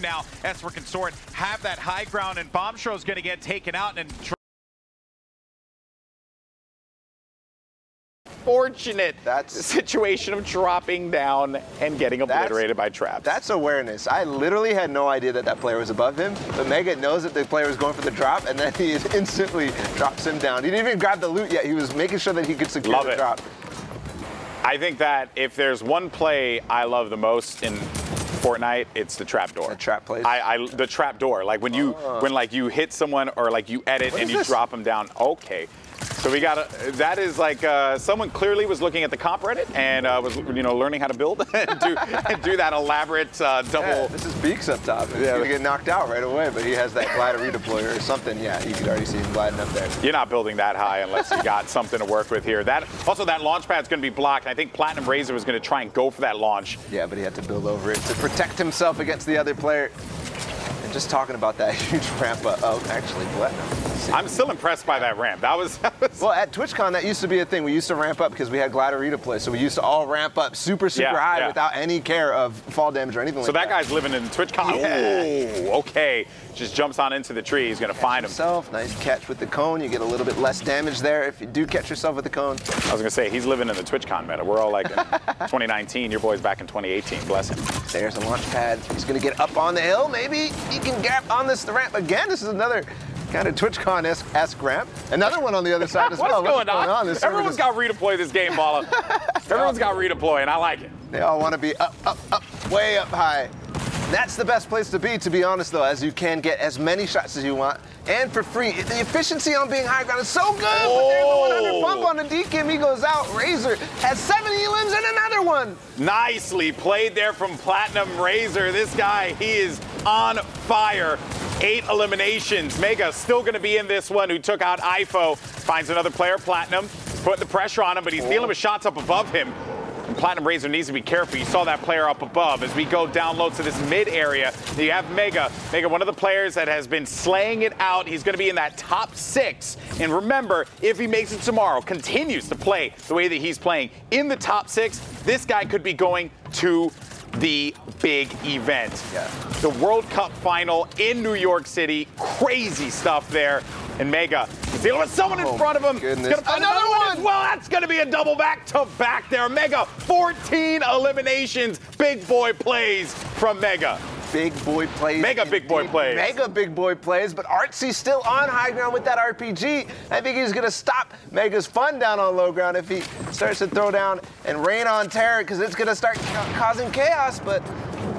now. Esper Consort have that high ground, and Bombshell's going to get taken out. And fortunate situation of dropping down and getting obliterated by traps. That's awareness. I literally had no idea that that player was above him, but Mega knows that the player was going for the drop, and then he instantly drops him down. He didn't even grab the loot yet. He was making sure that he could secure the drop. I think that if there's one play I love the most in Fortnite, it's the trap door. The trap plays? The trap door. Like when you like you hit someone or like you edit and you drop them down. Okay. So we got that is like someone clearly was looking at the comp Reddit and was learning how to build and do that elaborate double. Yeah, this is Beaks up top. He's gonna get knocked out right away, but he has that glider redeployer or something. Yeah, you could already see him gliding up there. You're not building that high unless you got something to work with here. That launch pad's gonna be blocked. I think Platinum Razor was gonna try and go for that launch. Yeah, but he had to build over it to protect himself against the other player. And just talking about that huge ramp up. Oh, actually, Platinum. I'm still impressed by that ramp. That was well, at TwitchCon, that used to be a thing. We used to ramp up because we had glider redeploy, so we used to all ramp up super high without any care of fall damage or anything like that. So that guy's living in TwitchCon. Yeah. Ooh, okay. Just jumps on into the tree. He's going to find himself. Nice catch with the cone. You get a little bit less damage there if you do catch yourself with the cone. I was going to say, he's living in the TwitchCon meta. We're all like in 2019. Your boy's back in 2018. Bless him. There's a launch pad. He's going to get up on the hill. Maybe he can gap on the ramp again. This is another kind of TwitchCon-esque ramp. Another one on the other side as well. What's going on? Everyone's got redeploy this game, Bala. Everyone's got redeploy, and I like it. They all want to be up, way up high. That's the best place to be honest, though, as you can get as many shots as you want, and for free. The efficiency on being high ground is so good, but there's a 100 bump on the DKIM. He goes out. Razor has 7 elims and another one. Nicely played there from Platinum Razor. This guy, he is on fire. 8 eliminations. Mega still going to be in this one, who took out Tfue. Finds another player, Platinum. Putting the pressure on him, but he's dealing with shots up above him. And Platinum Razor needs to be careful. You saw that player up above. As we go down low to this mid area, you have Mega. Mega, one of the players that has been slaying it out. He's going to be in that top 6. And remember, if he makes it tomorrow, continues to play the way that he's playing in the top 6, this guy could be going to the big event. Yeah. The World Cup final in New York City. Crazy stuff there. And Mega is dealing with someone in front of him. Goodness. He's gonna find another one as well. That's going to be a double back-to-back there. Mega, 14 eliminations. Big boy plays from Mega. Big boy plays. Mega big boy plays. Mega big boy plays, but Artsy's still on high ground with that RPG. I think he's going to stop Mega's fun down on low ground if he starts to throw down and rain on terror, because it's going to start causing chaos, but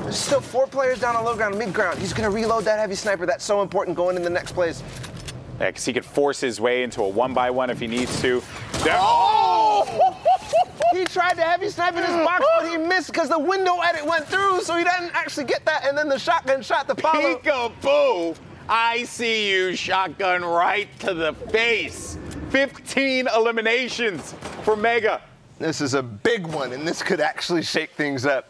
there's still 4 players down on low ground, mid ground. He's going to reload that heavy sniper. That's so important going in the next place. Yeah, because he could force his way into a 1-by-1 if he needs to. Oh! He tried to heavy snipe in his box, but he missed because the window edit went through, so he didn't actually get that. And then the shotgun shot the follow. Peekaboo! I see you, shotgun right to the face. 15 eliminations for Mega. This is a big one, and this could actually shake things up.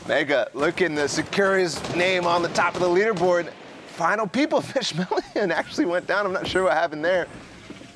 Mega looking to secure his name on the top of the leaderboard. Final people, Fishmellion actually went down. I'm not sure what happened there.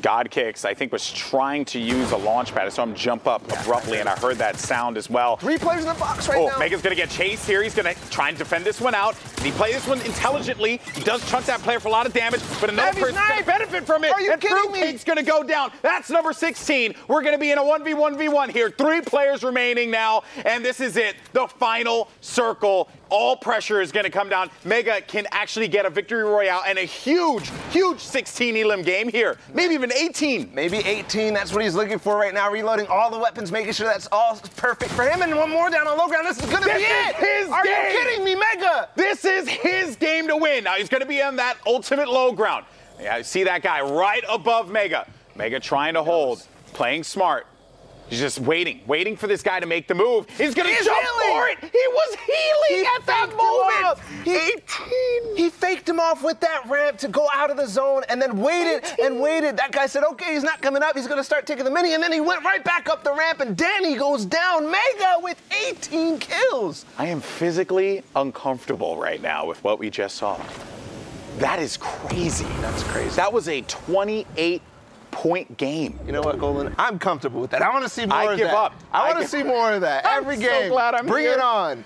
God Kicks, I think, was trying to use a launch pad. I saw him jump up abruptly, and I heard that sound as well. 3 players in the box right now. Mega's going to get chased here. He's going to try and defend this one out. And he plays this one intelligently. He does chunk that player for a lot of damage, but another person's going to benefit from it. Are you kidding me? Fruitcake's going to go down. That's number 16. We're going to be in a 1v1v1 here. 3 players remaining now, and this is it. The final circle. All pressure is going to come down. Mega can actually get a victory royale and a huge, huge 16 elim game here. Maybe even 18. Maybe 18. That's what he's looking for right now. Reloading all the weapons, making sure that's all perfect for him. And one more down on low ground. This is going to be it. His Are game. you kidding me, Mega? This is his game to win. Now he's going to be on that ultimate low ground. Yeah, you see that guy right above Mega. Mega trying to hold, playing smart. He's just waiting for this guy to make the move. He's going to jump for it. He was healing at that moment. He faked him off with that ramp to go out of the zone and then waited and waited. That guy said, okay, he's not coming up. He's going to start taking the mini. And then he went right back up the ramp, and Danny goes down. Mega with 18 kills. I am physically uncomfortable right now with what we just saw. That is crazy. That's crazy. That was a 28-point game. You know what, Golden? I'm comfortable with that. I want to see more of that. I give up. I want to see more of that. Every game. So glad I'm Bring here. it on.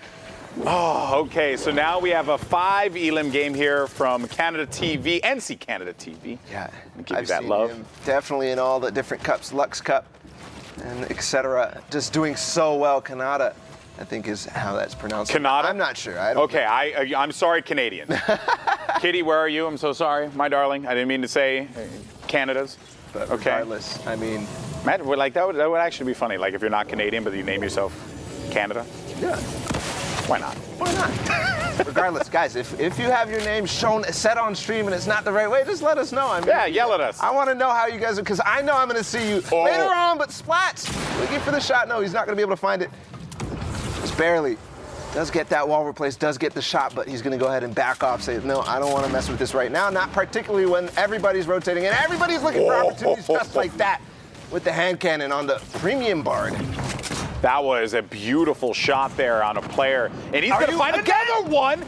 Oh, okay. So now we have a 5 elim game here from Canada TV, NC Canada TV. Yeah, Give you I've that seen love. him definitely in all the different cups, Luxe Cup, and etc. Just doing so well. Canada, I think is how that's pronounced. Canada? I'm not sure. I don't Okay, I'm sorry, Canadian. Kitty, where are you? I'm so sorry, my darling. I didn't mean to say Canada's. But okay. regardless, I mean, Matt, like that would actually be funny. Like if you're not Canadian, but you name yourself Canada. yeah, Why not? why not? Regardless, guys, if you have your name shown, set on stream, and it's not the right way, just let us know. I mean, Yeah, yell at us. I want to know how you guys, because I know I'm going to see you later on, but Splats, looking for the shot. No, he's not going to be able to find it. Just barely. Does get that wall replaced, does get the shot, but he's going to go ahead and back off, say, no, I don't want to mess with this right now, not particularly when everybody's rotating, and everybody's looking for opportunities just like that with the hand cannon on the premium Bard. That was a beautiful shot there on a player, and he's going to find another one.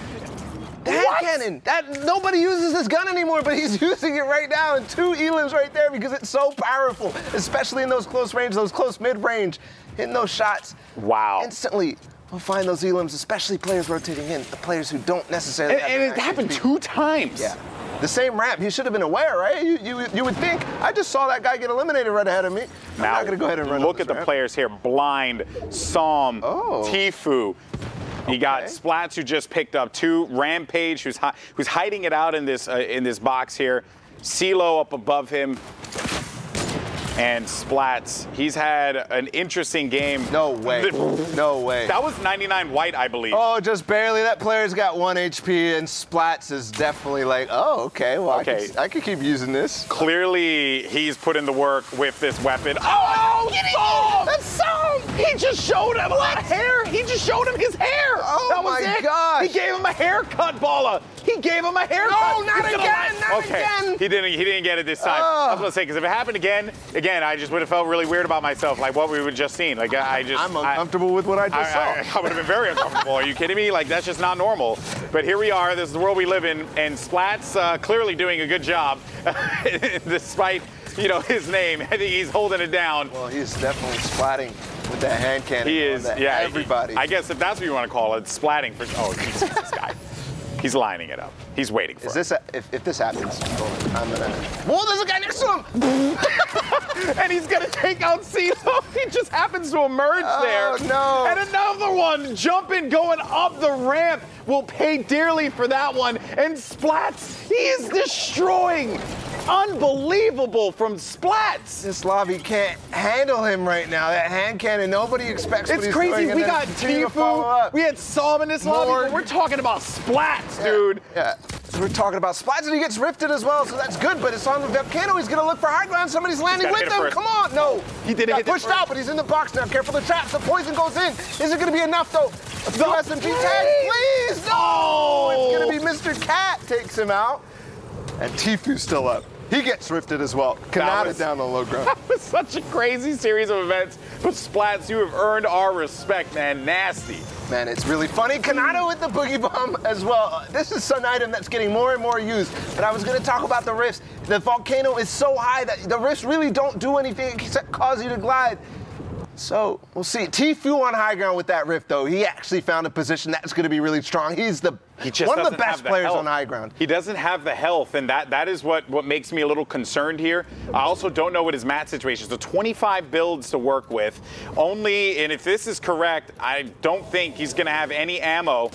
The hand cannon, nobody uses this gun anymore, but he's using it right now, and 2 elims right there because it's so powerful, especially in those close range, those close mid-range, hitting those shots. Wow. Instantly, we'll find those elims, especially players rotating in, the players who don't necessarily have And it happened 2 times. Yeah. The same ramp, he should have been aware, right? You would think, I just saw that guy get eliminated right ahead of me. I'm not going to go ahead and run look at the players here. Blind, Psalm, Tfue. You got Splats, who just picked up 2. Rampage, who's hiding it out in this box here. CeeLo up above him. And Splats, he's had an interesting game. No way. No way. That was 99 white, I believe. Oh, just barely. That player's got 1 HP, and Splats is definitely like, oh, okay, well, Okay. I could keep using this. Clearly, he's put in the work with this weapon. Oh, Psalm! That's Psalm! He just showed him a hair. He just showed him his hair. Oh, that was my it. gosh. He gave him a haircut, Balla. He gave him a haircut. No, not again, not again. He didn't get it this time. I was gonna say, because if it happened again, I just would have felt really weird about myself, like what we would just seen. Like I'm uncomfortable with what I just saw. I would have been very uncomfortable. Are you kidding me? Like that's just not normal. But here we are. This is the world we live in, and Splats clearly doing a good job, despite his name. I think he's holding it down. Well, he's definitely splatting with that hand cannon. He is, yeah. Everybody. I guess if that's what you want to call it, splatting for. Oh, Jesus, this guy. He's lining it up. He's waiting for it. If this happens, I'm gonna. Whoa, there's a guy next to him! And he's gonna take out CeeLo. He just happens to emerge there. Oh no! And another one jumping, going up the ramp. Will pay dearly for that one. And Splats, he is destroying. Unbelievable from Splats. This lobby can't handle him right now. That hand cannon, nobody expects what he's doing. It's crazy. We got Tfue, we had Psalm in this lobby, but we're talking about Splats, dude. Yeah. So we're talking about Splats, and he gets rifted as well, so that's good, but it's on the volcano. He's going to look for high ground. Somebody's landing with him. Come on. No. He didn't get pushed out, but he's in the box now. Careful the traps. The poison goes in. Is it going to be enough, though? A few SMG tags, please. No. Oh. It's going to be Mr. Cat takes him out, and Tfue's still up. He gets rifted as well. Canada down on low ground. That was such a crazy series of events. But Splats, you have earned our respect, man. Nasty. Man, it's really funny. Canada with the Boogie Bomb as well. This is an item that's getting more and more used. But I was going to talk about the rifts. The volcano is so high that the rifts really don't do anything except cause you to glide. So we'll see. Tfue on high ground with that rift, though. He actually found a position that's going to be really strong. He's one of the best players on high ground. He doesn't have the health, and that is what makes me a little concerned here. I also don't know what his mat situation is. So 25 builds to work with. And if this is correct, I don't think he's going to have any ammo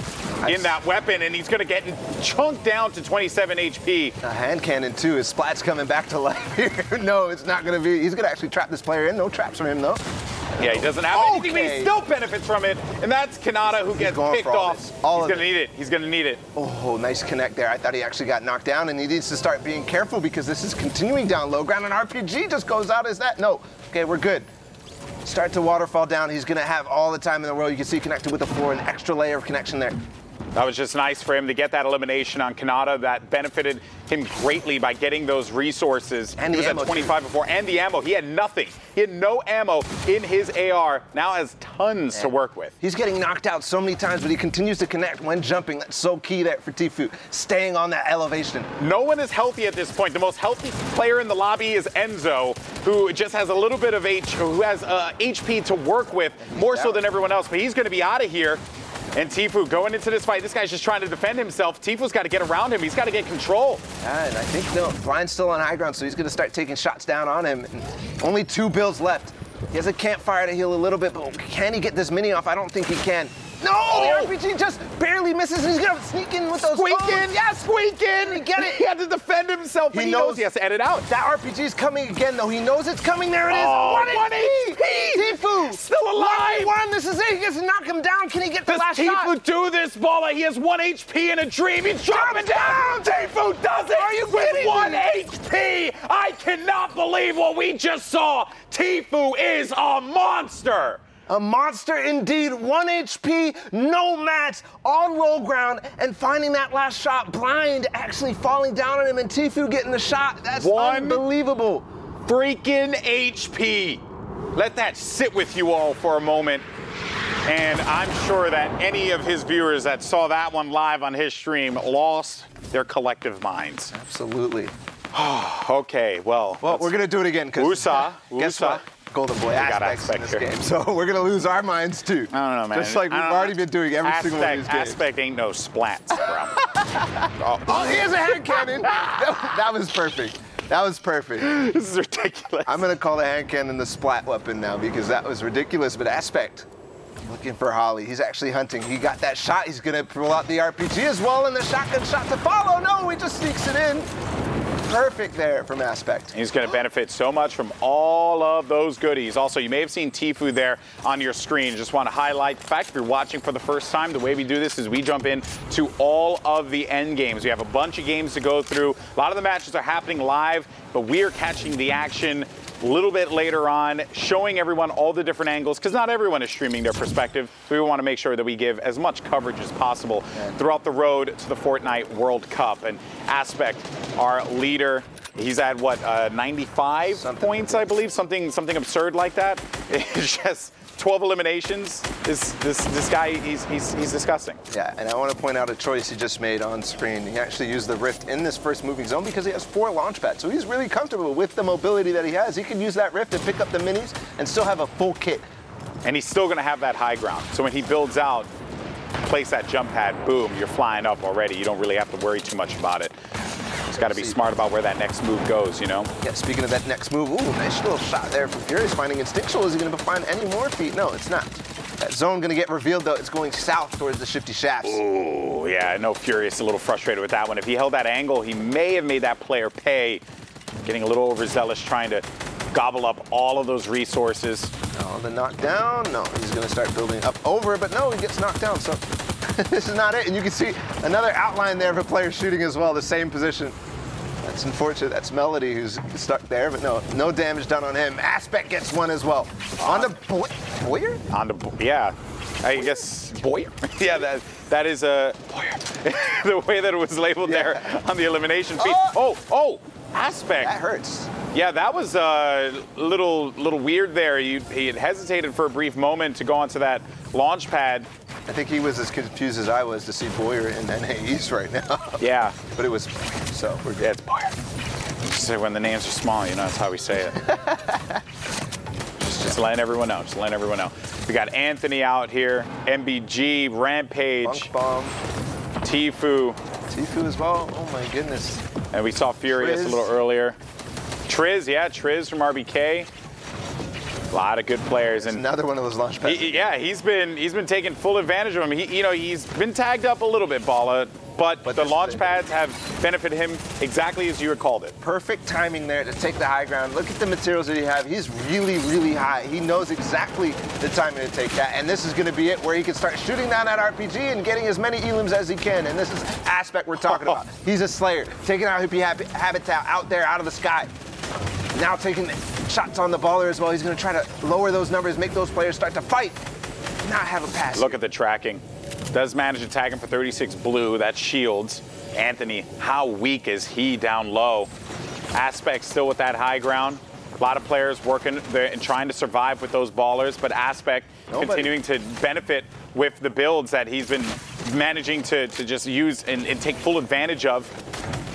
in that weapon, and he's going to get chunked down to 27 HP. A hand cannon, too. His Splat's coming back to life here. No, it's not going to be. He's going to actually trap this player in. No traps from him, though. Yeah, he doesn't have anything, but he still benefits from it. And that's Canada, who gets picked off. He's going to need it. He's going to need it. Oh, nice connect there. I thought he actually got knocked down, and he needs to start being careful because this is continuing down low ground, and RPG just goes out as that. No. Okay, we're good. Start to waterfall down. He's going to have all the time in the world. You can see connected with the floor, an extra layer of connection there. That was just nice for him to get that elimination on Canada. That benefited him greatly by getting those resources. And he was at 25 before, and the ammo. He had nothing. He had no ammo in his AR. Now has tons to work with. He's getting knocked out so many times, but he continues to connect when jumping. That's so key there for Tfue, staying on that elevation. No one is healthy at this point. The most healthy player in the lobby is Enzo, who just has a little bit of HP to work with, more so than everyone else. But he's going to be out of here. And Tfue going into this fight, this guy's just trying to defend himself. Tfue's got to get around him. He's got to get control. Yeah, and I think, no, Blind's still on high ground, so he's going to start taking shots down on him. And only 2 builds left. He has a campfire to heal a little bit, but can he get this mini off? I don't think he can. No, the RPG just barely misses, and he's going to sneak in with those Squeak phones. in, yeah, squeak in. He get it. He had to defend himself, but he knows he has to edit out. That RPG's coming again, though. He knows it's coming. There it is. Oh, 1 HP. Tfue. Still alive. 1, this is it. He gets to knock him down. Can he get the last shot? Does Tfue do this, Baller? He has 1 HP in a dream. He's dropping down. Tfue does it. Are you with kidding 1 me? HP. I cannot believe what we just saw. Tfue is a monster. A monster indeed. 1 HP, no match, on roll ground, and finding that last shot. Blind actually falling down on him, and Tfue getting the shot. That's unbelievable. Freaking HP. Let that sit with you all for a moment. And I'm sure that any of his viewers that saw that one live on his stream lost their collective minds. Absolutely. Okay, well. Well, we're going to do it again. Guess what? Golden Boy aspects in this game. So we're going to lose our minds, too. I don't know, man. Just like we've already been doing every single one of these games. Aspect ain't no splats, bro. Oh, he has a hand cannon. That was perfect. That was perfect. This is ridiculous. I'm going to call the hand cannon the splat weapon now because that was ridiculous. But Aspect, looking for Holly. He's actually hunting. He got that shot. He's going to pull out the RPG as well, and the shotgun shot to follow. No, he just sneaks it in. Perfect there from Aspect. He's going to benefit so much from all of those goodies. Also, you may have seen Tfue there on your screen. Just want to highlight the fact if you're watching for the first time, the way we do this is we jump in to all of the end games. We have a bunch of games to go through. A lot of the matches are happening live, but we are catching the action a little bit later on, showing everyone all the different angles, because not everyone is streaming their perspective. So we want to make sure that we give as much coverage as possible throughout the road to the Fortnite World Cup. And Aspect, our leader, he's at what, 95 points, I believe, something absurd like that. It's just 12 eliminations. This guy, he's disgusting. Yeah, and I want to point out a choice he just made on screen. He actually used the Rift in this first moving zone because he has 4 launch pads. So he's really comfortable with the mobility that he has. He can use that Rift to pick up the minis and still have a full kit. And he's still going to have that high ground. So when he builds out, place that jump pad, boom, you're flying up already. You don't really have to worry too much about it. Just got to be smart about where that next move goes, you know? Yeah, speaking of that next move, ooh, nice little shot there from Furious, finding Instinctual. Is he going to find any more feet? No, it's not. That zone going to get revealed, though. It's going south towards the Shifty Shafts. Ooh, yeah, I know Furious a little frustrated with that one. If he held that angle, he may have made that player pay. Getting a little overzealous, trying to gobble up all of those resources. Oh, the knockdown. No, he's going to start building up over, but no, he gets knocked down. So this is not it. And you can see another outline there of a player shooting as well, the same position. That's unfortunate. That's Melody who's stuck there, but no damage done on him. Aspect gets one as well. On the Boyer? On the, yeah, I guess Boyer. Yeah, that is a Boyer. The way that it was labeled there on the elimination feed. Oh, Aspect. That hurts. Yeah, that was a little weird there. He had hesitated for a brief moment to go onto that launch pad. I think he was as confused as I was to see Boyer in NAEs right now. Yeah. But it was Boyer, so we're good. Yeah, it's Boyer. So when the names are small, you know, that's how we say it. Just letting everyone know. Just letting everyone know. We got Anthony out here, MBG, Rampage, Bunk Bomb, Tfue. Tfue as well. Oh my goodness. And we saw Furious a little earlier. Triz, yeah, Triz from RBK. A lot of good players, and another one of those launch pads. Yeah, he's been taking full advantage of him. He's been tagged up a little bit, Balla, but the launch pads have benefited him exactly as you had called it. Perfect timing there to take the high ground. Look at the materials that you have. He's really, really high. He knows exactly the timing to take that, and this is going to be it where he can start shooting down that RPG and getting as many elims as he can. And this is Aspect we're talking about. He's a Slayer, taking out Hippie Habitat out there, out of the sky. Now taking shots on the baller as well. He's going to try to lower those numbers, make those players start to fight, not have a pass. Look at the tracking. Does manage to tag him for 36 blue. That's shields. Anthony, how weak is he down low? Aspect still with that high ground. A lot of players working there and trying to survive with those ballers, but Aspect continuing to benefit with the builds that he's been managing to just use and take full advantage of.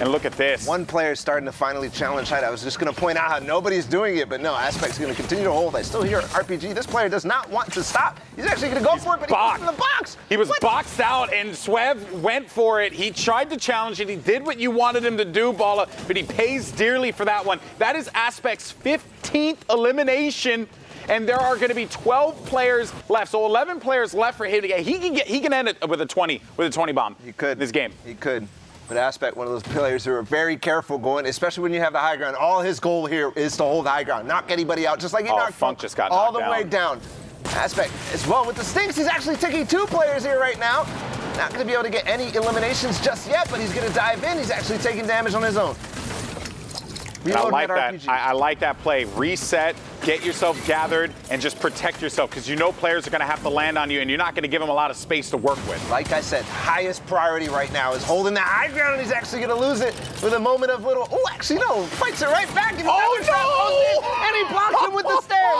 And look at this. One player starting to finally challenge height. I was just going to point out how nobody's doing it, but no, Aspect's going to continue to hold. I still hear RPG. This player does not want to stop. He's actually going to go for it, but boxed. He goes in the box. He was boxed out, and Tfue went for it. He tried to challenge it. He did what you wanted him to do, Balla, but he pays dearly for that one. That is Aspect's 15th elimination. And there are going to be 12 players left, so 11 players left for him to get. He can end it with a 20 bomb. He could in this game. He could. But Aspect, one of those players who are very careful going, especially when you have the high ground. All his goal here is to hold the high ground, knock anybody out, just like he knocked Funk just got all the knocked way down. Aspect as well with the stinks. He's actually taking 2 players here right now. Not going to be able to get any eliminations just yet, but he's going to dive in. He's actually taking damage on his own. I like that. I like that play. Reset, get yourself gathered, and just protect yourself, because you know players are going to have to land on you, and you're not going to give them a lot of space to work with. Like I said, highest priority right now is holding the high ground, and he's actually going to lose it with a moment of little. Oh, actually, no. Fights it right back. And he blocks him with the stairs.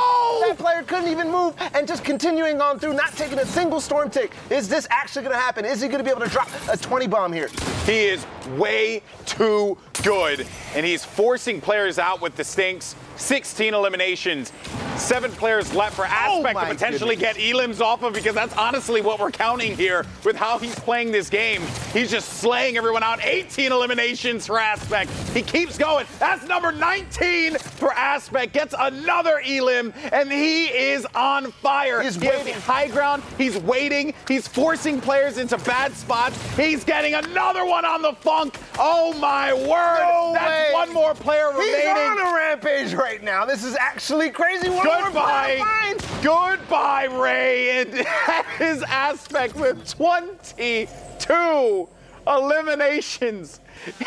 That player couldn't even move, and just continuing on through, not taking a single storm tick. Is this actually going to happen? Is he going to be able to drop a 20 bomb here? He is way too good, and he's forcing players out with the stinks. 16 eliminations. 7 players left for Aspect to potentially get elims off of, because that's honestly what we're counting here with how he's playing this game. He's just slaying everyone out. 18 eliminations for Aspect. He keeps going. That's number 19 for Aspect. Gets another elim, and he is on fire. He's waiting. He has the high ground. He's waiting. He's forcing players into bad spots. He's getting another one on the Funk. Oh my word. No That's way. One more player remaining. He's on a rampage right now. This is actually crazy. Goodbye, Ray. And that is Aspect with 22 eliminations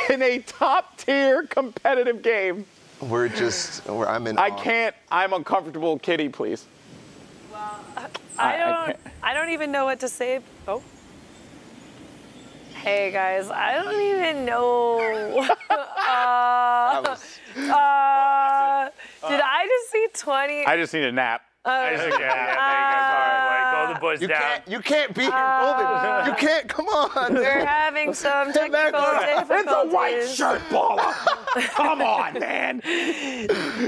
in a top-tier competitive game. I'm in awe. I'm uncomfortable. Kitty, please. Well, I don't even know what to say. Oh. Hey guys, I don't even know. Did I just see 20? I just need a nap. There you guys are. All the boys down. You can't be here holding. You can't. Come on. We're having some technical difficulties. It's a white shirt, Balla. Come on, man.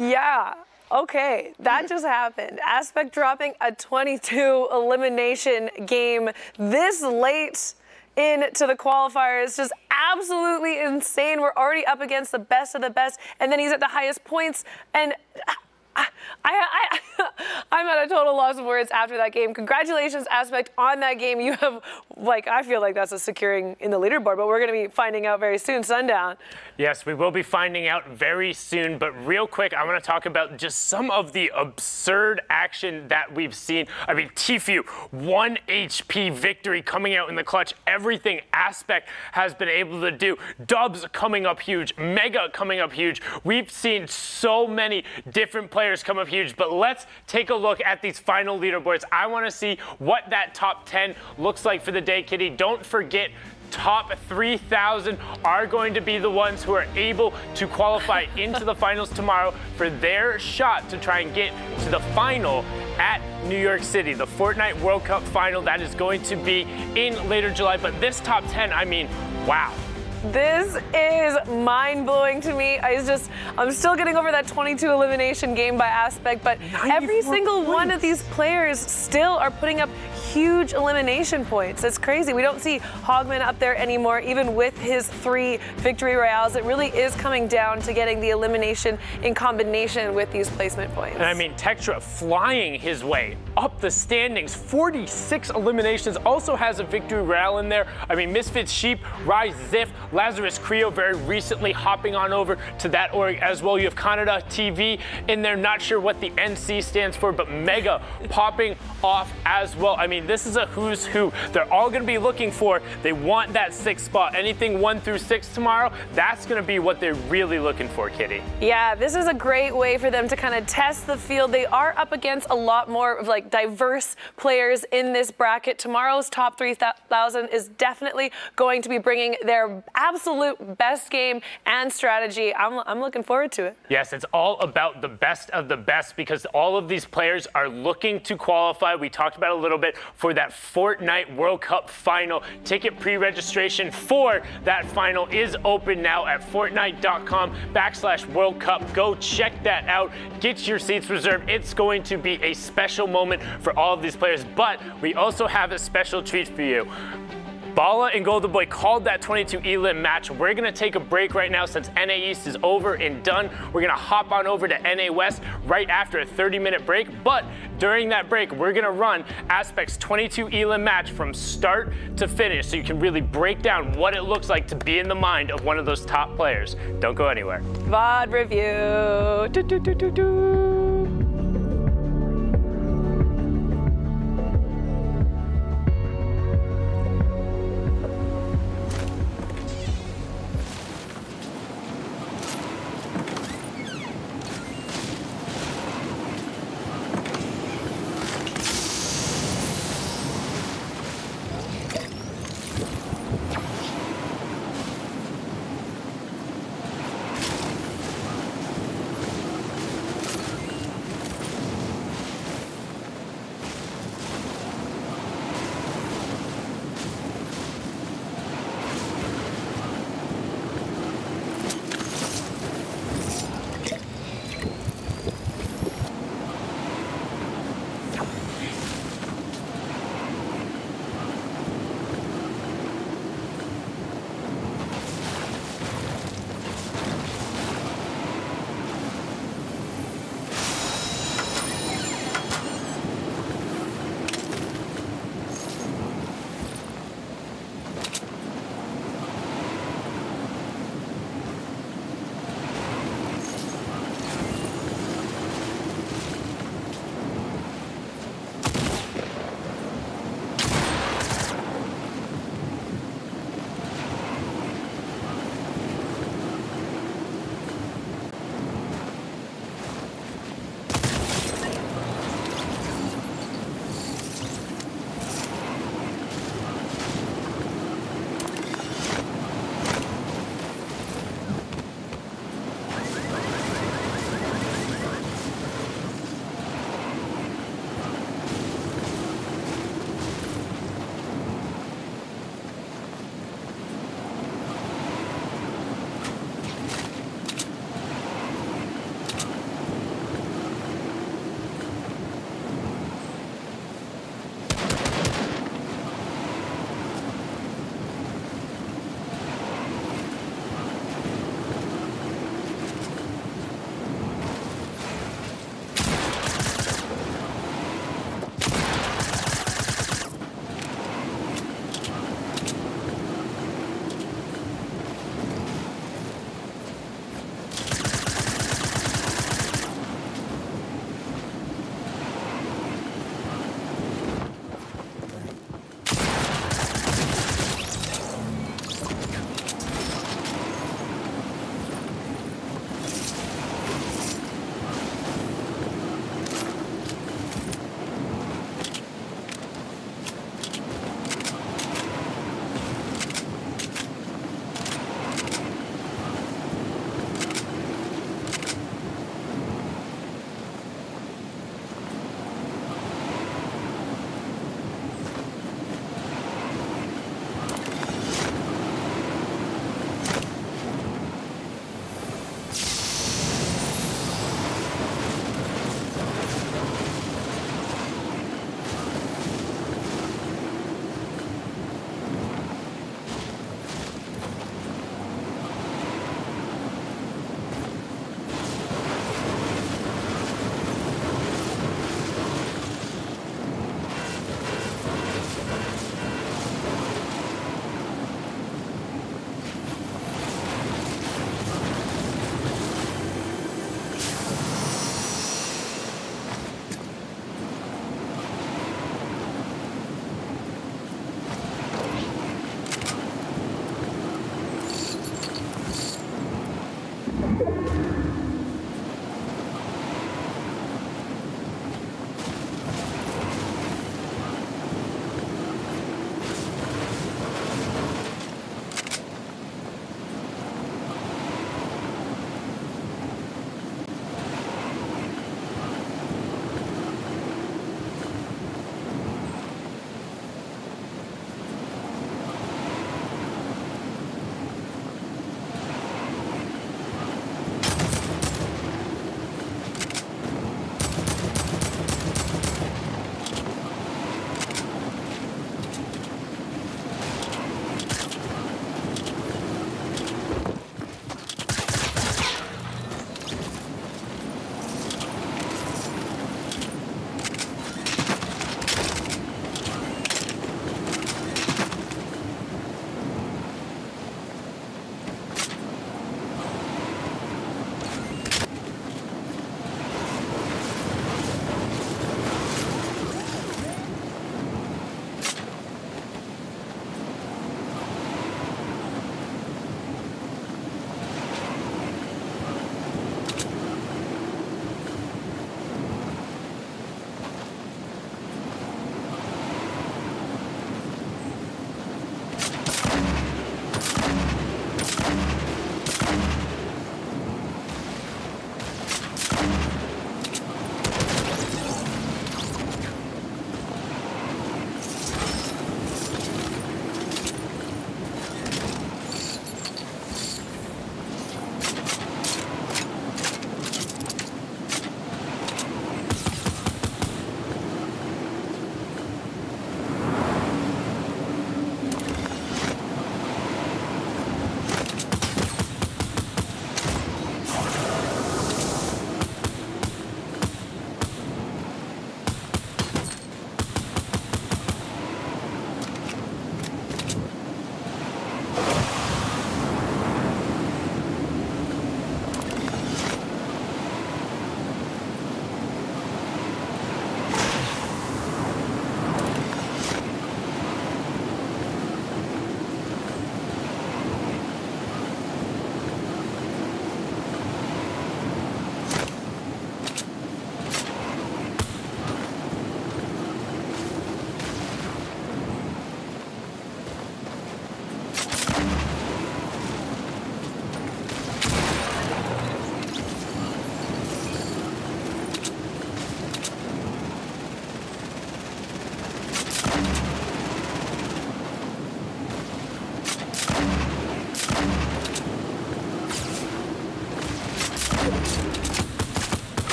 Yeah. Okay, that just happened. Aspect dropping a 22 elimination game this late into the qualifiers, just absolutely insane. We're already up against the best of the best, and then he's at the highest points, and I'm at a total loss of words after that game. Congratulations, Aspect, on that game. You have, I feel like that's a securing in the leaderboard, but we're going to be finding out very soon, sundown. Yes, we will be finding out very soon, but real quick, I want to talk about just some of the absurd action that we've seen. I mean, Tfue, 1 HP victory coming out in the clutch. Everything Aspect has been able to do. Dubs coming up huge. Mega coming up huge. We've seen so many different players come up huge, but let's take a look at these final leaderboards. I want to see what that top 10 looks like for the day, Kitty. Don't forget, top 3,000 are going to be the ones who are able to qualify into the finals tomorrow for their shot to try and get to the final at New York City, the Fortnite World Cup final that is going to be in later July. But this top 10, I mean, wow. This is mind-blowing to me. I'm still getting over that 22 elimination game by Aspect, but every single one of these players still are putting up huge elimination points. It's crazy. We don't see Hogman up there anymore, even with his 3 victory royales. It really is coming down to getting the elimination in combination with these placement points. And I mean, Textra flying his way up the standings, 46 eliminations, also has a victory royale in there. I mean, Misfits Sheep, Rise Ziff, Lazarus Creo very recently hopping on over to that org as well. You have Canada TV in there, not sure what the NC stands for, but Mega popping off as well. I mean, this is a who's who. They're all going to be looking for. They want that 6th spot. Anything 1 through 6 tomorrow, that's going to be what they're really looking for, Kitty. Yeah, this is a great way for them to kind of test the field. They are up against a lot more of diverse players in this bracket. Tomorrow's top 3,000 is definitely going to be bringing their absolute best game and strategy. I'm looking forward to it. Yes, it's all about the best of the best, because all of these players are looking to qualify. We talked about it a little bit. for that Fortnite World Cup final. Ticket pre-registration for that final is open now at Fortnite.com/World Cup. Go check that out. Get your seats reserved. It's going to be a special moment for all of these players, but we also have a special treat for you. Bala and Golden Boy called that 22 elim match. We're gonna take a break right now since NA East is over and done. We're gonna hop on over to NA West right after a 30-minute break, but during that break, we're gonna run Aspect's 22 elim match from start to finish so you can really break down what it looks like to be in the mind of one of those top players. Don't go anywhere. VOD review. Do, do, do, do, do.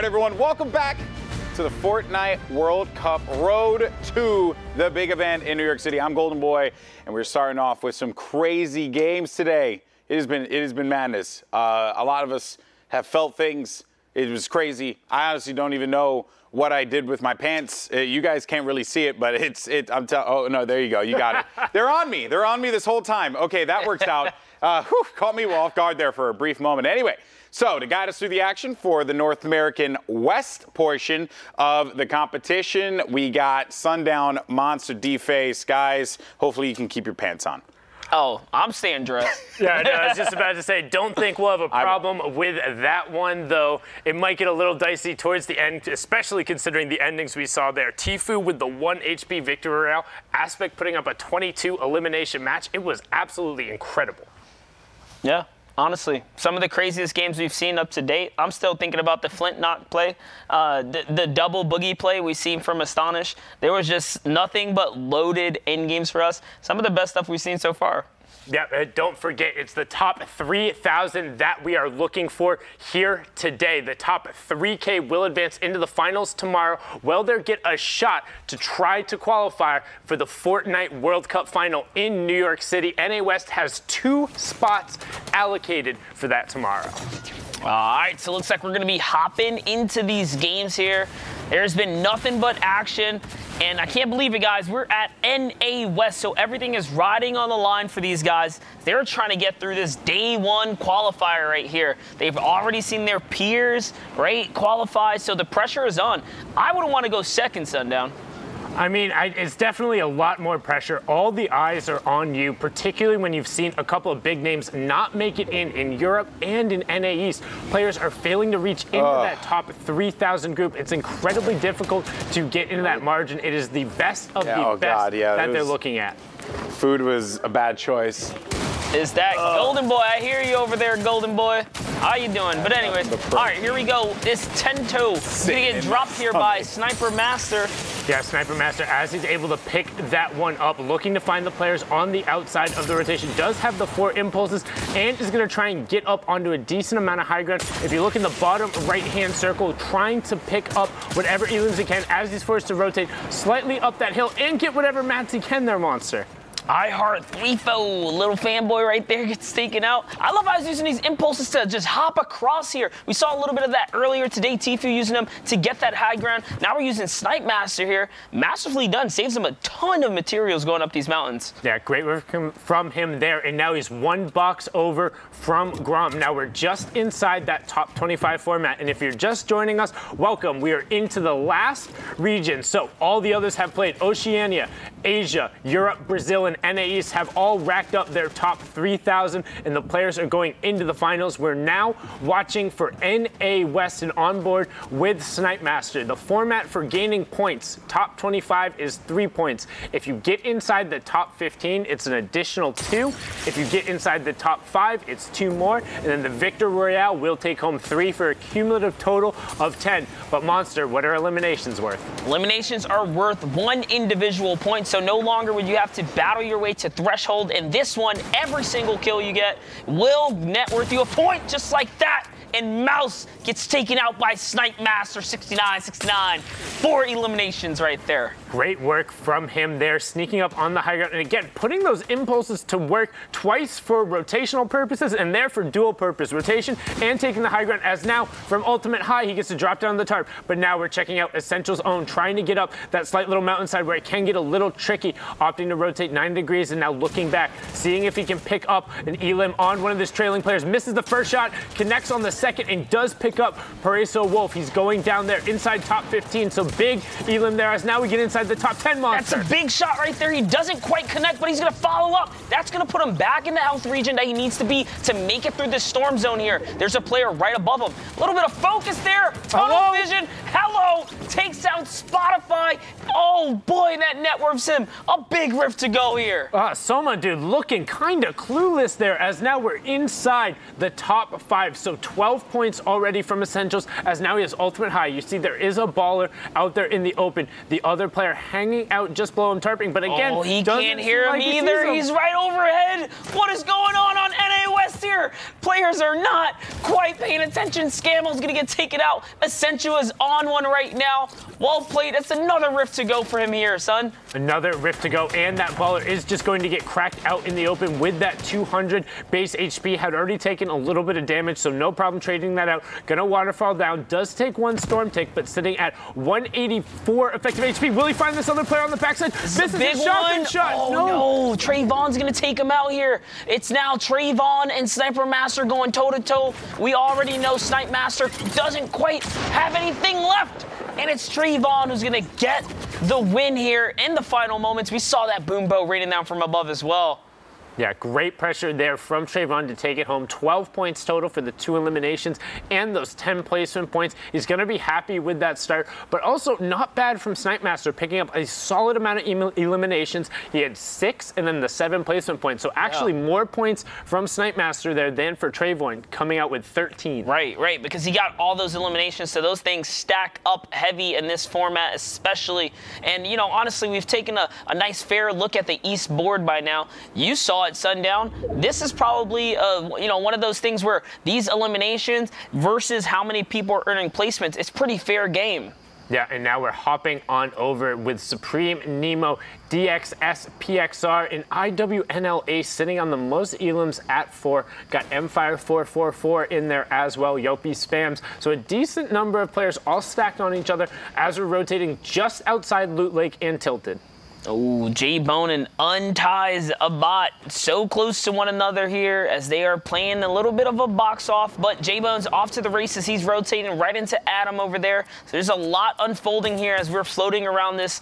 right, everyone, welcome back to the Fortnite World Cup road to the big event in New York City. I'm Golden Boy, and we're starting off with some crazy games today. It has been madness. A lot of us have felt things. It was crazy. I honestly don't even know what I did with my pants. You guys can't really see it, but oh no, there you go. You got it. They're on me. They're on me this whole time. Okay, that works out. Caught me off guard there for a brief moment. Anyway, so to guide us through the action for the North American West portion of the competition, we got Sundown, Monster, Tfue. Guys, hopefully you can keep your pants on. Oh, I'm staying dressed. Yeah, no, I was just about to say, don't think we'll have a problem with that one, though. It might get a little dicey towards the end, especially considering the endings we saw there. Tfue with the 1 HP Victory Royale, Aspect putting up a 22 elimination match. It was absolutely incredible. Yeah, honestly, some of the craziest games we've seen up to date. I'm still thinking about the Flint knock play, the double boogie play we've seen from Astonish. There was just nothing but loaded end games for us. Some of the best stuff we've seen so far. Yeah, don't forget, it's the top 3,000 that we are looking for here today. The top 3K will advance into the finals tomorrow. Will they get a shot to try to qualify for the Fortnite World Cup Final in New York City? NA West has 2 spots allocated for that tomorrow. All right, so it looks like we're going to be hopping into these games here. There's been nothing but action, and I can't believe it, guys. We're at NA West, so everything is riding on the line for these guys. They're trying to get through this day 1 qualifier right here. They've already seen their peers, right, qualify, so the pressure is on. I wouldn't want to go second, Sundown. I mean, it's definitely a lot more pressure. All the eyes are on you, particularly when you've seen a couple of big names not make it in Europe and in NA East. Players are failing to reach into that top 3,000 group. It's incredibly difficult to get into that margin. It is the best of the best that they're looking at. Food was a bad choice. Is that Golden Boy? I hear you over there, Golden Boy. How you doing? But anyways, all right, here we go. This Tento is going to get dropped here by SypherPK. Yeah, SypherPK, as he's able to pick that one up, looking to find the players on the outside of the rotation, does have the 4 impulses and is going to try and get up onto a decent amount of high ground. If you look in the bottom right-hand circle, trying to pick up whatever elims he can as he's forced to rotate slightly up that hill and get whatever mats he can there, Monster. I heart Tfue, little fanboy right there gets taken out. I love how he's using these impulses to just hop across here. We saw a little bit of that earlier today, Tfue using them to get that high ground. Now we're using SypherPK here. Masterfully done, saves him a ton of materials going up these mountains. Yeah, great work from him there, and now he's 1 box over from Grom. Now we're just inside that top 25 format, and if you're just joining us, welcome. We are into the last region, so all the others have played. Oceania, Asia, Europe, Brazil, and NA East have all racked up their top 3,000, and the players are going into the finals. We're now watching for NA West and on board with SypherPK. The format for gaining points, top 25 is 3 points. If you get inside the top 15, it's an additional 2. If you get inside the top 5, it's 2 more, and then the Victory Royale will take home 3 for a cumulative total of 10. But Monster, what are eliminations worth? Eliminations are worth 1 individual point, so no longer would you have to battle your way to threshold. In this one, every single kill you get will net worth you a point, just like that. And Mouse gets taken out by SypherPK, 69-69. 4 eliminations right there. Great work from him there, sneaking up on the high ground. And again, putting those impulses to work twice for rotational purposes and there for dual purpose rotation and taking the high ground, as now from ultimate high, he gets to drop down the tarp. But now we're checking out Essential's own, trying to get up that slight little mountainside where it can get a little tricky, opting to rotate 9 degrees and now looking back, seeing if he can pick up an elim on one of his trailing players. Misses the first shot, connects on the second, and does pick up Paraiso Wolf. He's going down there inside top 15, so big elim there as now we get inside the top 10 Monster. That's a big shot right there. He doesn't quite connect, but he's going to follow up. That's going to put him back in the health region that he needs to be to make it through this storm zone here. There's a player right above him. A little bit of focus there. Tunnel vision. Hello. Takes out Spotify. Oh, boy, that net worths him. A big rift to go here. Soma, dude, looking kind of clueless there as now we're inside the top 5. So 12 points already from Essentials as now he has ultimate high. You see there is a baller out there in the open. The other player hanging out just below him tarping, but again, he can't hear him either. He's right overhead. What is going on NA West here? Players are not quite paying attention. Scamel's gonna get taken out. Essentia is on one right now. Well played. That's another rift to go for him here, son. Another rift to go, and that baller is just going to get cracked out in the open with that 200 base HP. Had already taken a little bit of damage, so no problem trading that out. Gonna waterfall down. Does take one storm tick, but sitting at 184 effective HP. Will he find this other player on the backside? This is a big shotgun shot. Oh no, Trayvon's gonna take him out here. It's now Trayvon and Sniper Master going toe-to-toe. We already know Snipe Master doesn't quite have anything left. And it's Trayvon who's gonna get the win here in the final moments. We saw that boom bow raining down from above as well. Yeah, great pressure there from Trayvon to take it home. 12 points total for the 2 eliminations and those 10 placement points. He's going to be happy with that start, but also not bad from Snipe Master, picking up a solid amount of eliminations. He had 6 and then the 7 placement points. So actually more points from Snipe Master there than for Trayvon, coming out with 13. Right, because he got all those eliminations, so those things stack up heavy in this format especially. And, you know, honestly, we've taken a nice fair look at the East board by now. You saw at sundown. This is probably you know, one of those things where these eliminations versus how many people are earning placements, it's pretty fair game. Yeah, and now we're hopping on over with Supreme Nemo, DXS, PXR, and IWNLA sitting on the most elims at 4. Got Mfire 444 in there as well. Yopi spams. So a decent number of players all stacked on each other as we're rotating just outside Loot Lake and Tilted. Oh, J-Bone and Unties a bot so close to one another here as they are playing a little bit of a box off, but J-Bone's off to the races. He's rotating right into Adam over there. So there's a lot unfolding here as we're floating around this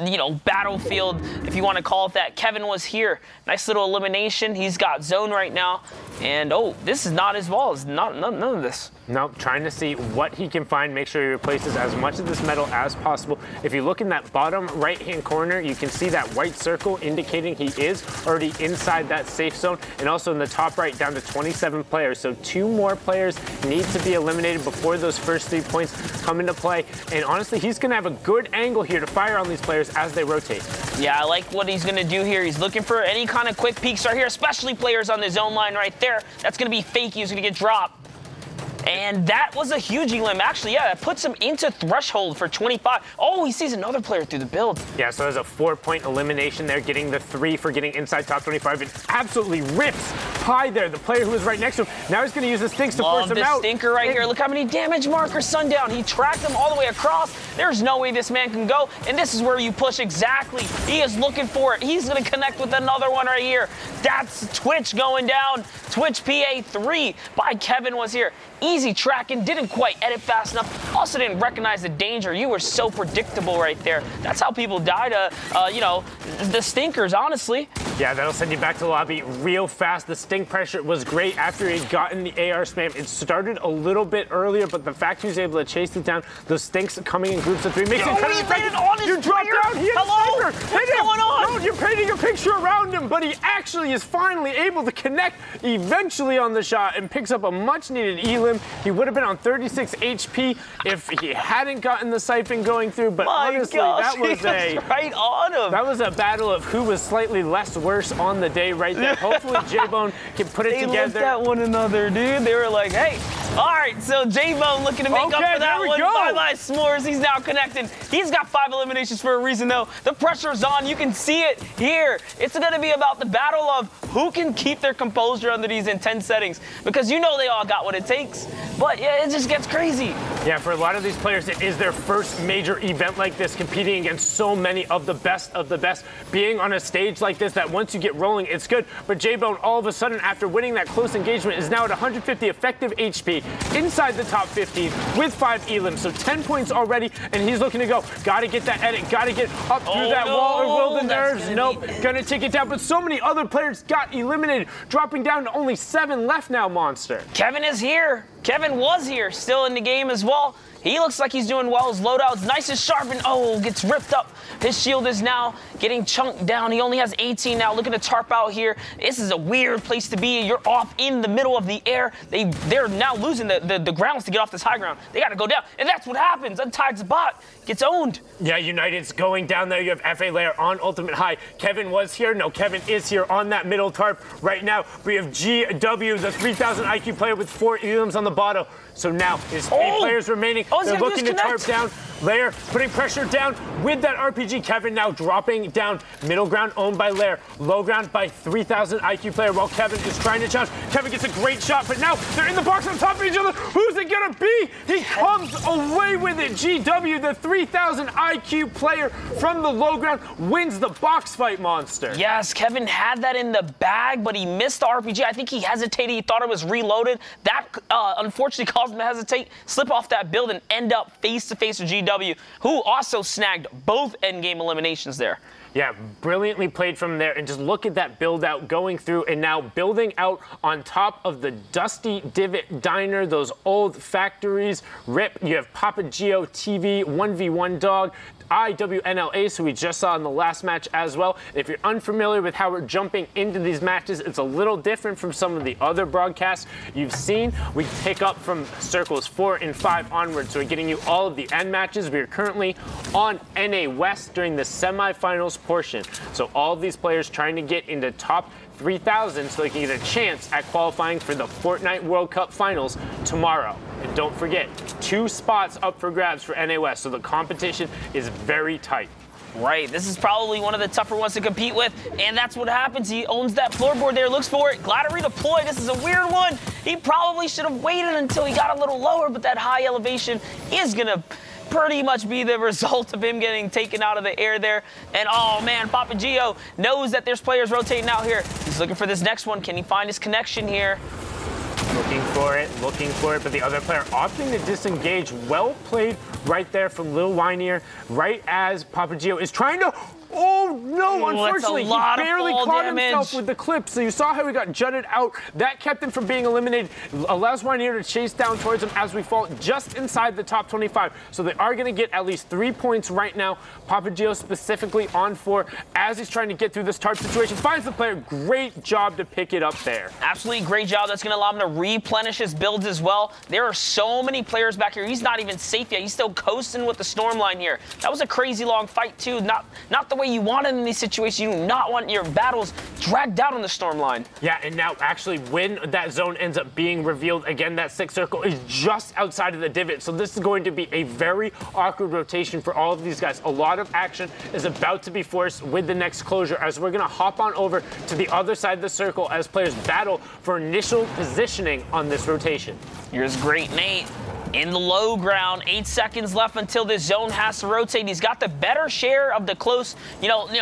you know, battlefield, if you want to call it that. Kevin was here. Nice little elimination. He's got zone right now. And, oh, this is not his wall. It's none of this. Nope, trying to see what he can find, make sure he replaces as much of this metal as possible. If you look in that bottom right-hand corner, you can see that white circle indicating he is already inside that safe zone. And also in the top right, down to 27 players. So 2 more players need to be eliminated before those first 3 points come into play. And honestly, he's going to have a good angle here to fire on these players as they rotate. Yeah, I like what he's going to do here. He's looking for any kind of quick peeks right here, especially players on the zone line right there. That's going to be fakey. He's going to get dropped. And that was a huge elim. Actually, yeah, that puts him into threshold for 25. Oh, he sees another player through the build. Yeah, so there's a 4-point elimination there, getting the 3 for getting inside top 25. It absolutely rips high there, the player who was right next to him. Now he's going to use his stinks to force him out. Stinker right here. Look how many damage markers Sundown. He tracked him all the way across. There's no way this man can go. And this is where you push exactly. He is looking for it. He's going to connect with another one right here. That's Twitch going down. Twitch PA3 by Kevin was here. Easy tracking, didn't quite edit fast enough. Also didn't recognize the danger. You were so predictable right there. That's how people die to, you know, the stinkers, honestly. Yeah, that'll send you back to the lobby real fast. The stink pressure was great after he'd gotten the AR spam. It started a little bit earlier, but the fact he was able to chase it down, those stinks coming in groups of 3 makes it kind of effective. You dropped down, he had Hello? What's going on? No, you're painting a picture around him, but he actually is finally able to connect eventually on the shot and picks up a much-needed elim. He would have been on 36 HP if he hadn't gotten the siphon going through, but honestly, that was right on him. That was a battle of who was slightly less worse on the day right there. Hopefully J-Bone can put it together. They looked at one another, dude. They were like, hey. All right, so J-Bone looking to make up for that one. Bye-bye S'mores. He's now connecting. He's got 5 eliminations for a reason, though. The pressure's on. You can see it here. It's going to be about the battle of who can keep their composure under these intense settings, because you know they all got what it takes. But yeah, it just gets crazy. Yeah, for a lot of these players, it is their first major event like this, competing against so many of the best, being on a stage like this that once you get rolling, it's good. But J-Bone, all of a sudden, after winning that close engagement, is now at 150 effective HP, inside the top 15 with 5 elims. So 10 points already, and he's looking to go. Got to get that edit, got to get up through that wall, or will the nerves? Nope, gonna take it down. But so many other players got eliminated, dropping down to only 7 left now, Monster. Kevin is here. Kevin was here, still in the game as well. He looks like he's doing well. His loadout's nice and sharp, and oh, gets ripped up. His shield is now getting chunked down. He only has 18 now. Look at the tarp out here. This is a weird place to be. You're off in the middle of the air. They're now losing the grounds to get off this high ground. They got to go down, and that's what happens. Untied's bot gets owned. Yeah, United's going down there. You have FA Lair on ultimate high. Kevin was here. No, Kevin is here on that middle tarp right now. We have GW, the 3,000 IQ player with 4 elims on the bottom. So now there's 8 players remaining. They're looking to tarp down. Lair putting pressure down with that RPG. Kevin now dropping down. Middle ground owned by Lair. Low ground by 3,000 IQ player while Kevin is trying to challenge. Kevin gets a great shot, but now they're in the box on top of each other. Who's it gonna be? He comes away with it. GW, the 3,000 IQ player from the low ground, wins the box fight, Monster. Yes, Kevin had that in the bag, but he missed the RPG. I think he hesitated. He thought it was reloaded. That unfortunately caused him to hesitate, slip off that build, and end up face-to-face with GW, who also snagged both endgame eliminations there. Yeah, brilliantly played from there, and just look at that build out going through and now building out on top of the Dusty Divot Diner, those old factories. RIP, you have Papa Geo TV, 1v1 Dog, IWNLA, who we just saw in the last match as well. If you're unfamiliar with how we're jumping into these matches, it's a little different from some of the other broadcasts you've seen. We pick up from circles 4 and 5 onwards, so we're getting you all of the end matches. We are currently on NA West during the semifinals portion. So all of these players trying to get into top 3,000 so they can get a chance at qualifying for the Fortnite World Cup Finals tomorrow. And don't forget, 2 spots up for grabs for NA West, so the competition is very tight. Right, this is probably one of the tougher ones to compete with, and that's what happens. He owns that floorboard there, looks for it. Glad to redeploy. This is a weird one. He probably should have waited until he got a little lower, but that high elevation is going to pretty much be the result of him getting taken out of the air there. And oh man, Papa Geo knows that there's players rotating out here. He's looking for this next one. Can he find his connection here? Looking for it, but the other player opting to disengage. Well played right there from Lil Wynier, right as Papa Geo is trying to... Oh, no, unfortunately, he barely caught himself with the clip. So you saw how he got jutted out. That kept him from being eliminated. Allows Wynier to chase down towards him as we fall just inside the top 25. So they are going to get at least 3 points right now. Papa Geo specifically on 4 as he's trying to get through this tarp situation. Finds the player. Great job to pick it up there. Absolutely great job. That's going to allow him to replenish his builds as well. There are so many players back here. He's not even safe yet. He's still coasting with the storm line here. That was a crazy long fight, too. Not the way you want it in these situations. You do not want your battles dragged out on the storm line. Yeah, and now actually when that zone ends up being revealed, again, that 6th circle is just outside of the divot. So this is going to be a very awkward rotation for all of these guys. A lot of action is about to be forced with the next closure as we're going to hop on over to the other side of the circle as players battle for initial positioning on this rotation. Here's great Nate. In the low ground, 8 seconds left until this zone has to rotate. He's got the better share of the close,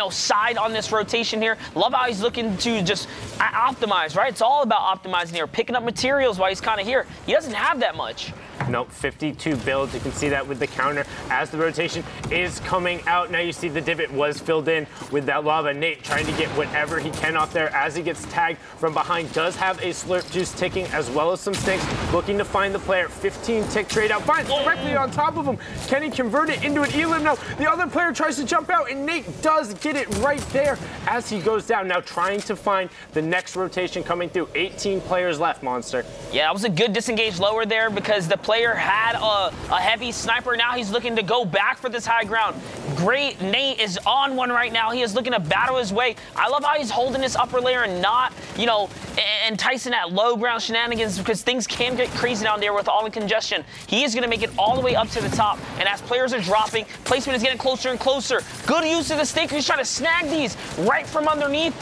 side on this rotation here. Love how he's looking to just optimize, right? It's all about optimizing here, picking up materials while he's kind of here. He doesn't have that much. Nope, 52 builds. You can see that with the counter as the rotation is coming out. Now you see the divot was filled in with that lava. Nate trying to get whatever he can off there as he gets tagged from behind. Does have a slurp juice ticking as well as some stinks. Looking to find the player. 15 tick trade out. Finds directly on top of him. Can he convert it into an elim? No. The other player tries to jump out and Nate does get it right there as he goes down. Now trying to find the next rotation coming through. 18 players left, Monster. Yeah, that was a good disengage lower there because the player had a heavy sniper. Now he's looking to go back for this high ground. Great. Nate is on one right now. He is looking to battle his way. I love how he's holding this upper layer and not, enticing at low ground shenanigans because things can get crazy down there with all the congestion. He is going to make it all the way up to the top. And as players are dropping, placement is getting closer and closer. Good use of the stick. He's trying to snag these right from underneath.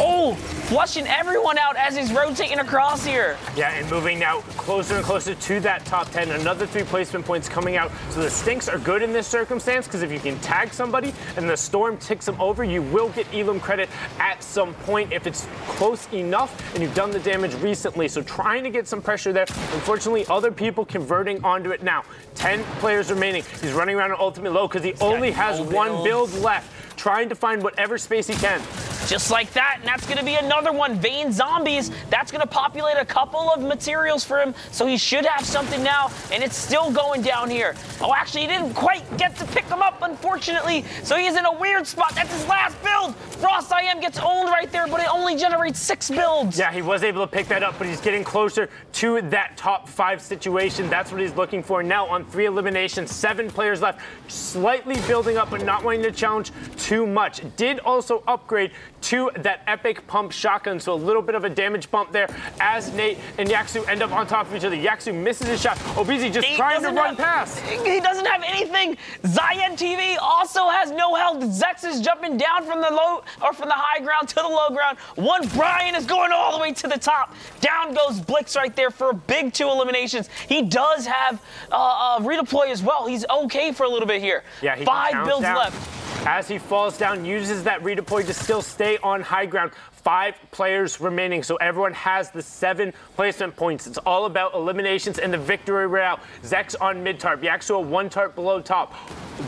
Oh, flushing everyone out as he's rotating across here. Yeah, and moving now closer and closer to that top 10. Another 3 placement points coming out. So the stinks are good in this circumstance because if you can tag somebody and the storm ticks them over, you will get elim credit at some point if it's close enough and you've done the damage recently. So trying to get some pressure there. Unfortunately, other people converting onto it now. 10 players remaining. He's running around an ultimate low because he only has 1 build left. Trying to find whatever space he can. Just like that, and that's going to be another one. Vein Zombies, that's going to populate a couple of materials for him, so he should have something now, and it's still going down here. Oh, actually, he didn't quite get to pick them up, unfortunately, so he's in a weird spot. That's his last build. Frost IM gets owned right there, but it only generates 6 builds. Yeah, he was able to pick that up, but he's getting closer to that top 5 situation. That's what he's looking for now on 3 eliminations, 7 players left, slightly building up, but not wanting to challenge too much. Did also upgrade to that epic pump shotgun, so a little bit of a damage bump there as Nate and Yaksu end up on top of each other. Yaksu misses his shot. Obizi just trying to run past. He doesn't have anything. Zayen TV also has no health. Zex is jumping down from the high ground to the low ground. One Brian is going all the way to the top. Down goes Blix right there for a big 2 eliminations. He does have redeploy as well. He's okay for a little bit here. Yeah, he 5 builds left. As he falls down, uses that redeploy to still stay on high ground. 5 players remaining, so everyone has the 7 placement points. It's all about eliminations and the victory route. Zex on mid tarp, Yaksu 1 tarp below top.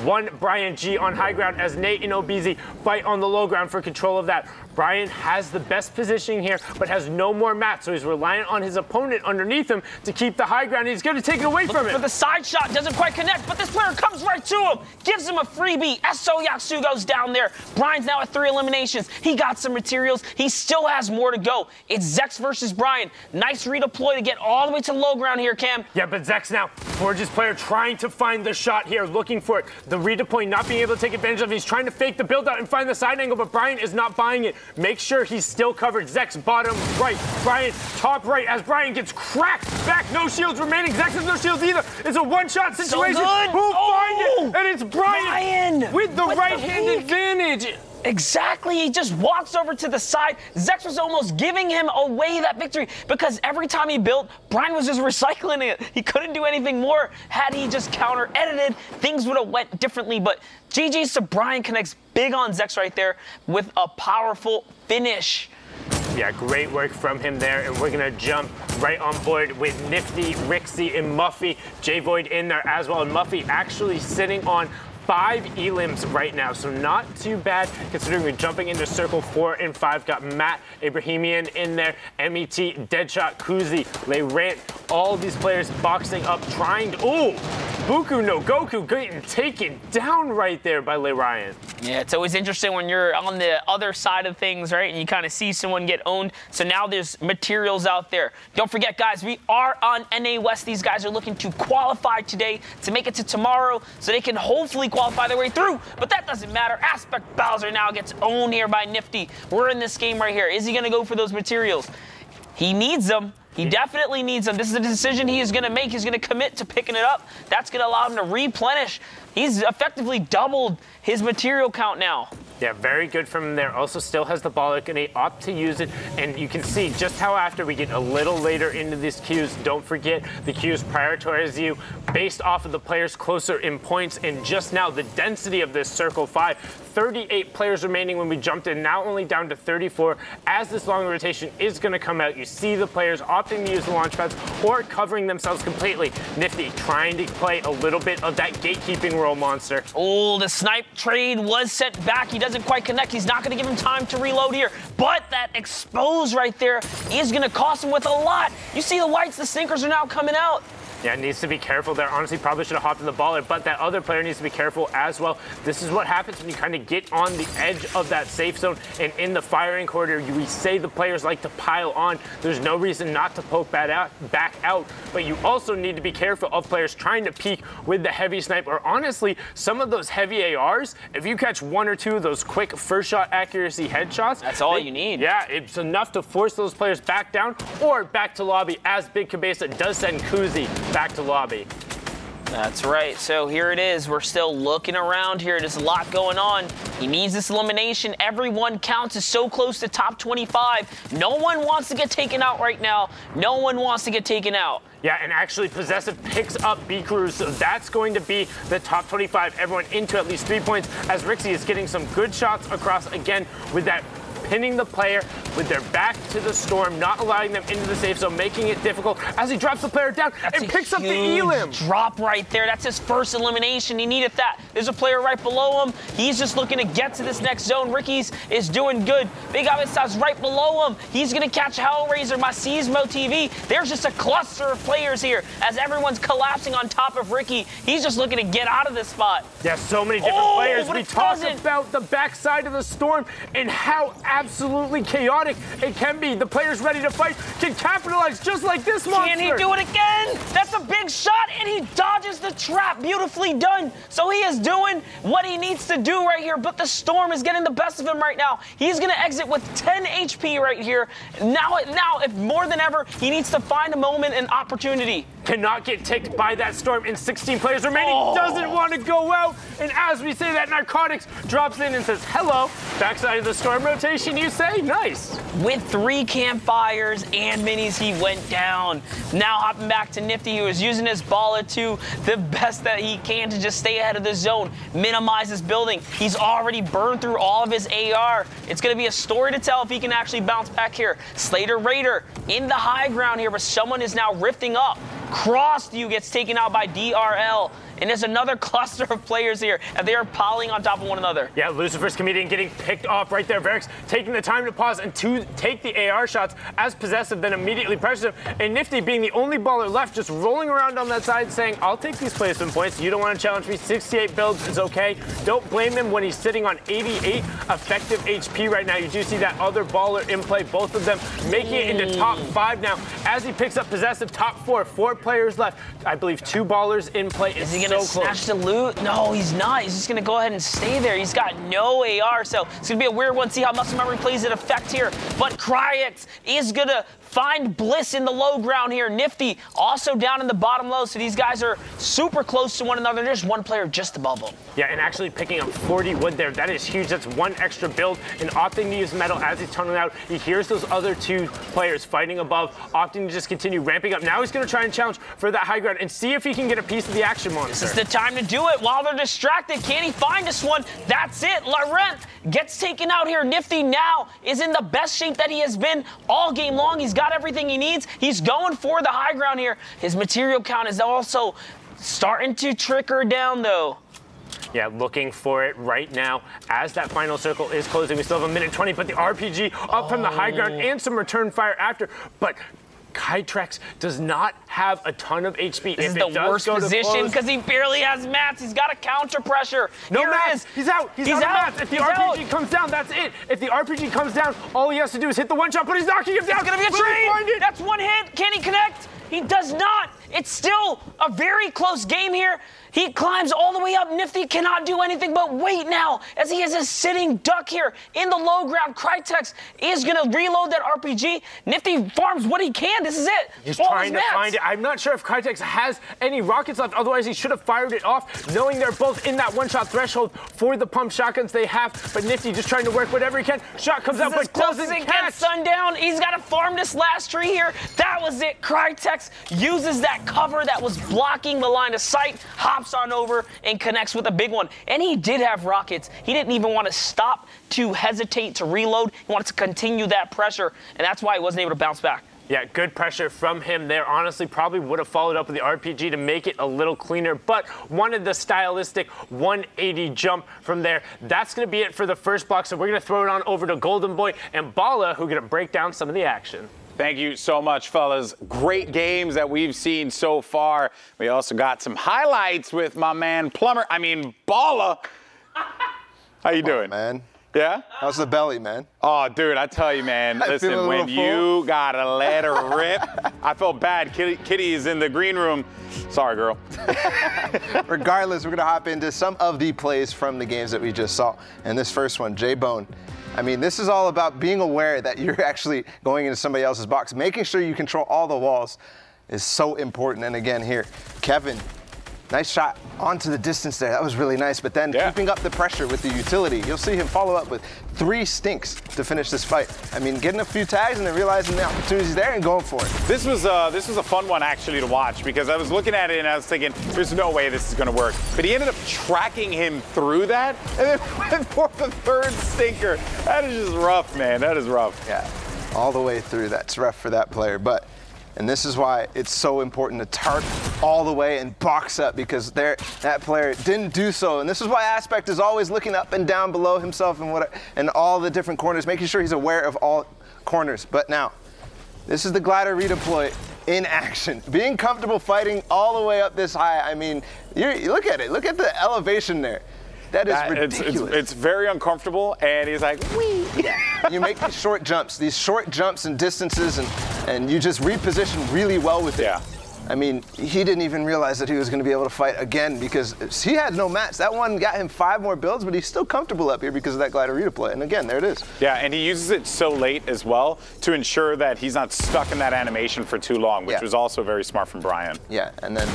1 Brian G on high ground as Nate and Obizi fight on the low ground for control of that. Brian has the best positioning here, but has no more mats, so he's reliant on his opponent underneath him to keep the high ground. He's going to take it away from him. But the side shot doesn't quite connect, but this player comes right to him, gives him a freebie. SO Yaksu goes down there. Brian's now at 3 eliminations. He got some materials. He still has more to go. It's Zex versus Brian. Nice redeploy to get all the way to low ground here, Cam. Yeah, but Zex now, Forge's player trying to find the shot here, looking for it. The redeploy not being able to take advantage of it. He's trying to fake the build out and find the side angle, but Brian is not buying it. Make sure he's still covered. Zex bottom right, Brian top right as Brian gets cracked back. No shields remaining. Zex has no shields either. It's a one-shot situation. So good. Who find it? And it's Brian with the right-hand advantage. Exactly, he just walks over to the side. Zex was almost giving him away that victory because every time he built, Brian was just recycling it. He couldn't do anything more. Had he just counter-edited, things would have went differently, but GG's to Brian connects big on Zex right there with a powerful finish. Yeah, great work from him there, and we're going to jump right on board with Nifty, Rixie, and Muffy. J-Void in there as well, and Muffy actually sitting on 5 elims right now, so not too bad considering we're jumping into circle 4 and 5. Got Matt, Ibrahimian in there, MET, Deadshot, Kuzi, Leyrant, all these players boxing up, trying to, ooh, Buku no Goku getting taken down right there by Leyrant. Yeah, it's always interesting when you're on the other side of things, right, and you kind of see someone get owned. So now there's materials out there. Don't forget, guys, we are on NA West. These guys are looking to qualify today to make it to tomorrow so they can hopefully qualify their way through, but that doesn't matter. Aspect Bowser now gets owned here by Nifty. We're in this game right here. Is he going to go for those materials? He needs them. He definitely needs them. This is a decision he is going to make. He's going to commit to picking it up. That's going to allow him to replenish. He's effectively doubled his material count now. Yeah, very good from him there. Also still has the ball, and he opt to use it. And you can see just how after we get a little later into these queues, don't forget the queues prioritize you based off of the players closer in points. And just now, the density of this Circle 5, 38 players remaining when we jumped in, now only down to 34. As this long rotation is going to come out, you see the players opting to use the launch pads or covering themselves completely. Nifty trying to play a little bit of that gatekeeping role, Monster. Oh, the snipe trade was sent back. He doesn't quite connect. He's not going to give him time to reload here. But that expose right there is going to cost him with a lot. You see the whites, the sinkers are now coming out. Yeah, needs to be careful there. Honestly, probably should have hopped in the baller, but that other player needs to be careful as well. This is what happens when you kind of get on the edge of that safe zone and in the firing corridor. We say the players like to pile on. There's no reason not to poke back out, but you also need to be careful of players trying to peek with the heavy snipe, or honestly, some of those heavy ARs, if you catch 1 or 2 of those quick first shot accuracy headshots, that's all you need. Yeah, it's enough to force those players back down or back to lobby, as Big Cabeza does send Kuzi back to lobby. That's right. So here it is. We're still looking around here. There's a lot going on. He needs this elimination. Everyone counts. Is so close to top 25. No one wants to get taken out right now. No one wants to get taken out. Yeah, and actually Possessive picks up B-Crews, so that's going to be the top 25. Everyone into at least 3 points, as Rixie is getting some good shots across again with that pinning the player with their back to the storm, not allowing them into the safe zone, making it difficult as he drops the player down and picks up the elim. Drop right there. That's his first elimination. He needed that. There's a player right below him. He's just looking to get to this next zone. Ricky's is doing good. Big Avista's right below him. He's going to catch Hellraiser, Masismo TV. There's just a cluster of players here as everyone's collapsing on top of Ricky. He's just looking to get out of this spot. There's so many different players. But We talk about the backside of the storm and how absolutely chaotic it can be. The players ready to fight can capitalize just like this monster. Can he do it again? That's a big shot, and he dodges the trap. Beautifully done. So he is doing what he needs to do right here, but the storm is getting the best of him right now. He's going to exit with 10 HP right here. Now, if more than ever, he needs to find a moment and opportunity. Cannot get ticked by that storm in 16 players remaining. Doesn't want to go out. And as we say that, Narcotics drops in and says, hello. Backside of the storm rotation, you say? Nice. With 3 campfires and minis, he went down. Now hopping back to Nifty, who is using his baller to the best that he can to just stay ahead of the zone, minimize his building. He's already burned through all of his AR. It's going to be a story to tell if he can actually bounce back here. Slater Raider in the high ground here, but someone is now rifting up. Crossview gets taken out by DRL. And there's another cluster of players here, and they are piling on top of one another. Yeah, Lucifer's comedian getting picked off right there. Verix taking the time to pause and to take the AR shots as possessive, then immediately pressures him. And Nifty being the only baller left, just rolling around on that side saying, I'll take these placement points. You don't want to challenge me. 68 builds is okay. Don't blame him when he's sitting on 88 effective HP right now. You do see that other baller in play, both of them making it into top 5 now. As he picks up possessive, top 4 players left. I believe 2 ballers in play. Is he gonna snatch the loot? No, he's not. He's just gonna go ahead and stay there. He's got no AR, so it's gonna be a weird one. See how muscle memory plays an effect here. But Cryex is gonna find Bliss in the low ground here. Nifty also down in the bottom low, so these guys are super close to one another. There's one player just above them. Yeah, and actually picking up 40 wood there. That is huge. That's 1 extra build, and opting to use metal as he's tunneling out. He hears those other 2 players fighting above, opting to just continue ramping up. Now he's going to try and challenge for that high ground and see if he can get a piece of the action monster. This is the time to do it while they're distracted. Can he find this one? That's it. Laurent gets taken out here. Nifty now is in the best shape that he has been all game long. He's got everything he needs. He's going for the high ground here. His material count is also starting to trickle down, though. Yeah, looking for it right now as that final circle is closing. We still have 1:20, but the RPG up from the high ground and some return fire after. But Kytrex does not have a ton of HP. This is the worst position because he barely has mats. He's got a counter pressure. No mats. He's out. He's out of mats. If the RPG comes down, that's it. If the RPG comes down, all he has to do is hit the one shot, but he's knocking him down. It's going to be a trade. That's 1 hit. Can he connect? He does not. It's still a very close game here. He climbs all the way up. Nifty cannot do anything but wait now as he is a sitting duck here in the low ground. Crytex is going to reload that RPG. Nifty farms what he can. This is it. He's trying to find it. I'm not sure if Crytex has any rockets left. Otherwise, he should have fired it off, knowing they're both in that one-shot threshold for the pump shotguns they have. But Nifty just trying to work whatever he can. Shot comes out, but doesn't catch. Sundown. He's got to farm this last tree here. That was it. Crytex uses that cover that was blocking the line of sight, hops on over and connects with a big one. And he did have rockets. He didn't even want to stop to hesitate to reload. He wanted to continue that pressure, and that's why he wasn't able to bounce back. Yeah, good pressure from him there. Honestly, probably would have followed up with the RPG to make it a little cleaner, but wanted the stylistic 180 jump from there. That's going to be it for the first block, so we're going to throw it on over to Golden Boy and Bala, who are going to break down some of the action. Thank you so much, fellas. Great games that we've seen so far. We also got some highlights with my man Bala. How you doing, man? Yeah? How's the belly, man? Oh, dude, I tell you, man. Listen, when you gotta let her rip, I felt bad. Kitty is in the green room. Sorry, girl. Regardless, we're gonna hop into some of the plays from the games that we just saw. And this first one, J-Bone. I mean, this is all about being aware that you're actually going into somebody else's box. Making sure you control all the walls is so important. And again here, Kevin Nice shot onto the distance there. That was really nice. But then keeping up the pressure with the utility. You'll see him follow up with 3 stinks to finish this fight. I mean, getting a few tags and then realizing the opportunity's there and going for it. This was a fun one actually to watch because I was looking at it and I was thinking, there's no way this is going to work. But he ended up tracking him through that and then went for the 3rd stinker. That is just rough, man. That is rough. Yeah, all the way through. That's rough for that player. And this is why it's so important to tarp all the way and box up, because that player didn't do so. And this is why Aspect is always looking up and down below himself and all the different corners, making sure he's aware of all corners. But now, this is the glider redeploy in action. Being comfortable fighting all the way up this high. I mean, look at it. Look at the elevation there. That is ridiculous. It's very uncomfortable, and he's like, wee. You make these short jumps and distances, and you just reposition really well with it. Yeah. I mean, he didn't even realize that he was going to be able to fight again because he had no match. That one got him 5 more builds, but he's still comfortable up here because of that glider redeploy. And again, there it is. Yeah, and he uses it so late as well to ensure that he's not stuck in that animation for too long, which was also very smart from Brian. Yeah, and then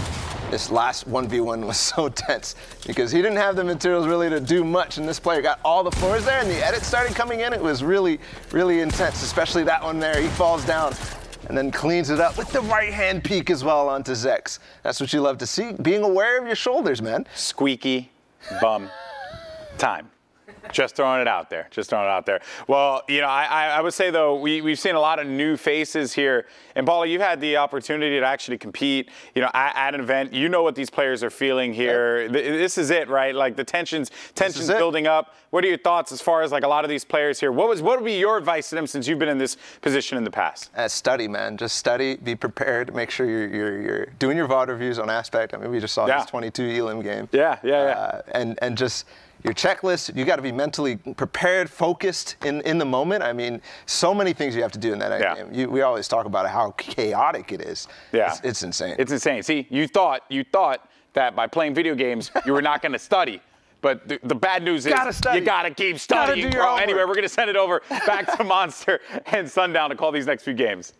this last 1v1 was so tense because he didn't have the materials really to do much, and this player got all the floors there, and the edits started coming in. It was really, really intense, especially that one there. He falls down and then cleans it up with the right-hand peek as well onto Zex. That's what you love to see, being aware of your shoulders, man. Squeaky bum time. Just throwing it out there. Just throwing it out there. Well, you know, I would say, though, we've seen a lot of new faces here. And, Paula, you've had the opportunity to actually compete, you know, at an event. You know what these players are feeling here. Yeah. This is it, right? Like, the tension's building up. What are your thoughts as far as, like, a lot of these players here? What would be your advice to them since you've been in this position in the past? Study, man. Just study. Be prepared. Make sure you're doing your VOD reviews on Aspect. I mean, we just saw this 22 Elim game. Yeah. And just your checklist, you got to be mentally prepared, focused in the moment. I mean, so many things you have to do in that game. We always talk about how chaotic it is. Yeah. It's insane. It's insane. See, you thought that by playing video games, you were not going to study. But the bad news is you got to keep studying, bro. Anyway, we're going to send it over back to Monster and Sundown to call these next few games.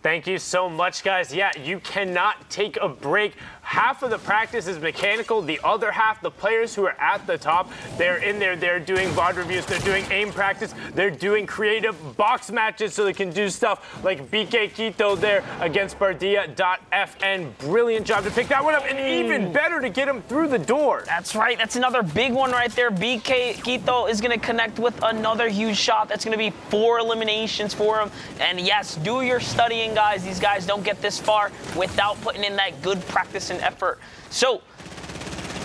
Thank you so much, guys. Yeah, you cannot take a break. Half of the practice is mechanical. The other half, the players who are at the top, they're in there. They're doing VOD reviews. They're doing aim practice. They're doing creative box matches so they can do stuff like BK Quito there against Bardia.FN. Brilliant job to pick that one up, and even better to get him through the door. That's right. That's another big one right there. BK Quito is going to connect with another huge shot. That's going to be 4 eliminations for him. And yes, do your studying, guys. These guys don't get this far without putting in that good practice and effort. So,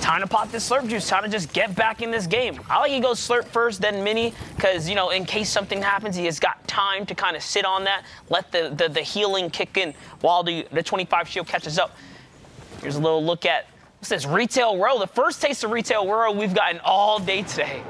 time to pop this slurp juice. Time to just get back in this game. I like he goes slurp first, then mini, because, you know, in case something happens, he has got time to kind of sit on that, let the healing kick in while the 25 shield catches up. Here's a little look at, what's this, Retail World. The first taste of Retail World we've gotten all day today.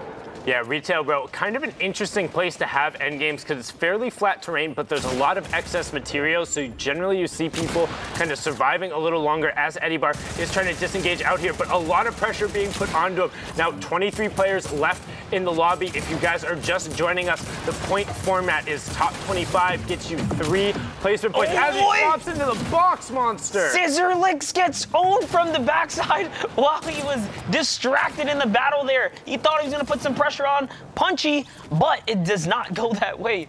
Yeah, Retail World, kind of an interesting place to have endgames because it's fairly flat terrain, but there's a lot of excess materials, so generally you see people kind of surviving a little longer as Eddie Bar is trying to disengage out here, but a lot of pressure being put onto him. Now, 23 players left in the lobby. If you guys are just joining us, the point format is top 25, gets you 3 placement points as he drops into the box, Monster. Scissorlicks gets owned from the backside while he was distracted in the battle there. He thought he was going to put some pressure on Punchy, but it does not go that way.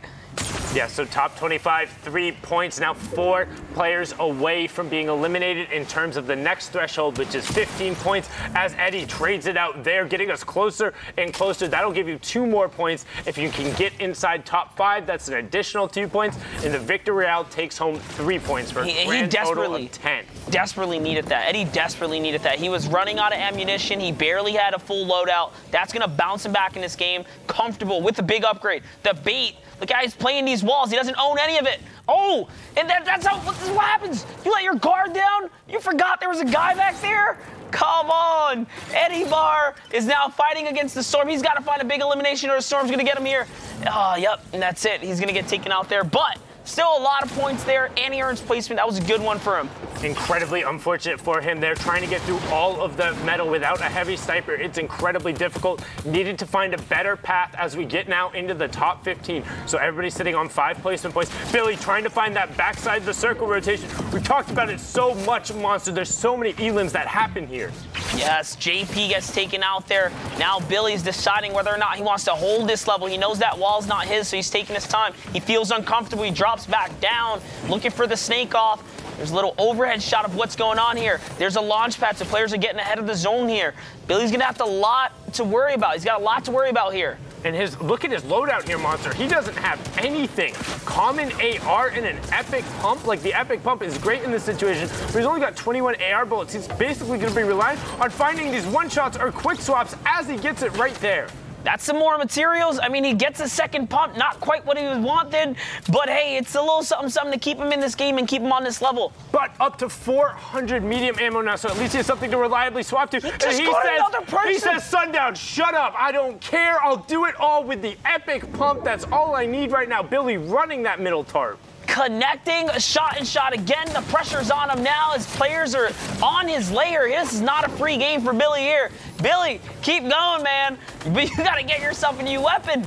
Yeah, so top 25, 3 points. Now 4 players away from being eliminated in terms of the next threshold, which is 15 points, as Eddie trades it out there, getting us closer and closer. That'll give you 2 more points. If you can get inside top 5, that's an additional 2 points. And the Victor Royale takes home 3 points for a grand total of 10. Desperately needed that. Eddie desperately needed that. He was running out of ammunition. He barely had a full loadout. That's going to bounce him back in this game. Comfortable with the big upgrade. The bait. The guy's playing these walls. He doesn't own any of it. Oh, and that's how, this is what happens. You let your guard down. You forgot there was a guy back there. Come on. Eddie Bar is now fighting against the Storm. He's got to find a big elimination or the Storm's going to get him here. Yep, and that's it. He's going to get taken out there. But Still a lot of points there, and he earns placement. That was a good one for him. Incredibly unfortunate for him. They're trying to get through all of the metal without a heavy sniper. It's incredibly difficult. Needed to find a better path as we get now into the top 15. So everybody's sitting on 5 placement points. Billy trying to find that backside of the circle rotation. We talked about it so much, Monster. There's so many elims that happen here. Yes, JP gets taken out there. Now Billy's deciding whether or not he wants to hold this level. He knows that wall's not his, so he's taking his time. He feels uncomfortable. He drops back down, looking for the snake off. There's a little overhead shot of what's going on here. There's a launch pad, so players are getting ahead of the zone here. Billy's gonna have a lot to worry about. He's got a lot to worry about here. And look at his loadout here, Monster. He doesn't have anything. Common AR and an epic pump. Like, the epic pump is great in this situation, but he's only got 21 AR bullets. He's basically going to be relying on finding these one-shots or quick swaps as he gets it right there. That's some more materials. I mean, he gets a second pump, not quite what he was wanted, but hey, it's a little something to keep him in this game and keep him on this level. But up to 400 medium ammo now, so at least he has something to reliably swap to. He says, Sundown, shut up. I don't care. I'll do it all with the epic pump. That's all I need right now. Billy running that middle tarp. Connecting, a shot and shot again. The pressure's on him now as players are on his layer. This is not a free game for Billy here. Billy, keep going, man. But you gotta get yourself a new weapon.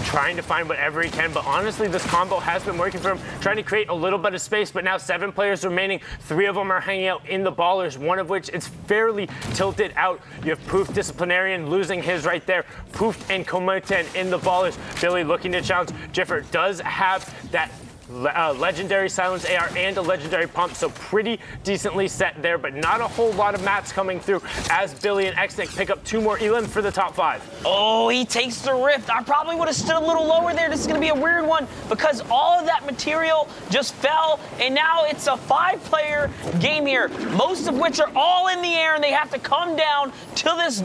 Trying to find whatever he can, but honestly, this combo has been working for him, trying to create a little bit of space, but now 7 players remaining. 3 of them are hanging out in the ballers, one of which is fairly tilted out. You have Poof Disciplinarian losing his right there. Poof and Komoten in the ballers. Billy looking to challenge. Jiffer does have that legendary silence AR and a legendary pump, so pretty decently set there, but not a whole lot of mats coming through as Billy and Xnick pick up 2 more elims for the top 5. Oh, he takes the rift. I probably would have stood a little lower there. This is going to be a weird one because all of that material just fell, and now it's a 5-player game here, most of which are all in the air, and they have to come down to this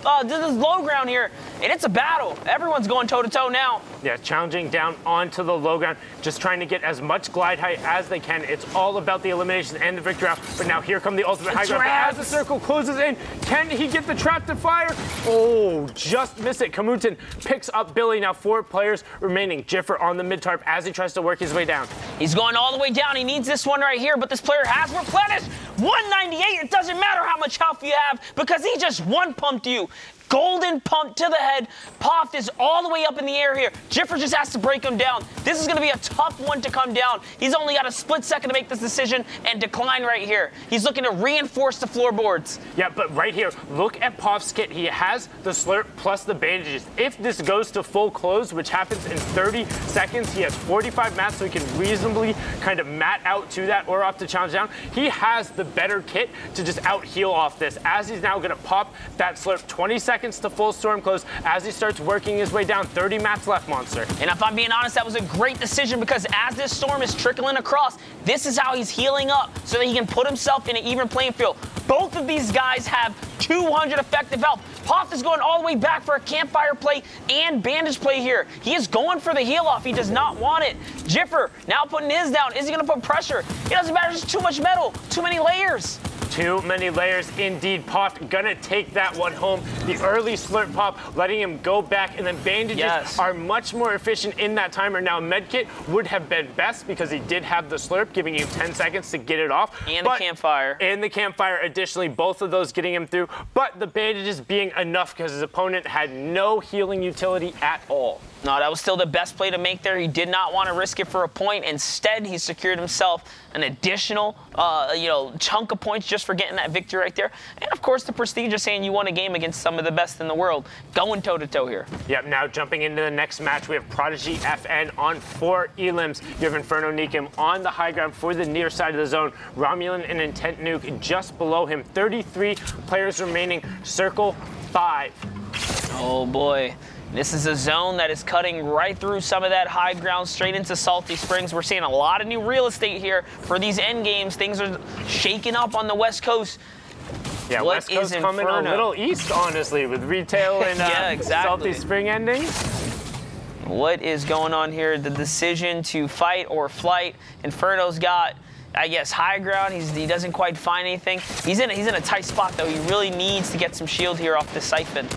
low ground here, and it's a battle. Everyone's going toe-to-toe now. Yeah, challenging down onto the low ground, just trying to get as much glide height as they can. It's all about the elimination and the victory out. But now here come the ultimate high ground. As the circle closes in, can he get the trap to fire? Oh, just miss it. Komoten picks up Billy. Now 4 players remaining. Jiffer on the mid tarp as he tries to work his way down. He's going all the way down. He needs this one right here, but this player has replenished. 198. It doesn't matter how much health you have because he just one-pumped you. Golden pump to the head. Poft is all the way up in the air here. Jiffer just has to break him down. This is going to be a tough one to come down. He's only got a split second to make this decision and decline right here. He's looking to reinforce the floorboards. Yeah, but right here, look at Poft's kit. He has the slurp plus the bandages. If this goes to full close, which happens in 30 seconds, he has 45 mats, so he can reasonably kind of mat out to that or off to challenge down. He has the better kit to just out heal off this, as he's now going to pop that slurp. 20 seconds to full storm close as he starts working his way down. 30 mats left, Monster. And if I'm being honest, that was a great decision because as this storm is trickling across, this is how he's healing up so that he can put himself in an even playing field. Both of these guys have 200 effective health. Poft is going all the way back for a campfire play and bandage play here. He is going for the heal off. He does not want it. Jiffer now putting his down. Is he going to put pressure? It doesn't matter. There's too much metal. Too many layers. Too many layers indeed. Poft gonna take that one home. The early slurp pop, letting him go back, and then bandages are much more efficient in that timer. Now, medkit would have been best because he did have the slurp, giving you 10 seconds to get it off. And the campfire. And the campfire, additionally, both of those getting him through. But the bandages being enough because his opponent had no healing utility at all. No, that was still the best play to make there. He did not want to risk it for a point. Instead, he secured himself an additional, chunk of points just for getting that victory right there. And, of course, the prestige of saying you won a game against some of the best in the world. Going toe-to-toe here. Yep, now jumping into the next match, we have Prodigy FN on 4 elims. You have Inferno Nikim on the high ground for the near side of the zone. Romulan and Intent Nuke just below him. 33 players remaining. Circle 5. Oh, boy. This is a zone that is cutting right through some of that high ground straight into Salty Springs. We're seeing a lot of new real estate here for these end games. Things are shaking up on the West Coast. Yeah, West Coast coming a little east, honestly, with retail and Salty Spring endings. What is going on here? The decision to fight or flight. Inferno's got I guess, high ground. He doesn't quite find anything. He's in a tight spot, though. He really needs to get some shield here off the Siphon.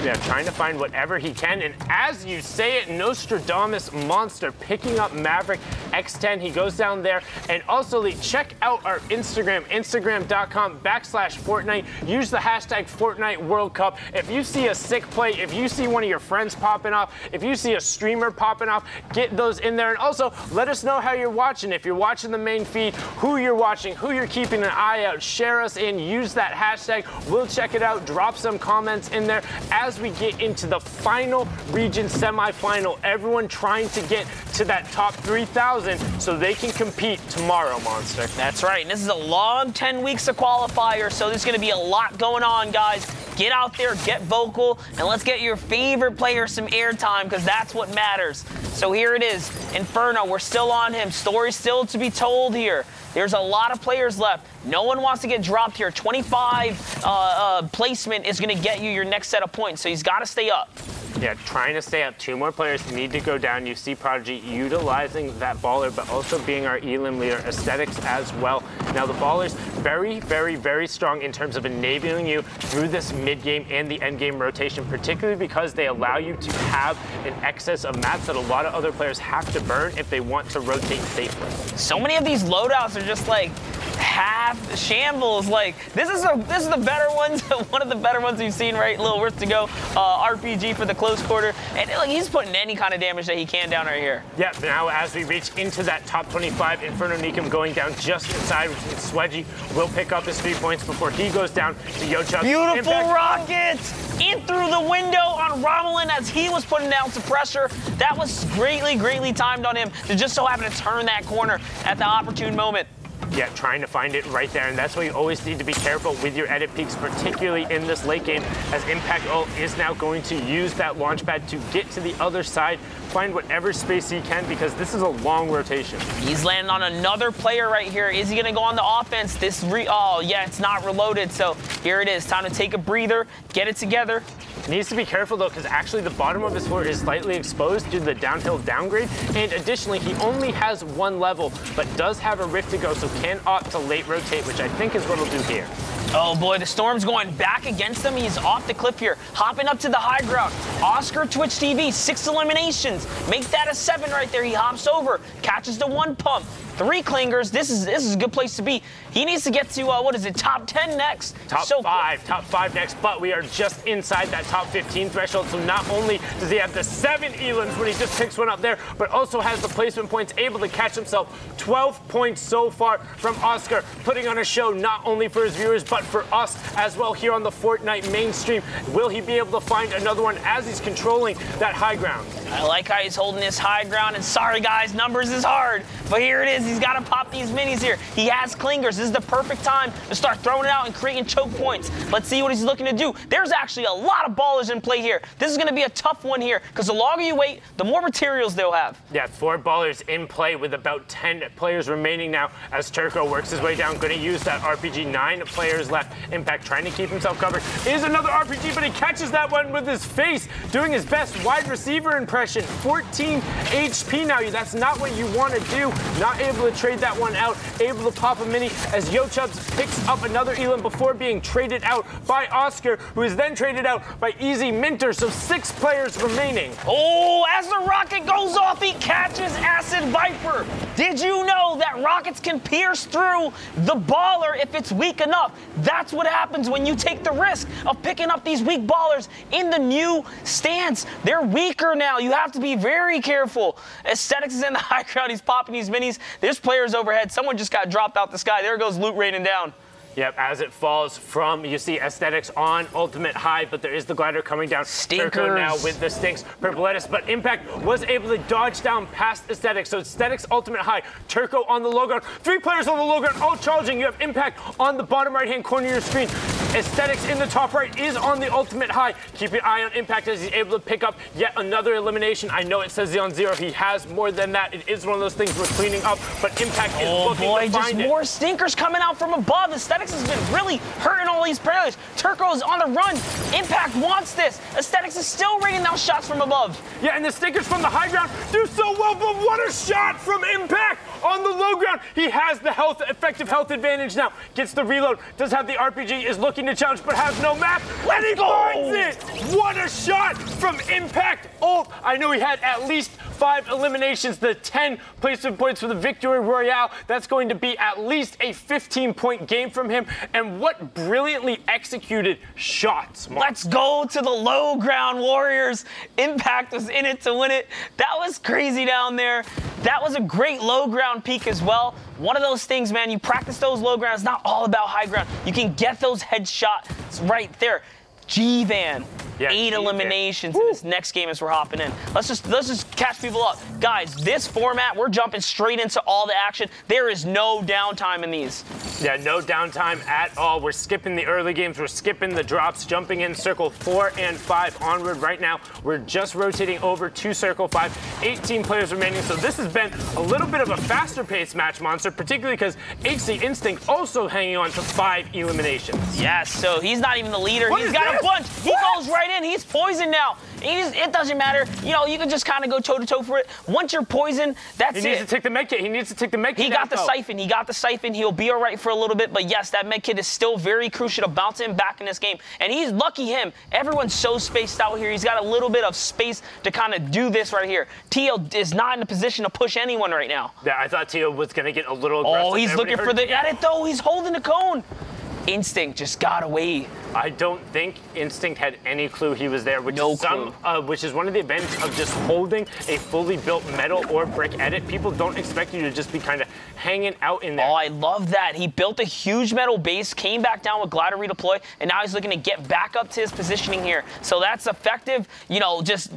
Yeah, trying to find whatever he can. And as you say it, Nostradamus Monster picking up Maverick X10. He goes down there. And also, Lee, check out our Instagram, instagram.com/Fortnite. Use the hashtag Fortnite World Cup. If you see a sick play, if you see one of your friends popping off, if you see a streamer popping off, get those in there. And also, let us know how you're watching. If you're watching the main feed, who you're watching, who you're keeping an eye out. Share us in. Use that hashtag. We'll check it out. Drop some comments in there. As we get into the final region semifinal, everyone trying to get to that top 3,000 so they can compete tomorrow, Monster. That's right, and this is a long 10 weeks of qualifiers, so there's gonna be a lot going on, guys. Get out there, get vocal, and let's get your favorite player some airtime, because that's what matters. So here it is, Inferno, we're still on him. Story still to be told here. There's a lot of players left. No one wants to get dropped here. 25 placement is going to get you your next set of points, so he's got to stay up. Yeah, trying to stay up. 2 more players need to go down. You see Prodigy utilizing that baller, but also being our elim leader, Aesthetics as well. Now the ballers very, very, very strong in terms of enabling you through this mid-game and the end-game rotation, particularly because they allow you to have an excess of mats that a lot of other players have to burn if they want to rotate safely. So many of these loadouts are just like half shambles. Like this is the better ones, one of the better ones we've seen, right? Little worth to go. RPG for the close quarter, and like, he's putting any kind of damage that he can down right here. Yeah, now as we reach into that top 25, Inferno Nikum going down just inside, which means Swedgy will pick up his 3 points before he goes down to Yochuk. Beautiful rocket in through the window on Romulan as he was putting down some pressure. That was greatly timed on him to just so happen to turn that corner at the opportune moment. Yeah, trying to find it right there, and that's why you always need to be careful with your edit peaks, particularly in this late game, as Impact Ult is now going to use that launch pad to get to the other side, find whatever space he can, because this is a long rotation. He's landing on another player right here. Is he going to go on the offense? Oh, yeah, it's not reloaded, so here it is. Time to take a breather, get it together. Needs to be careful, though, because actually the bottom of his floor is slightly exposed due to the downhill downgrade, and additionally, he only has 1 level, but does have a rift to go, so can opt to late rotate, which I think is what he'll do here. Oh boy, the Storm's going back against him. He's off the cliff here, hopping up to the high ground. Oscar Twitch TV, 6 eliminations. Make that a 7 right there. He hops over, catches the 1 pump. 3 clingers. This is a good place to be. He needs to get to what is it, top 10 next. Top 5 next, but we are just inside that top 15 threshold. So not only does he have the 7 elims when he just picks one up there, but also has the placement points, able to catch himself. 12 points so far from Oscar, putting on a show not only for his viewers, but for us as well here on the Fortnite mainstream. Will he be able to find another one as he's controlling that high ground? I like how he's holding this high ground, and sorry guys, numbers is hard, but here it is. He's got to pop these minis here. He has clingers. This is the perfect time to start throwing it out and creating choke points. Let's see what he's looking to do. There's actually a lot of ballers in play here. This is going to be a tough one here, because the longer you wait, the more materials they'll have. Yeah, 4 ballers in play with about 10 players remaining now as Turco works his way down. Going to use that RPG. 9 players left. Impact trying to keep himself covered. Is another RPG, but he catches that one with his face, doing his best wide receiver impression. 14 HP now. That's not what you want to do. Not able to trade that one out. Able to pop a mini as Yochubs picks up another elim before being traded out by Oscar, who is then traded out by Easy Minter. So 6 players remaining. Oh, as the rocket goes off, he catches Acid Viper. Did you know that rockets can pierce through the baller if it's weak enough? That's what happens when you take the risk of picking up these weak ballers in the new stance. They're weaker now. You have to be very careful. Aesthetics is in the high ground. He's popping these minis. There's players overhead. Someone just got dropped out the sky. There goes loot raining down. Yep, as it falls from, you see Aesthetics on ultimate high, but there is the glider coming down. Stinkers. Turco now with the stinks. Purpletus, but Impact was able to dodge down past Aesthetics. So Aesthetics ultimate high. Turco on the low ground. 3 players on the low ground, all charging. You have Impact on the bottom right-hand corner of your screen. Aesthetics in the top right is on the ultimate high. Keep an eye on Impact as he's able to pick up yet another elimination. I know it says he's on 0. He has more than that. It is one of those things we're cleaning up, but Impact is looking to find it. More stinkers coming out from above. Aesthetics has been really hurting all these players. Turco is on the run. Impact wants this. Aesthetics is still raining down shots from above. Yeah, and the stinkers from the high ground do so well, but what a shot from Impact on the low ground. He has the effective health advantage now. Gets the reload, does have the RPG, is looking to challenge, but has no map, and he finds it! What a shot from Impact ult. I know he had at least 5 eliminations, the 10 placement points for the Victory Royale. That's going to be at least a 15-point game from him, and what brilliantly executed shots. Let's go to the low ground, Warriors. Impact was in it to win it. That was crazy down there. That was a great low ground peak as well. One of those things, man, you practice those low grounds, not all about high ground. You can get those headshots right there. G-Van. Yeah, 8 eliminations in this next game as we're hopping in. Let's just catch people up. Guys, this format, we're jumping straight into all the action. There is no downtime in these. Yeah, no downtime at all. We're skipping the early games. We're skipping the drops, jumping in circle 4 and 5 onward right now. We're just rotating over to circle 5. 18 players remaining, so this has been a little bit of a faster paced match, Monster, particularly because HC Instinct also hanging on to 5 eliminations. Yes, so he's not even the leader. What He's is got this? a bunch. He goes right in. He's poisoned now. It doesn't matter. You know, you can just kind of go toe-to-toe for it. Once you're poisoned, that's it. He needs to take the med kit. He needs to take the med kit. He got the siphon. He got the siphon. He'll be all right for a little bit. But yes, that med kit is still very crucial to bounce him back in this game. And he's lucky him. Everyone's so spaced out here. He's got a little bit of space to kind of do this right here. Tio is not in a position to push anyone right now. Yeah, I thought Tio was going to get a little aggressive. Oh, he's looking for the edit, though. He's holding the cone. Instinct just got away. I don't think Instinct had any clue he was there, which is one of the advantages of just holding a fully built metal or brick edit. People don't expect you to just be kind of hanging out in there. Oh, I love that. He built a huge metal base, came back down with glider redeploy, and now he's looking to get back up to his positioning here. So that's effective, you know, just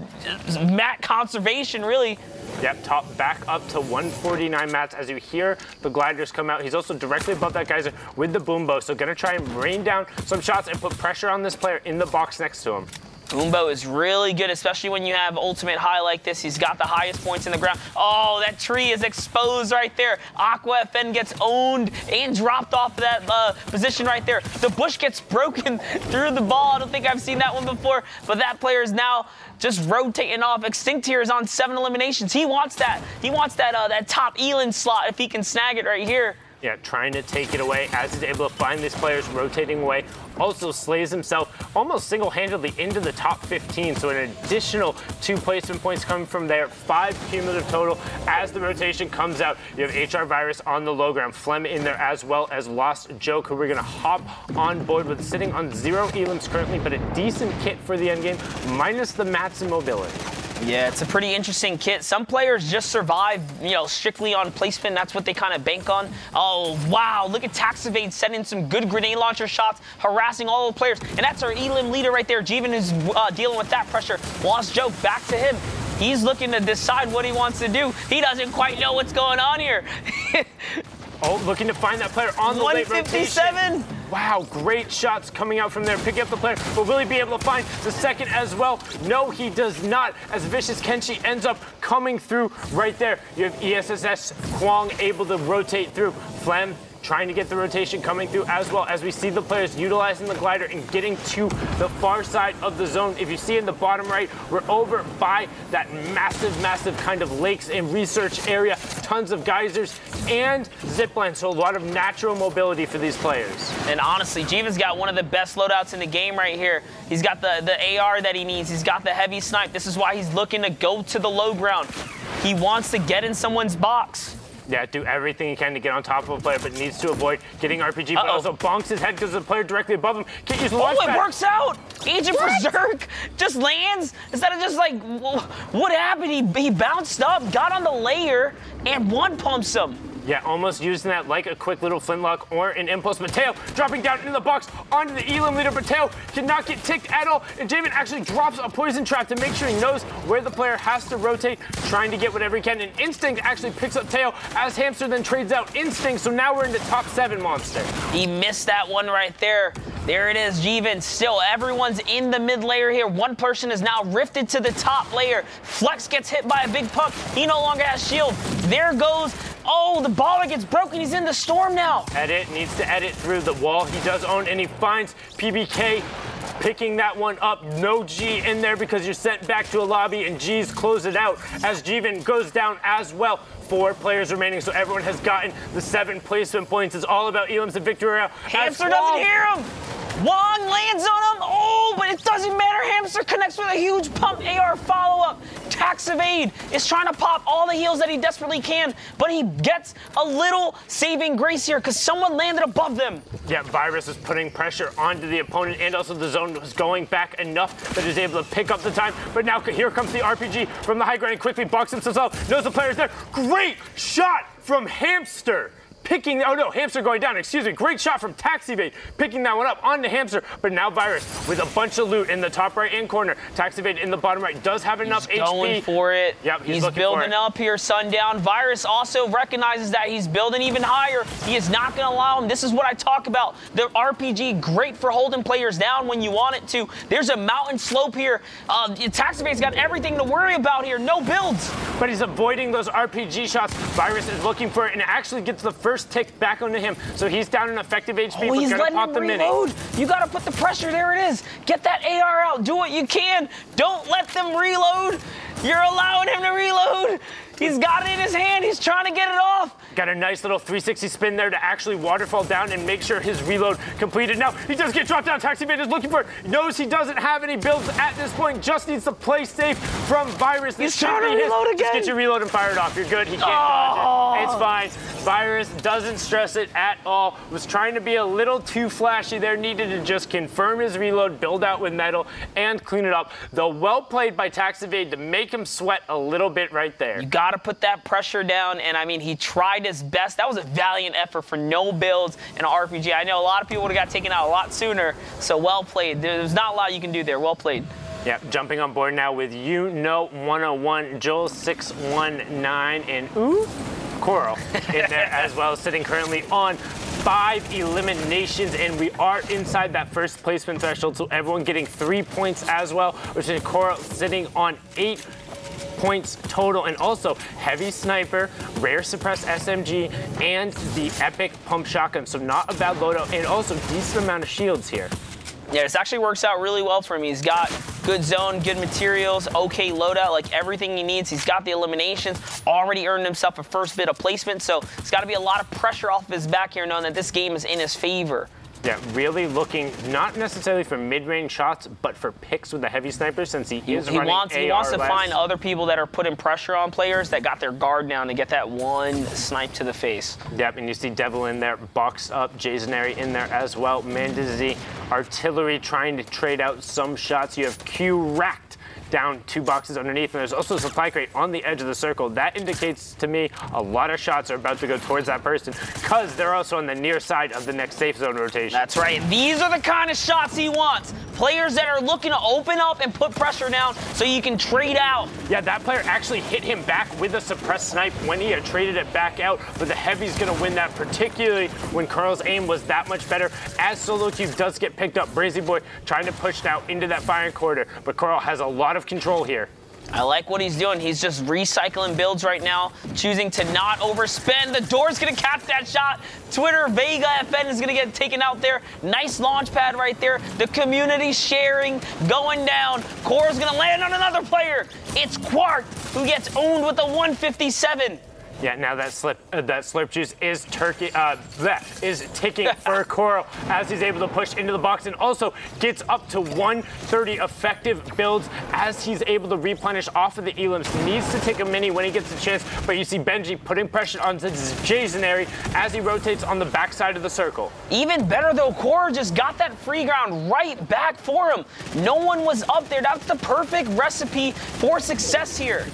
mat conservation, really. Yep, top back up to 149 mats as you hear the gliders come out. He's also directly above that geyser with the boom bow, so gonna try and rain down some shots and put pressure on this player in the box next to him. Boombo is really good, especially when you have ultimate high like this. He's got the highest points in the ground. Oh, that tree is exposed right there. Aqua FN gets owned and dropped off that position right there. The bush gets broken through the ball. I don't think I've seen that one before, but that player is now just rotating off. Extinct here is on 7 eliminations. He wants that. He wants that top Elin slot if he can snag it right here. Yeah, trying to take it away as he's able to find these players rotating away. Also slays himself almost single-handedly into the top 15. So an additional 2 placement points coming from there. 5 cumulative total as the rotation comes out. You have HR Virus on the low ground. Flem in there as well as Lost Joke, who we're going to hop on board with, sitting on 0 elims currently, but a decent kit for the endgame, minus the mats and mobility. Yeah, it's a pretty interesting kit. Some players just survive, you know, strictly on placement. That's what they kind of bank on. Oh, wow. Look at Taxivade sending some good grenade launcher shots, harassing all the players. And that's our Elim leader right there. Jeevan is dealing with that pressure. Lost Joke, back to him. He's looking to decide what he wants to do. He doesn't quite know what's going on here. Oh, looking to find that player on the late rotation. 157. Wow, great shots coming out from there. Picking up the player, but will he be able to find the second as well? No, he does not, as Vicious Kenshi ends up coming through right there. You have ESSS Kwong able to rotate through. Flem trying to get the rotation coming through as well as we see the players utilizing the glider and getting to the far side of the zone. If you see in the bottom right, we're over by that massive kind of lakes and research area. Tons of geysers and zipline, so a lot of natural mobility for these players. And honestly, Jeevan's got one of the best loadouts in the game right here. He's got the AR that he needs. He's got the heavy snipe. This is why he's looking to go to the low ground. He wants to get in someone's box. Yeah, do everything he can to get on top of a player, but needs to avoid getting RPG, but also bonks his head because the player directly above him can't use the launch pad. It works out! Agent Berserk just lands instead of just like, what happened? He bounced up, got on the layer, and one pumps him. Yeah, almost using that like a quick little flintlock or an impulse. Mateo dropping down into the box onto the Elim leader. Mateo cannot get ticked at all. And Jamin actually drops a poison trap to make sure he knows where the player has to rotate, trying to get whatever he can. And Instinct actually picks up Teo as Hamster then trades out Instinct. So now we're in the top 7, Monster. He missed that one right there. There it is, Jeevan. Still, everyone's in the mid layer here. One person is now rifted to the top layer. Flex gets hit by a big puck. He no longer has shield. There goes. Oh, the baller gets broken. He's in the storm now. Edit needs to edit through the wall. He does own, and he finds PBK picking that one up. No G in there because you're sent back to a lobby, and G's close it out as Jeevan goes down as well. 4 players remaining, so everyone has gotten the 7 placement points. It's all about Elims and Victory Royale. Hamster doesn't hear him. Wong lands on him. Oh, but it doesn't matter. Hamster connects with a huge pump AR follow-up. Tax evade is trying to pop all the heals that he desperately can, but he gets a little saving grace here because someone landed above them. Yeah, Virus is putting pressure onto the opponent, and also the zone was going back enough that he's able to pick up the time. But now here comes the RPG from the high ground and quickly boxes himself out. Knows the player's there. Great shot from Hamster. Picking, oh no, Hamster going down, excuse me. Great shot from Tax Evade, picking that one up onto Hamster. But now Virus with a bunch of loot in the top right hand corner. Tax Evade in the bottom right does have enough HP. He's going for it. Yep, he's building up here, Sundown. Virus also recognizes that he's building even higher. He is not going to allow him. This is what I talk about. The RPG, great for holding players down when you want it to. There's a mountain slope here. Tax Evade's got everything to worry about here. No builds. But he's avoiding those RPG shots. Virus is looking for it and actually gets the first tick back onto him. So he's down in effective HP. Oh, he's letting him reload. You got to put the pressure. There it is. Get that AR out. Do what you can. Don't let them reload. You're allowing him to reload. He's got it in his hand. He's trying to get it off. Got a nice little 360 spin there to actually waterfall down and make sure his reload completed. Now, he does get dropped down. Taxi Evade is looking for it. Knows he doesn't have any builds at this point. Just needs to play safe from Virus. He's trying to reload again. Just get your reload and fire it off. You're good. He can't dodge it. It's fine. Virus doesn't stress it at all. Was trying to be a little too flashy there. Needed to just confirm his reload, build out with metal, and clean it up. Though well played by Tax Evade to make him sweat a little bit right there. You got to put that pressure down, and I mean, he tried his best. That was a valiant effort for no builds in an RPG. I know a lot of people would have got taken out a lot sooner, so well played. There's not a lot you can do there. Well played. Yeah, jumping on board now with 101, Joel 619, and Coral in there as well, sitting currently on 5 eliminations, and we are inside that first placement threshold, so everyone getting 3 points as well, which is Coral sitting on 8 points total, and also heavy sniper, rare suppressed SMG, and the epic pump shotgun. So not a bad loadout, and also decent amount of shields here. Yeah, this actually works out really well for him. He's got good zone, good materials, okay loadout, like everything he needs. He's got the eliminations, already earned himself a first bit of placement, so it's got to be a lot of pressure off of his back here, knowing that this game is in his favor. Yeah, really looking not necessarily for mid-range shots, but for picks with the heavy sniper, since he is running AR. He wants to find other people that are putting pressure on players that got their guard down to get that one snipe to the face. Yep, and you see Devil in there, boxed up, Jasonary in there as well. Mandazi, Artillery trying to trade out some shots. You have Q racked down 2 boxes underneath, and there's also a supply crate on the edge of the circle. That indicates to me a lot of shots are about to go towards that person, because they're also on the near side of the next safe zone rotation. That's right. These are the kind of shots he wants. Players that are looking to open up and put pressure down so you can trade out. Yeah, that player actually hit him back with a suppressed snipe when he had traded it back out, but the Heavy's going to win that, particularly when Carl's aim was that much better. As Solo Cube does get picked up, Brazy Boy trying to push now into that firing corridor, but Carl has a lot of control here. I like what he's doing. He's just recycling builds right now, choosing to not overspend. The door's going to catch that shot. Twitter Vega FN is going to get taken out there. Nice launch pad right there. The community sharing, going down. Cora's going to land on another player. It's Quark who gets owned with a 157. Yeah, now that slurp juice is ticking for Coral as he's able to push into the box, and also gets up to 130 effective builds as he's able to replenish off of the elims. Needs to take a mini when he gets a chance, but you see Benji putting pressure on Jasonary as he rotates on the backside of the circle. Even better though, Cora just got that free ground right back for him. No one was up there. That's the perfect recipe for success here.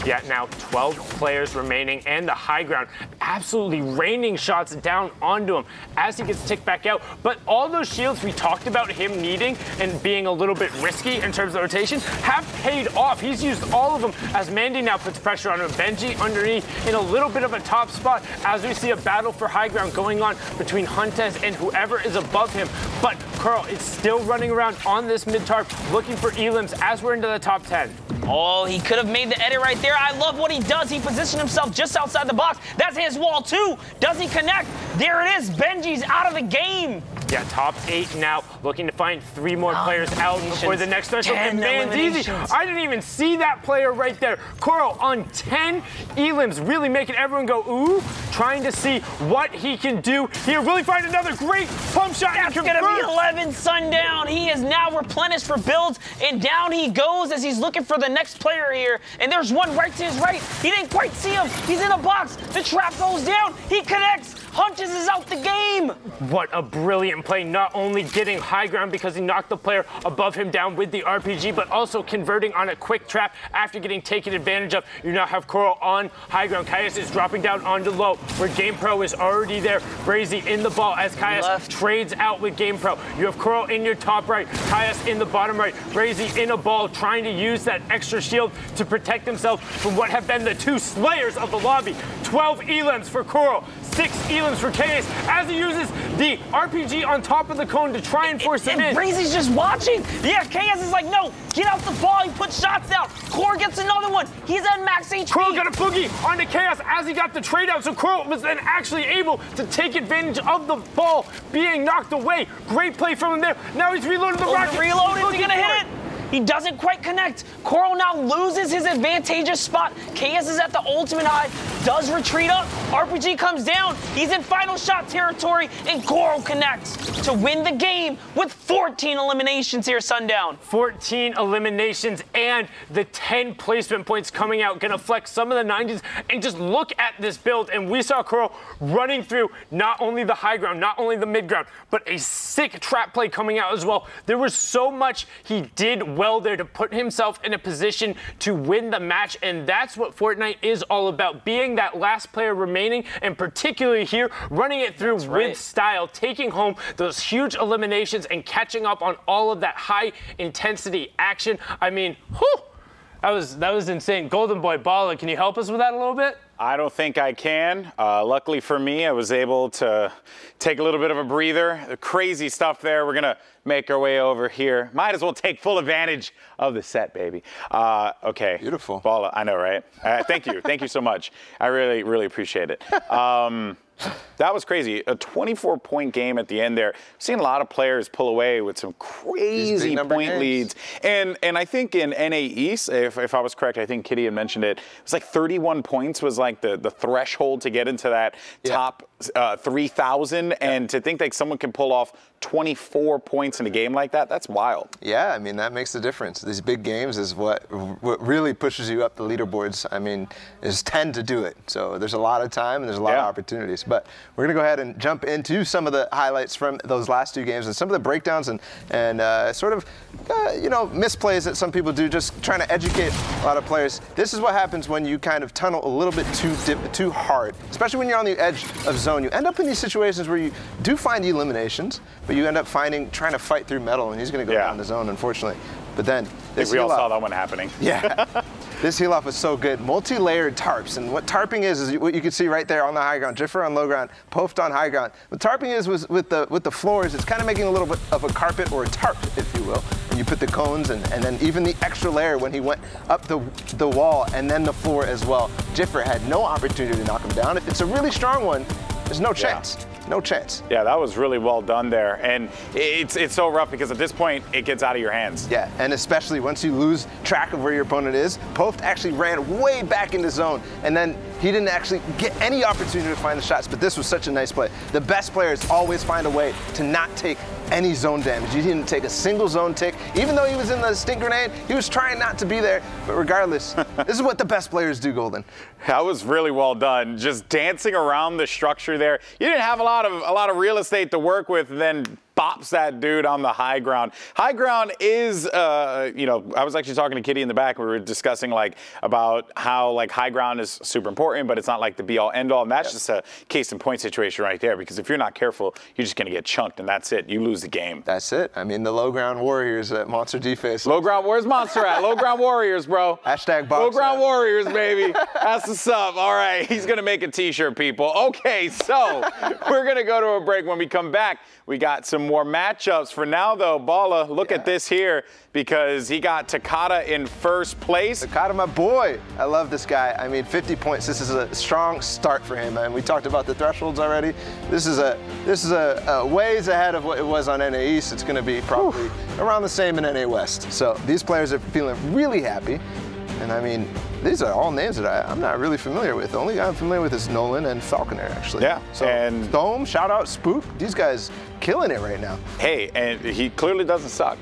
Yeah, now 12 players remaining, and the high ground absolutely raining shots down onto him as he gets ticked back out. But all those shields we talked about him needing and being a little bit risky in terms of rotation have paid off. He's used all of them as Mandy now puts pressure on him. Benji underneath in a little bit of a top spot as we see a battle for high ground going on between Huntes and whoever is above him. But Coral is still running around on this mid-tarp looking for elims as we're into the top 10. Oh, he could have made the edit right there. I love what he does. He positioned himself just outside the box. That's his wall, too. Does he connect? There it is. Benji's out of the game. Yeah, top 8 now, looking to find 3 more players out before the next threshold. And man's easy. I didn't even see that player right there. Coral on 10 elims, really making everyone go, ooh, trying to see what he can do here. Will he find another great pump shot? That's going to be 11 Sundown. He is now replenished for builds, and down he goes as he's looking for the next player here. And there's one right to his right. He didn't quite see him. He's in a box. The trap goes down. He connects. Hunches is out the game. What a brilliant play, not only getting high ground because he knocked the player above him down with the RPG, but also converting on a quick trap after getting taken advantage of. You now have Coral on high ground. Kaius is dropping down onto low, where GamePro is already there. Brazy in the ball as Kaius trades out with GamePro. You have Coral in your top right, Kaius in the bottom right, Brazy in a ball trying to use that extra shield to protect himself from what have been the 2 slayers of the lobby. 12 elims for Coral, 6 elims for Kaius as he uses the RPG on top of the cone to try and force him in. Brazy's just watching. Yeah, Kaius is like, no, get out the ball. He puts shots down. Core gets another one. He's at max HP. Coral got a boogie onto Kaius as he got the trade out, so Coral was then actually able to take advantage of the ball being knocked away. Great play from him there. Now he's reloading the rocket. The reload, is he gonna hit it? He doesn't quite connect. Coral now loses his advantageous spot. Kaius is at the ultimate high, does retreat up. RPG comes down. He's in final shot territory, and Coral connects to win the game with 14 eliminations here, Sundown. 14 eliminations and the 10 placement points coming out. Gonna flex some of the 90s and just look at this build. And we saw Coral running through not only the high ground, not only the mid ground, but a sick trap play coming out as well. There was so much he did well there to put himself in a position to win the match, and that's what Fortnite is all about, being that last player remaining, and particularly here, running it through with style, taking home those huge eliminations and catching up on all of that high intensity action. I mean, whew, that was insane. Golden Boy Bala, can you help us with that a little bit? I don't think I can. Luckily for me, I was able to take a little bit of a breather. The crazy stuff there. We're going to make our way over here. Might as well take full advantage of the set, baby. Okay. Beautiful. Bala, I know, right? Thank you. Thank you so much. I really, really appreciate it. That was crazy. A 24-point game at the end there. We've seen a lot of players pull away with some crazy point leads. And I think in NA East, if I was correct, I think Kitty had mentioned it, it was like 31 points was like the threshold to get into that top 3,000. And to think like someone can pull off 24 points in a game like that, that's wild. Yeah, I mean, that makes the difference. These big games is what really pushes you up the leaderboards. I mean, is 10 to do it. So there's a lot of time and there's a lot of opportunities. But we're going to go ahead and jump into some of the highlights from those last 2 games and some of the breakdowns and sort of, you know, misplays that some people do, just trying to educate a lot of players. This is what happens when you kind of tunnel a little bit too hard, especially when you're on the edge of zone. You end up in these situations where you do find eliminations, but you end up trying to fight through metal, and he's going to go down the zone, unfortunately. But then this we all saw that one happening. Yeah. This heal off was so good. Multi-layered tarps, and what tarping is what you can see right there on the high ground. Jiffer on low ground, Poft on high ground. What tarping is with the floors, it's kind of making a little bit of a carpet or a tarp, if you will. And you put the cones and then even the extra layer when he went up the wall and then the floor as well. Jiffer had no opportunity to knock him down. If it's a really strong one, there's no chance. No chance. Yeah, that was really well done there. And it's so rough because at this point, it gets out of your hands. Yeah, and especially once you lose track of where your opponent is, Poft actually ran way back into zone, and then he didn't actually get any opportunity to find the shots, but this was such a nice play. The best players always find a way to not take any zone damage. He didn't take a single zone tick. Even though he was in the stink grenade, he was trying not to be there. But regardless, this is what the best players do, Golden. That was really well done. Just dancing around the structure there. You didn't have a lot of real estate to work with, then bops that dude on the high ground. High ground is, you know, I was actually talking to Kitty in the back. We were discussing about how high ground is super important, but it's not like the be all end all. And that's just a case in point situation right there, because if you're not careful, you're just going to get chunked and that's it. You lose the game. That's it. I mean, the low ground warriors at Monster D-Face. Low ground, where's Monster at? Low ground warriors, bro. Hashtag box. Low ground warriors, baby. That's what's up. All right. He's going to make a t-shirt, people. Okay, so we're going to go to a break. When we come back, we got some more matchups. For now, though, Balla, look at this here, because he got Takata in first place. Takata, my boy. I love this guy. I mean, 50 points. This is a strong start for him. And we talked about the thresholds already. This is a ways ahead of what it was on NA East. It's going to be probably around the same in NA West. So these players are feeling really happy. And I mean, these are all names that I'm not really familiar with. The only guy I'm familiar with is Nolan and Falconer, actually. Yeah. So, and Thome, shout out Spook. These guys killing it right now. Hey, and he clearly doesn't suck.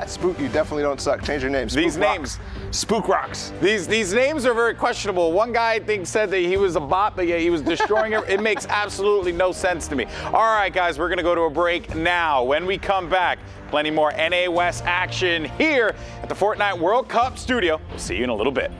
Spook, you definitely don't suck. Change your name. Spook These rocks. names. Spook rocks. These names are very questionable. One guy, I think, said that he was a bot, but yeah, he was destroying it. It makes absolutely no sense to me. All right, guys, we're going to go to a break now. When we come back, plenty more NA West action here at the Fortnite World Cup studio. We'll see you in a little bit.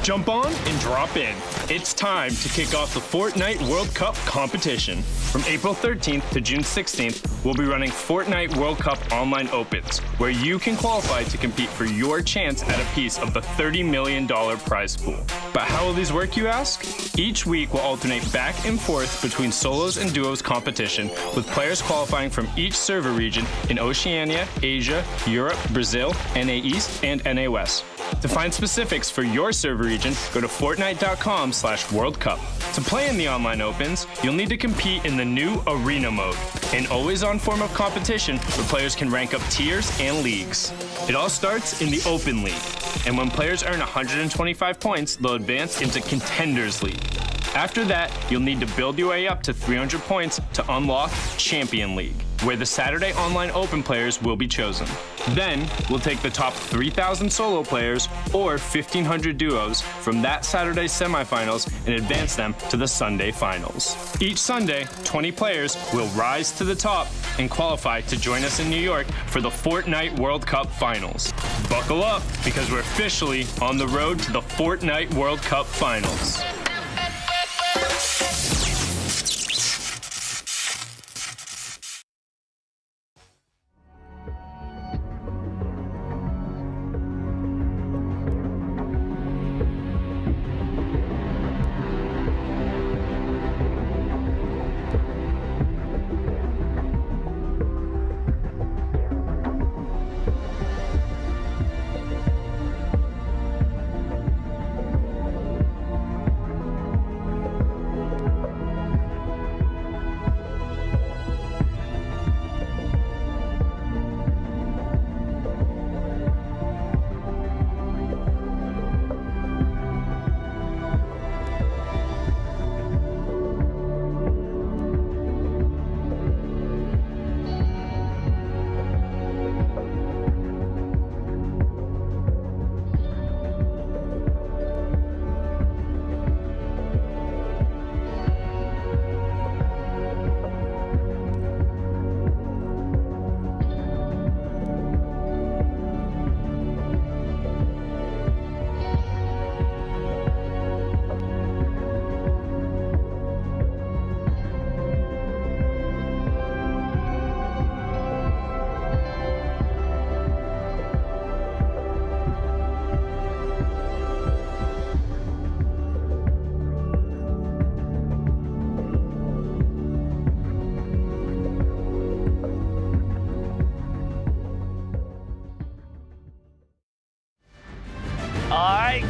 Jump on and drop in. It's time to kick off the Fortnite World Cup competition. From April 13th to June 16th, we'll be running Fortnite World Cup Online Opens, where you can qualify to compete for your chance at a piece of the $30 million prize pool. But how will these work, you ask? Each week will alternate back and forth between solos and duos competition, with players qualifying from each server region in Oceania, Asia, Europe, Brazil, NA East, and NA West. To find specifics for your server region, go to Fortnite.com/World Cup. To play in the online opens, you'll need to compete in the new Arena mode, an always-on form of competition where players can rank up tiers and leagues. It all starts in the Open League, and when players earn 125 points, they'll advance into Contenders League. After that, you'll need to build your way up to 300 points to unlock Champion League, where the Saturday Online Open players will be chosen. Then, we'll take the top 3,000 solo players or 1,500 duos from that Saturday's semifinals and advance them to the Sunday finals. Each Sunday, 20 players will rise to the top and qualify to join us in New York for the Fortnite World Cup Finals. Buckle up, because we're officially on the road to the Fortnite World Cup Finals.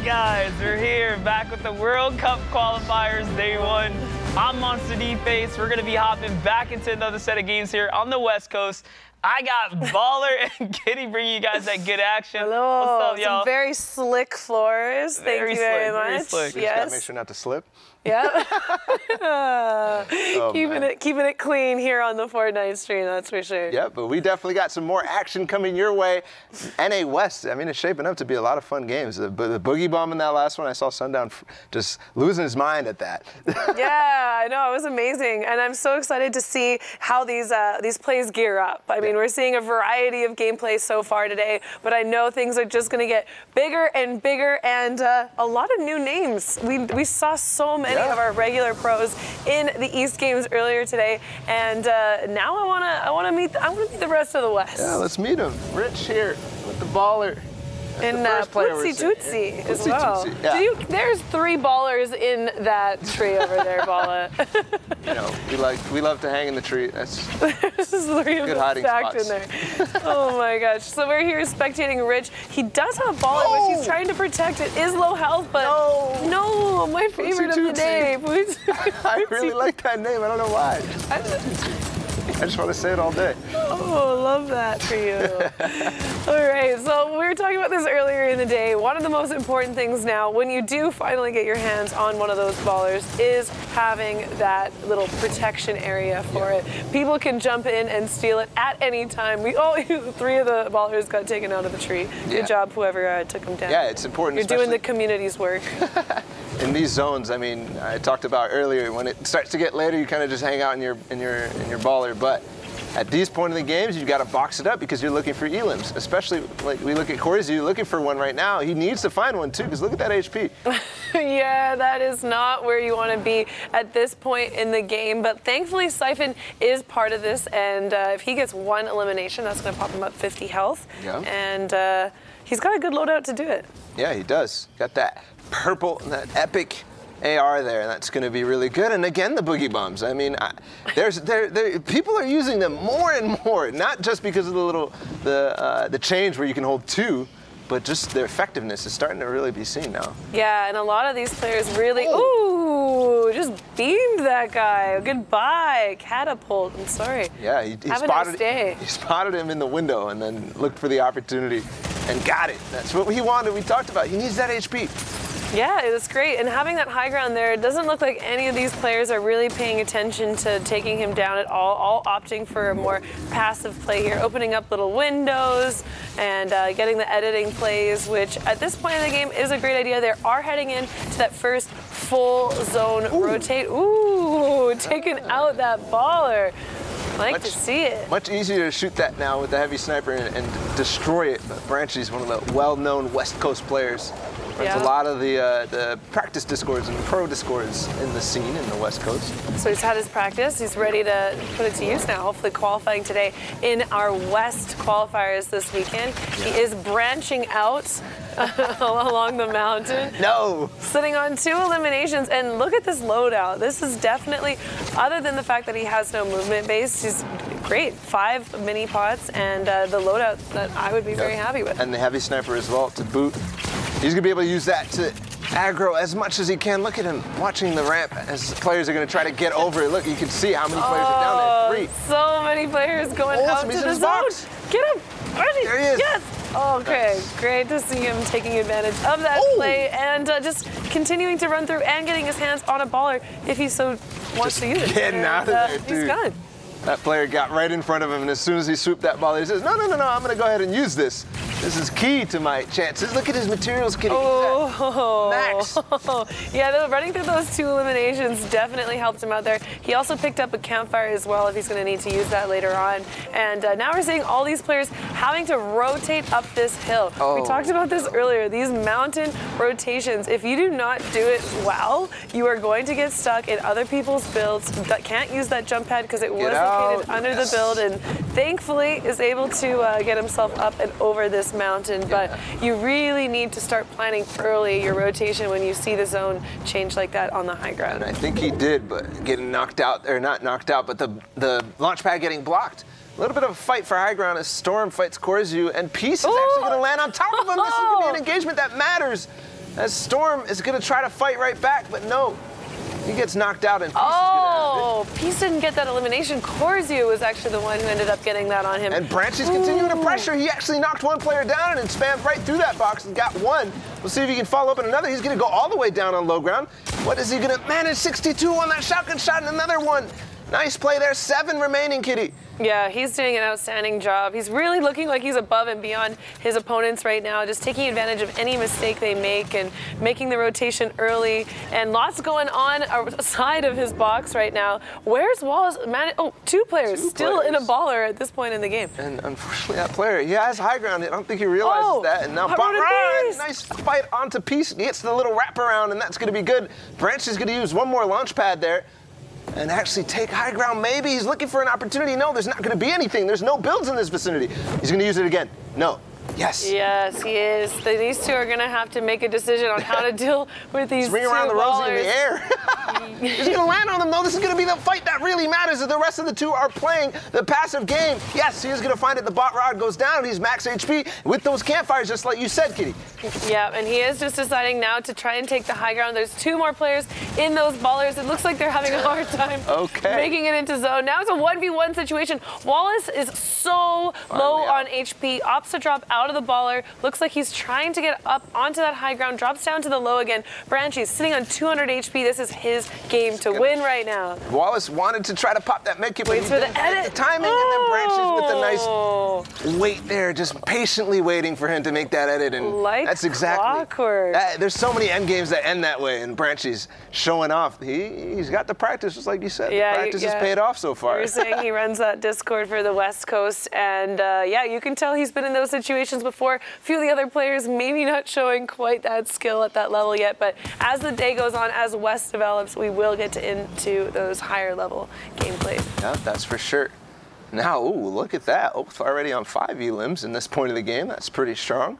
Guys, we're here back with the World Cup qualifiers day one. I'm Monster D-Face. We're gonna be hopping back into another set of games here on the West Coast. I got Baller and Kitty bringing you guys that good action. Hello. What's up, y'all? Some very slick floors. Thank you very much. Very slick. We just gotta make sure not to slip. Yeah. Oh, keeping it clean here on the Fortnite stream, that's for sure. Yeah, but we definitely got some more action coming your way. NA West, I mean, it's shaping up to be a lot of fun games. The Boogie Bomb in that last one, I saw Sundown just losing his mind at that. Yeah, I know, it was amazing. And I'm so excited to see how these plays gear up. I mean, mean, we're seeing a variety of gameplay so far today, but I know things are just going to get bigger and bigger, and a lot of new names. We saw so many of our regular pros in the East games earlier today, and now I want to meet the rest of the West. Yeah, let's meet them. Rich here with the baller. And Pootsie Tootsie as well. Yeah. There's 3 ballers in that tree over there, Balla. You know, we love to hang in the tree. That's There's 3 of good them hiding stacked spots. in there. Oh my gosh. So we're here spectating Rich. He does have a baller, which he's trying to protect. It is low health, but no, my favorite of the day. I really like that name. I don't know why. I just want to say it all day. Oh, love that for you. All right, so we were talking about this earlier in the day. One of the most important things now, when you do finally get your hands on one of those ballers, is having that little protection area for it. People can jump in and steal it at any time. 3 of the ballers got taken out of the tree. Good job, whoever took them down. Yeah, it's important. You're doing the community's work. In these zones, I mean, I talked about earlier, when it starts to get later, you kind of just hang out in your baller. But at these point in the games, you've got to box it up because you're looking for elims. Especially like we look at Corzu, looking for one right now. He needs to find one too, because look at that HP. Yeah, that is not where you want to be at this point in the game. But thankfully, Syphen is part of this, and if he gets 1 elimination, that's going to pop him up 50 health. Yeah. And he's got a good loadout to do it. Yeah, he does. Got that purple, that epic AR there, and that's going to be really good. And again, the boogie bombs. I mean, people are using them more and more, not just because of the change where you can hold 2, but just their effectiveness is starting to really be seen now. Yeah, and a lot of these players really, just beamed that guy. Goodbye, catapult. I'm sorry. Yeah, he spotted him in the window and then looked for the opportunity and got it. That's what he wanted. We talked about. He needs that HP. Yeah, it was great. And having that high ground there, it doesn't look like any of these players are really paying attention to taking him down at all opting for a more passive play here, opening up little windows and getting the editing plays, which at this point in the game is a great idea. They are heading in to that first full zone rotate. Ooh, taking out that baller. Like to see it. Much easier to shoot that now with the heavy sniper and destroy it. But Branchy's one of the well-known West Coast players. There's a lot of the practice discords and pro discords in the scene in the West Coast. So he's had his practice. He's ready to put it to use now, hopefully qualifying today in our West qualifiers this weekend. He is branching out along the mountain. No! Sitting on 2 eliminations, and look at this loadout. This is definitely, other than the fact that he has no movement base, he's great. 5 mini pots and the loadout that I would be very happy with. And the heavy sniper as well to boot. He's gonna be able to use that to aggro as much as he can. Look at him watching the ramp as the players are gonna try to get over it. Look, you can see how many players are down there. 3. So many players going out to the zone. Get him! Ready? There he is. Yes! Okay, great to see him taking advantage of that play and just continuing to run through and getting his hands on a baller if he so wants to use it. Getting out of there, dude. He's gone. That player got right in front of him, and as soon as he swooped that ball, he says, no, I'm going to go ahead and use this. This is key to my chances. Look at his materials kitty. Max. Yeah, running through those 2 eliminations definitely helped him out there. He also picked up a campfire as well if he's going to need to use that later on. And now we're seeing all these players having to rotate up this hill. We talked about this earlier. These mountain rotations, if you do not do it well, you are going to get stuck in other people's builds that can't use that jump pad because it was located under the build, and thankfully is able to get himself up and over this mountain. But you really need to start planning early your rotation when you see the zone change like that on the high ground. And I think he did, but getting knocked out, or not knocked out, but the launch pad getting blocked. A little bit of a fight for high ground as Storm fights Corzu, and Peace is actually going to land on top of him. This is going to be an engagement that matters, as Storm is going to try to fight right back, but no. He gets knocked out and Peace is gonna have it. Peace didn't get that elimination. Corzu was actually the one who ended up getting that on him. And Branchy's continuing to pressure. He actually knocked 1 player down and spammed right through that box and got 1. We'll see if he can follow up in another. He's gonna go all the way down on low ground. What is he gonna manage? 62 on that shotgun shot and another one. Nice play there. 7 remaining, Kitty. Yeah, he's doing an outstanding job. He's really looking like he's above and beyond his opponents right now, just taking advantage of any mistake they make and making the rotation early. And lots going on outside of his box right now. Where's Wallace? Oh, two players still in a baller at this point in the game. And unfortunately, that player, he has high ground. I don't think he realizes that. And now nice fight onto Peace. Gets the little wraparound, and that's going to be good. Branch is going to use one more launch pad there and actually take high ground. Maybe he's looking for an opportunity. No, there's not going to be anything. There's no builds in this vicinity. He's going to use it again. No. Yes. Yes, he is. These two are going to have to make a decision on how to deal with these two ring around the rosy in the air. He's going to land on them, though. This is going to be the fight that really matters. If the rest of the two are playing the passive game, yes, he is going to find it. The bot rod goes down. He's max HP with those campfires, just like you said, Kitty. Yeah, and he is just deciding now to try and take the high ground. There's two more players in those ballers. It looks like they're having a hard time making it into zone. Now it's a 1v1 situation. Wallace is so low on HP. Opts to drop out of the baller. Looks like he's trying to get up onto that high ground. Drops down to the low again. Branchy's sitting on 200 HP. This is his game to win right now. Wallace wanted to try to pop that medkit, but waits for the edit. The timing, and then Branches with a nice wait there, just patiently waiting for him to make that edit. And that's exactly awkward. There's so many end games that end that way, and Branchy's showing off. He's got the practice, just like you said. Yeah, the practice has paid off so far. You're saying he runs that Discord for the West Coast, and yeah, you can tell he's been in those situations before. A few of the other players maybe not showing quite that skill at that level yet, but as the day goes on, as West develops, we will get into those higher level gameplay. Yeah, that's for sure. Now, ooh, look at that. Oath already on 5 elims in this point of the game. That's pretty strong.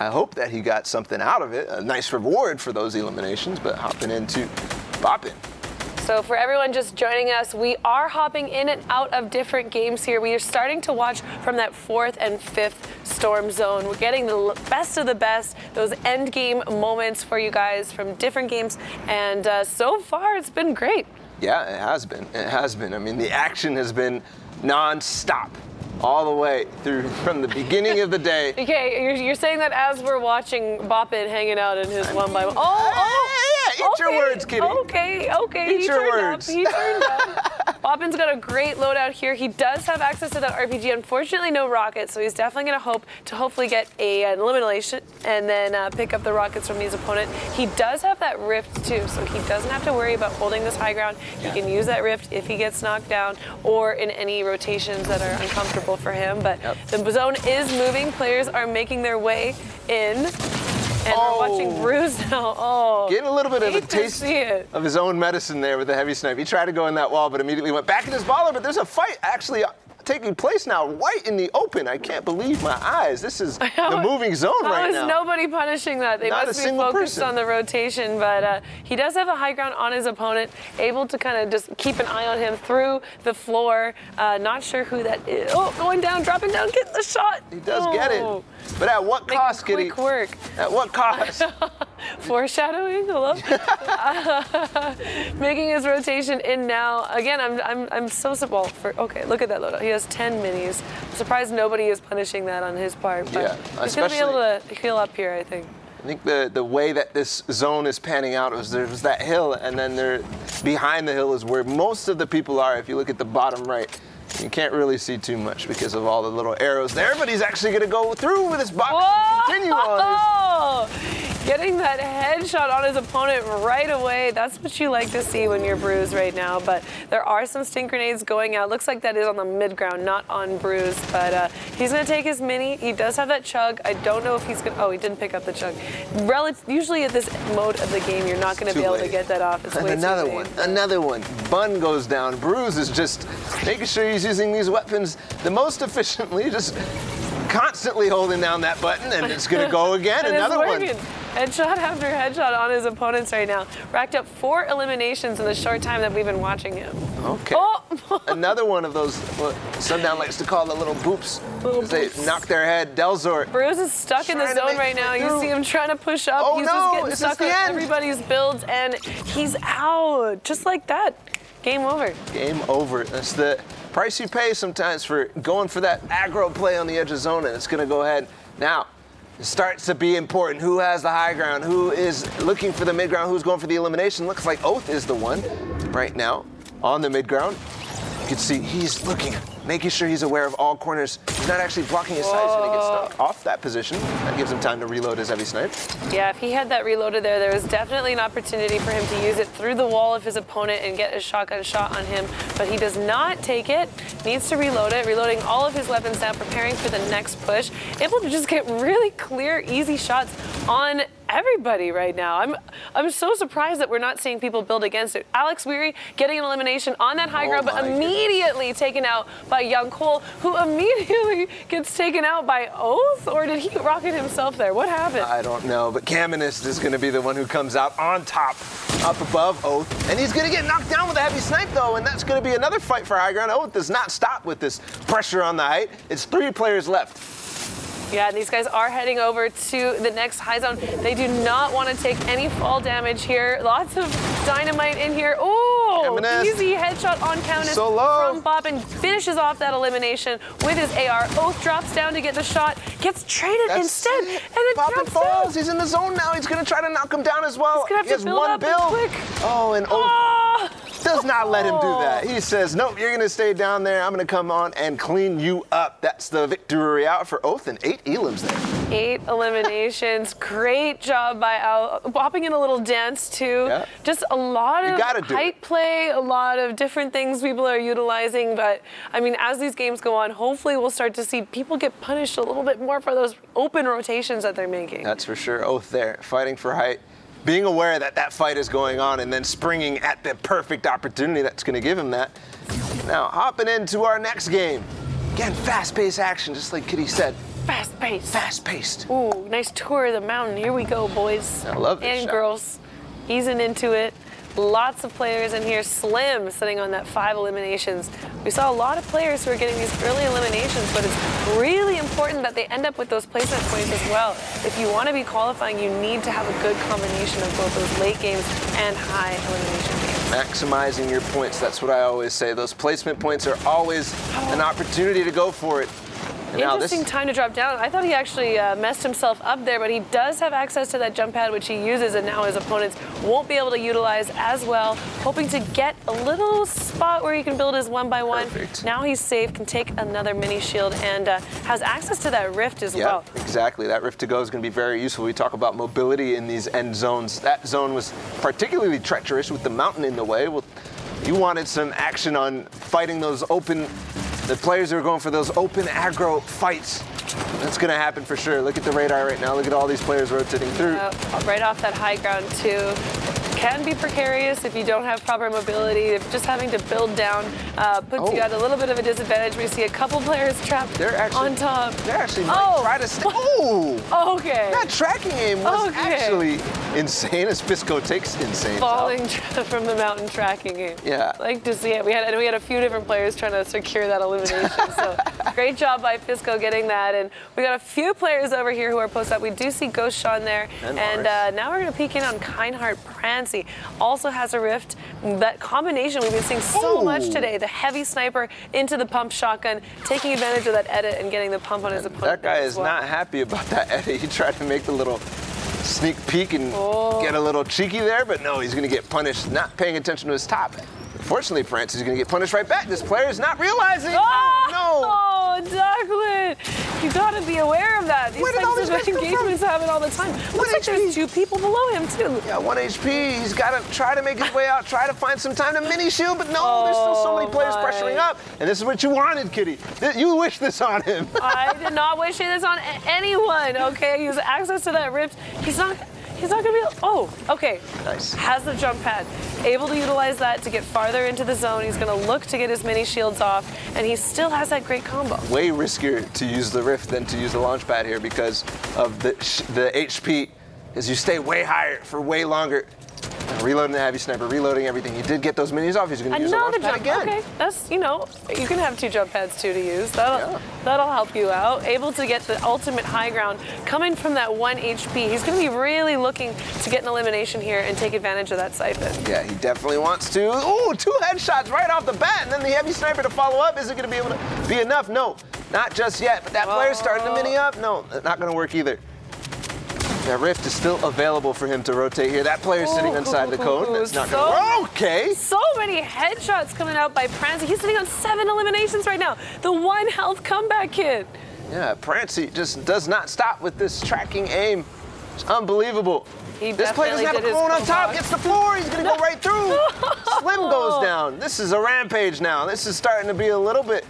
I hope that he got something out of it. A nice reward for those eliminations, but hopping into bopping. So for everyone just joining us, we are hopping in and out of different games here. We are starting to watch from that 4th and 5th storm zone. We're getting the best of the best, those end game moments for you guys from different games. And so far, it's been great. Yeah, it has been. It has been. I mean, the action has been non-stop all the way through from the beginning of the day. Okay, you're saying that as we're watching Boppin hanging out in his 1x1. Yeah, eat your words, Kitty. Okay. Eat your words. He turned up. Boppin's got a great loadout here. He does have access to that RPG. Unfortunately, no rockets, so he's definitely going to hope to hopefully get an elimination and then pick up the rockets from his opponent. He does have that rift too, so he doesn't have to worry about holding this high ground. He can use that rift if he gets knocked down or in any rotations that are uncomfortable for him. But the zone is moving. Players are making their way in. And we're watching Bruce now. Getting a little bit of a taste of his own medicine there with the heavy snipe. He tried to go in that wall, but immediately went back in his baller. But there's a fight actually taking place now, right in the open. I can't believe my eyes. This is the moving zone right now. How is nobody punishing that? They must be focused on the rotation, but he does have a high ground on his opponent, able to kind of just keep an eye on him through the floor. Not sure who that is. Oh, going down, dropping down, getting the shot. He does get it. But at what cost, Kitty? Quick work. At what cost? Foreshadowing, hello? Making his rotation in now. Again, I'm so simple for, okay, look at that loadout. He has 10 minis. I'm surprised nobody is punishing that on his part. But he's going to be able to heal up here, I think. I think the way that this zone is panning out was there was that hill, and then behind the hill is where most of the people are. If you look at the bottom right, you can't really see too much because of all the little arrows there, but he's actually going to go through with his box and continue on. Getting that headshot on his opponent right away. That's what you like to see when you're Bruise right now. But there are some stink grenades going out. Looks like that is on the mid ground, not on Bruise. But he's going to take his mini. He does have that chug. I don't know if he's going to... Oh, he didn't pick up the chug. Usually at this mode of the game, you're not going to be able to get that off. It's way another too one. Another one. Bun goes down. Bruise is just making sure he's using these weapons the most efficiently. Just constantly holding down that button, and it's going to go again. Another one. Headshot after headshot on his opponents right now. Racked up 4 eliminations in the short time that we've been watching him. Okay. Another one of those, what Sundown likes to call the little boops. As they knock their head. Delzor. Bruce is stuck in the zone right now. You see him trying to push up. Oh, he's no. just getting stuck on everybody's builds, and he's out. Just like that. Game over. Game over. That's the price you pay sometimes for going for that aggro play on the edge of zone, and it's going to go ahead. Now, it starts to be important. Who has the high ground? Who is looking for the mid ground? Who's going for the elimination? Looks like Oath is the one right now on the mid ground. You can see he's looking, making sure he's aware of all corners. He's not actually blocking his side. He's going to get stuck off that position. That gives him time to reload his heavy snipe. Yeah, if he had that reloaded there was definitely an opportunity for him to use it through the wall of his opponent and get a shotgun shot on him, but he does not take it. Needs to reload it, reloading all of his weapons now, preparing for the next push. Able to just get really clear, easy shots on everybody right now. I'm so surprised that we're not seeing people build against it. Alex Weary getting an elimination on that high ground, but immediately taken out by Young Cole, who immediately gets taken out by Oath, or did he rocket himself there? What happened? I don't know, but Caminist is going to be the one who comes out on top, up above Oath, and he's going to get knocked down with a heavy snipe though, and that's going to be another fight for high ground. Oath does not stop with this pressure on the height. It's 3 players left. Yeah, these guys are heading over to the next high zone. They do not want to take any fall damage here. Lots of dynamite in here. Oh, easy headshot on Countess from Bobbin. Finishes off that elimination with his AR. Oath drops down to get the shot. Gets traded instead. And then Bobbin falls. He's in the zone now. He's going to try to knock him down as well. He's going to have to build up quick. Oh, and Oath does not let him do that. He says, nope, you're going to stay down there. I'm going to come on and clean you up. That's the victory out for Oath, and 8 elims there. 8 eliminations. Great job by Al. Popping in a little dance, too. Yeah. Just a lot of height play, a lot of different things people are utilizing. But, I mean, as these games go on, hopefully we'll start to see people get punished a little bit more for those open rotations that they're making. That's for sure. Oath there, fighting for height. Being aware that that fight is going on and then springing at the perfect opportunity that's going to give him that. Now, hopping into our next game. Again, fast-paced action, just like Kitty said. Fast-paced. Fast-paced. Ooh, nice tour of the mountain. Here we go, boys. I love this and girls. Easing into it. Lots of players in here. Slim sitting on that 5 eliminations. We saw a lot of players who are getting these early eliminations, but it's really important that they end up with those placement points as well. If you want to be qualifying, you need to have a good combination of both those late games and high elimination games. Maximizing your points, that's what I always say. Those placement points are always an opportunity to go for it. Interesting time to drop down. I thought he actually messed himself up there, but he does have access to that jump pad, which he uses, and now his opponents won't be able to utilize as well. Hoping to get a little spot where he can build his 1x1. Perfect. Now he's safe, can take another mini shield, and has access to that rift as well. Exactly. That rift to go is going to be very useful. We talk about mobility in these end zones. That zone was particularly treacherous with the mountain in the way. Well, you wanted some action on fighting those open. The players who are going for those open aggro fights. That's going to happen for sure. Look at the radar right now. Look at all these players rotating through. Right off that high ground, too. Can be precarious if you don't have proper mobility. If just having to build down puts you at a little bit of a disadvantage. We see a couple players trapped on top. They're actually might try to stay. Oh! Okay. That tracking aim was actually insane, as Fisco takes insane. Falling from the mountain tracking aim. Yeah. Like to see it. We had a few different players trying to secure that elimination. So great job by Fisco getting that. And we got a few players over here who are posted up. We do see Ghost Sean there. And now we're going to peek in on Kindheart Prancy. Also has a rift. That combination we've been seeing so much today. The heavy sniper into the pump shotgun, taking advantage of that edit and getting the pump on his opponent. That guy is not happy about that edit. He tried to make the little sneak peek and get a little cheeky there, but no, he's going to get punished, not paying attention to his top. Fortunately, Francis is going to get punished right back. This player is not realizing. Oh, Duckland. You got to be aware of that. These types of engagements happen all the time. Looks like there's 2 people below him, too. Yeah, 1 HP. He's got to try to make his way out, try to find some time to mini shield, but no, there's still so many players pressuring up. And this is what you wanted, Kitty. You wish this on him. I did not wish this on anyone, okay? He has access to that rift. He's not going to be... Oh, okay. Nice. Has the jump pad. Able to utilize that to get farther into the zone. He's going to look to get his mini shields off, and he still has that great combo. Way riskier to use the rift than to use the launch pad here because of the HP, as you stay way higher for way longer. Reloading the heavy sniper, reloading everything. You did get those minis off. He's going to use the launch pad again. Okay, that's, you can have 2 jump pads too to use. That'll help you out. Able to get the ultimate high ground coming from that 1 HP. He's going to be really looking to get an elimination here and take advantage of that siphon. Yeah, he definitely wants to. Ooh, 2 headshots right off the bat, and then the heavy sniper to follow up. Is it going to be able to be enough? No, not just yet. But that player's starting to mini up. No, not going to work either. That rift is still available for him to rotate here. That player's sitting inside the cone. That's not going to... Okay. So many headshots coming out by Prancy. He's sitting on 7 eliminations right now. The 1 health comeback kid. Yeah, Prancy just does not stop with this tracking aim. It's unbelievable. This player doesn't have a cone on top. Gets the floor. He's going to go right through. Slim goes down. This is a rampage now. This is starting to be a little bit...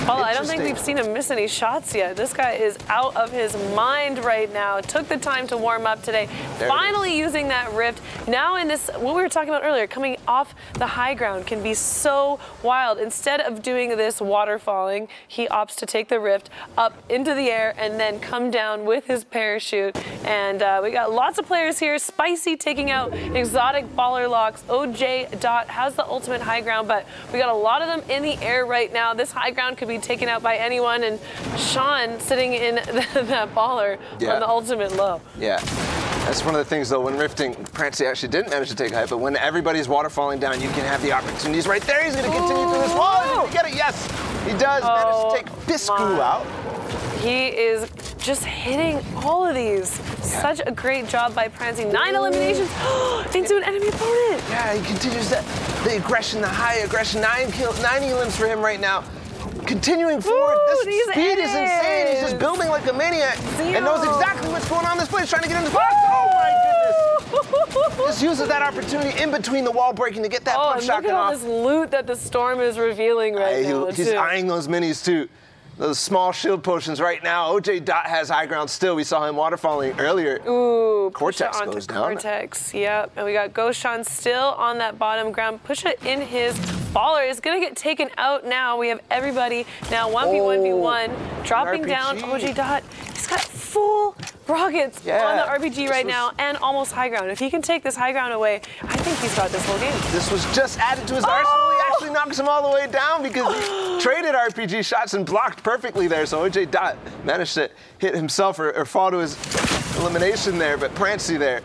Well, I don't think we've seen him miss any shots yet. This guy is out of his mind right now. Took the time to warm up today. Finally using that rift. Now in this, what we were talking about earlier, coming off the high ground can be so wild. Instead of doing this waterfalling, he opts to take the rift up into the air and then come down with his parachute. And we got lots of players here. Spicy taking out exotic baller locks. OJ Dot has the ultimate high ground, but we got a lot of them in the air right now. This high ground could be taken out by anyone, and Sean sitting in that baller on the ultimate low. Yeah, that's one of the things though, when rifting, Prancy actually didn't manage to take height, but when everybody's waterfalling down, you can have the opportunities right there. He's going to continue through this wall. Did he get it? Yes, he does manage to take Biscu out. He is just hitting all of these. Such a great job by Prancy. 9 eliminations into an enemy opponent. Yeah, he continues the aggression, the high aggression. 9 elims for him right now. Continuing forward, this speed is insane. He's just building like a maniac and knows exactly what's going on. This player's trying to get in the box. Oh my goodness. Just uses that opportunity in between the wall breaking to get that punch shot off. Look at all this loot that the Storm is revealing right now. He's eyeing those minis too. Those small shield potions right now. OJ Dot has high ground still. We saw him waterfalling earlier. Ooh, Cortex goes down. Cortex, yep. And we got Goshan still on that bottom ground. Pusha in his baller is going to get taken out now. We have everybody now 1v1v1. Dropping down OJ Dot. He's got full rockets on the RPG right now and almost high ground. If he can take this high ground away, I think he's got this whole game. This was just added to his arsenal. He actually knocks him all the way down because he traded RPG shots and blocked perfectly there. So OJ Dot managed to hit himself or fall to his elimination there, but Prancy there.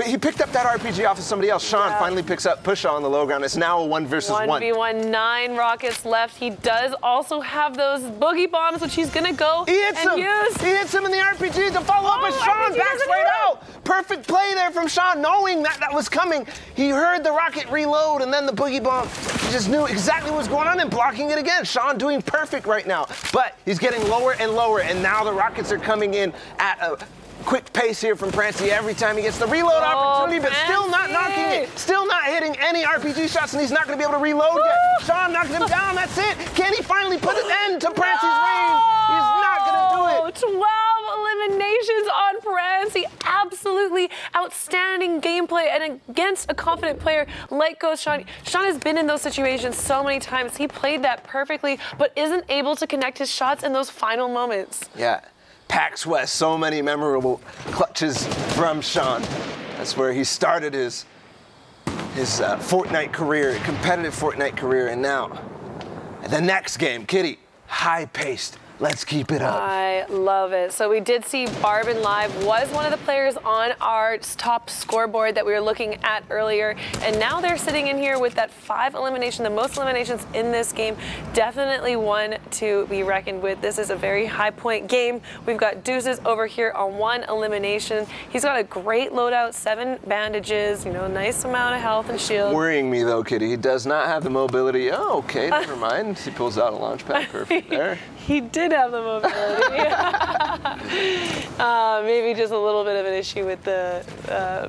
He picked up that RPG off of somebody else. Sean finally picks up Pusha on the low ground. It's now a 1 versus 1. 1v1, 9 rockets left. He does also have those boogie bombs, which he's going to go and use. He hits him in the RPG to follow up, but Sean backs right out. Perfect play there from Sean, knowing that that was coming. He heard the rocket reload and then the boogie bomb. He just knew exactly what was going on and blocking it again. Sean doing perfect right now, but he's getting lower and lower, and now the rockets are coming in at a quick pace here from Prancy every time he gets the reload opportunity, but still not knocking it. Still not hitting any RPG shots, and he's not going to be able to reload yet. Sean knocking him down. That's it. Can he finally put an end to Prancy's reign? He's not going to do it. 12 eliminations on Prancy. Absolutely outstanding gameplay, and against a confident player like Ghost Sean. Sean has been in those situations so many times. He played that perfectly, but isn't able to connect his shots in those final moments. Yeah. PAX West, so many memorable clutches from Sean. That's where he started his Fortnite career, competitive Fortnite career, and now the next game, Kitty, high-paced. Let's keep it up. I love it. So we did see Barbin Live was one of the players on our top scoreboard that we were looking at earlier. And now they're sitting in here with that 5 elimination, the most eliminations in this game. Definitely one to be reckoned with. This is a very high point game. We've got Deuces over here on 1 elimination. He's got a great loadout, 7 bandages, nice amount of health and shield. Worrying me though, Kitty. He does not have the mobility. Oh, okay, never mind. He pulls out a launch pad. Perfect there. He did have the mobility. Maybe just a little bit of an issue with the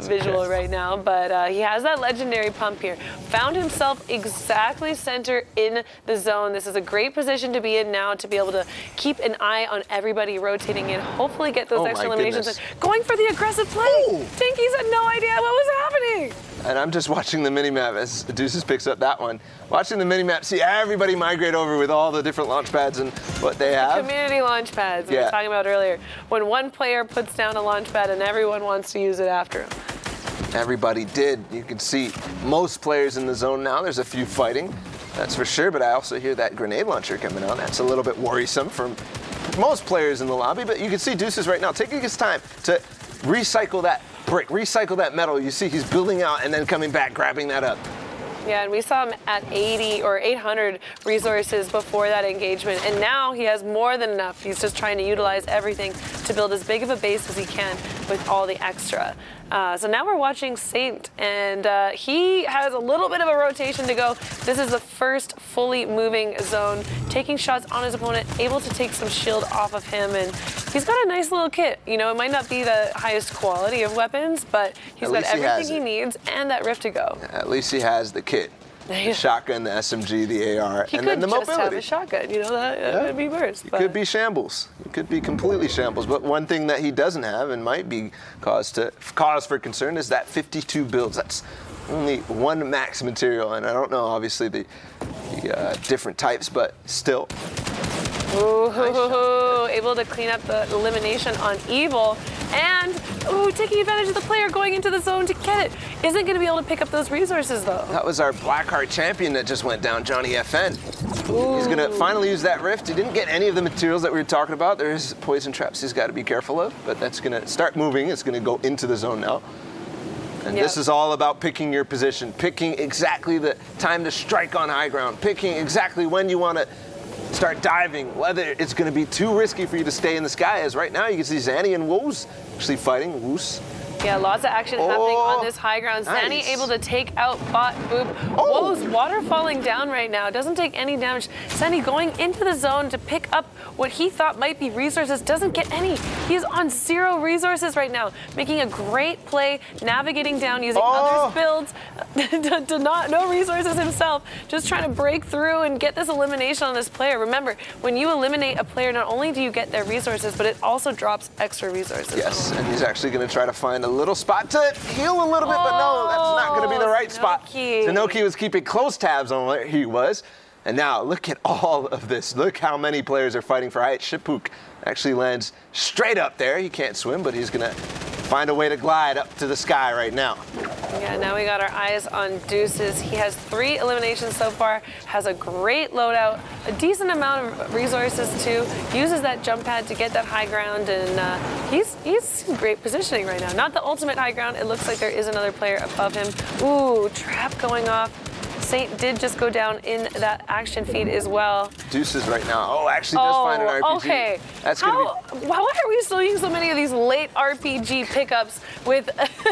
visual right now, but he has that legendary pump here. Found himself exactly center in the zone. This is a great position to be in now to be able to keep an eye on everybody rotating in, hopefully get those extra eliminations. And going for the aggressive play. Tinkies had no idea what was happening. And I'm just watching the minimap as Deuces picks up that one. Watching the minimap, see everybody migrate over with all the different launch pads and what they have. Community launch pads we were talking about earlier. When one player puts down a launch pad and everyone wants to use it after him. Everybody did. You can see most players in the zone now. There's a few fighting, that's for sure, but I also hear that grenade launcher coming on. That's a little bit worrisome for most players in the lobby, but you can see Deuces right now taking his time to recycle that brick, recycle that metal. You see he's building out and then coming back, grabbing that up. Yeah, and we saw him at 80 or 800 resources before that engagement, and now he has more than enough. He's just trying to utilize everything to build as big of a base as he can with all the extra. So now we're watching Saint, and he has a little bit of a rotation to go. This is the first fully moving zone, taking shots on his opponent, able to take some shield off of him, and he's got a nice little kit. You know, it might not be the highest quality of weapons, but he's got everything he needs and that rift to go. At least he has the kit. The shotgun, the SMG, the AR, and then the mobility. He could just have a shotgun, you know, that would be worse. It could be shambles. It could be completely shambles. But one thing that he doesn't have and might be cause for concern is that 52 builds. That's only one max material, and I don't know, obviously, the different types, but still. Ooh, nice able to clean up the elimination on Evil, and taking advantage of the player going into the zone to get it. Isn't going to be able to pick up those resources, though. That was our Blackheart champion that just went down, Johnny FN. Ooh. He's going to finally use that rift. He didn't get any of the materials that we were talking about. There's poison traps he's got to be careful of, but that's going to start moving. It's going to go into the zone now. And this is all about picking your position, picking exactly the time to strike on high ground, picking exactly when you want to start diving, whether it's going to be too risky for you to stay in the sky, as right now you can see Zanny and Woos actually fighting. Woos. Yeah, lots of action happening on this high ground. Nice. Zanny able to take out Bot Boop. Woos water falling down right now. Doesn't take any damage. Zanny going into the zone to pick up what he thought might be resources. Doesn't get any. He's on 0 resources right now. Making a great play, navigating down using others' builds. No resources himself. Just trying to break through and get this elimination on this player. Remember, when you eliminate a player, not only do you get their resources, but it also drops extra resources. Yes, and he's actually going to try to find a little spot to heal a little bit, but no, that's not going to be the right spot. Zenoki was keeping close tabs on where he was. And now, look at all of this. Look how many players are fighting for height. Shipuk actually lands straight up there. He can't swim, but he's going to find a way to glide up to the sky right now. Yeah, now we got our eyes on Deuces. He has 3 eliminations so far, has a great loadout, a decent amount of resources too, uses that jump pad to get that high ground, and he's in great positioning right now. Not the ultimate high ground. It looks like there is another player above him. Ooh, trap going off. Saint did just go down in that action feed as well. Deuces right now. Oh, actually does find an RPG. Okay. That's why are we still using so many of these late RPG pickups with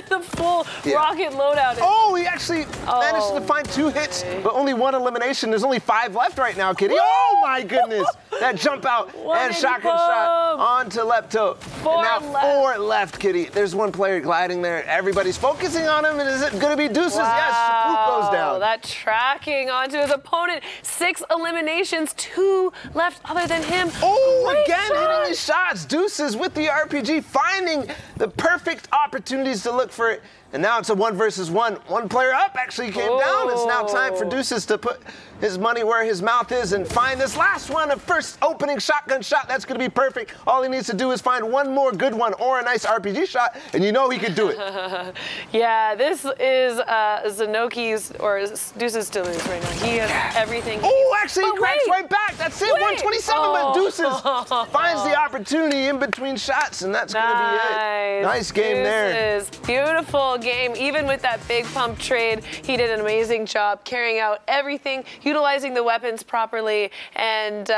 the full rocket loadout? Oh, he actually managed to find 2 hits, but only 1 elimination. There's only 5 left right now, Kitty. Oh my goodness. That jump out and shotgun shot onto Lepto. 4 and now 4 left, Kitty. There's 1 player gliding there. Everybody's focusing on him, and is it going to be Deuces? Wow. Yes, Shipuk goes down. That tracking onto his opponent. 6 eliminations, 2 left other than him. Oh, again hitting his shots. Deuces with the RPG, finding the perfect opportunities to look for it. And now it's a 1 versus 1. 1 player up actually came down. It's now time for Deuces to put his money where his mouth is and find this last one, a first opening shotgun shot. That's going to be perfect. All he needs to do is find 1 more good one or a nice RPG shot, and you know he can do it. Yeah, this is Zenoki's, or Deuces still is right now. He has everything. Oh, actually he cracks right back. That's it, 127, but Deuces finds the opportunity in between shots, and that's going to be it. Nice game there. Deuces, beautiful game. Even with that big pump trade, he did an amazing job carrying out everything, utilizing the weapons properly, and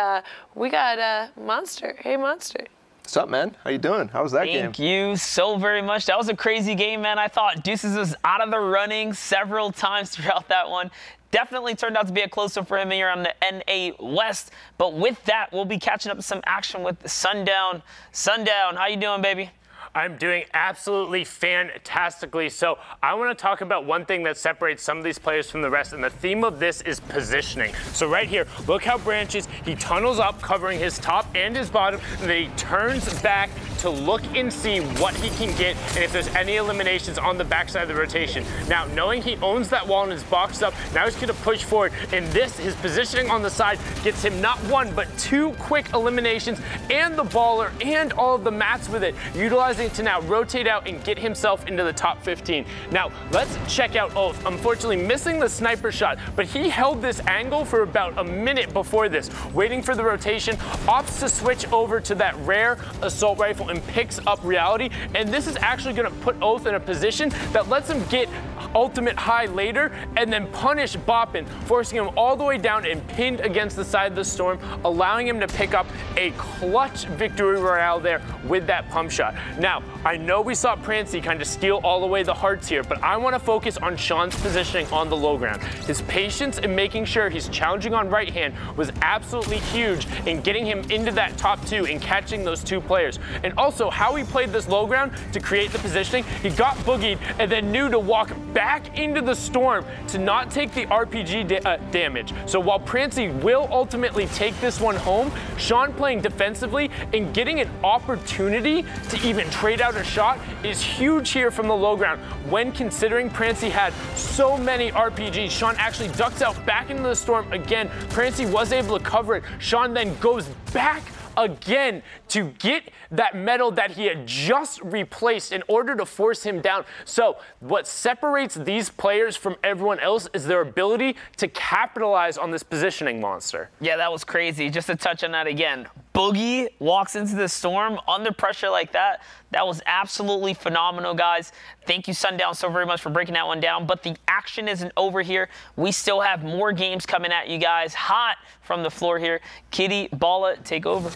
we got Monster. Hey, Monster. What's up, man? How you doing? How was that game? Thank you so very much. That was a crazy game, man. I thought Deuces was out of the running several times throughout that one. Definitely turned out to be a close one for him here on the NA West. But with that, we'll be catching up to some action with Sundown. Sundown, how you doing, baby? I'm doing absolutely fantastically. So I want to talk about one thing that separates some of these players from the rest, and the theme of this is positioning. So right here, look how Branches, he tunnels up, covering his top and his bottom, and then he turns back to look and see what he can get and if there's any eliminations on the backside of the rotation. Now, knowing he owns that wall and is boxed up, now he's going to push forward, and this, his positioning on the side, gets him not 1, but 2 quick eliminations, and the baller, and all of the mats with it, utilizing to now rotate out and get himself into the top 15. Now, let's check out Oath. Unfortunately, missing the sniper shot, but he held this angle for about a minute before this, waiting for the rotation, opts to switch over to that rare assault rifle and picks up Reality, and this is actually going to put Oath in a position that lets him get ultimate high later, and then punish Boppin, forcing him all the way down and pinned against the side of the storm, allowing him to pick up a clutch victory royale there with that pump shot. Now, I know we saw Prancy kind of steal all the way the hearts here, but I want to focus on Sean's positioning on the low ground. His patience in making sure he's challenging on right hand was absolutely huge in getting him into that top two and catching those two players. And also how he played this low ground to create the positioning. He got boogied and then knew to walk back into the storm to not take the RPG damage. So while Prancy will ultimately take this one home, Sean playing defensively and getting an opportunity to even trade out a shot is huge here from the low ground. When considering Prancy had so many RPGs, Sean actually ducks out back into the storm again. Prancy was able to cover it. Sean then goes back again to get that medal that he had just replaced in order to force him down. So what separates these players from everyone else is their ability to capitalize on this positioning monster. Yeah, that was crazy. Just to touch on that again, Boogie walks into the storm under pressure like that. That was absolutely phenomenal, guys. Thank you, Sundown, so very much for breaking that one down. But the action isn't over here. We still have more games coming at you guys. Hot from the floor here. Kitty, Balla, take over.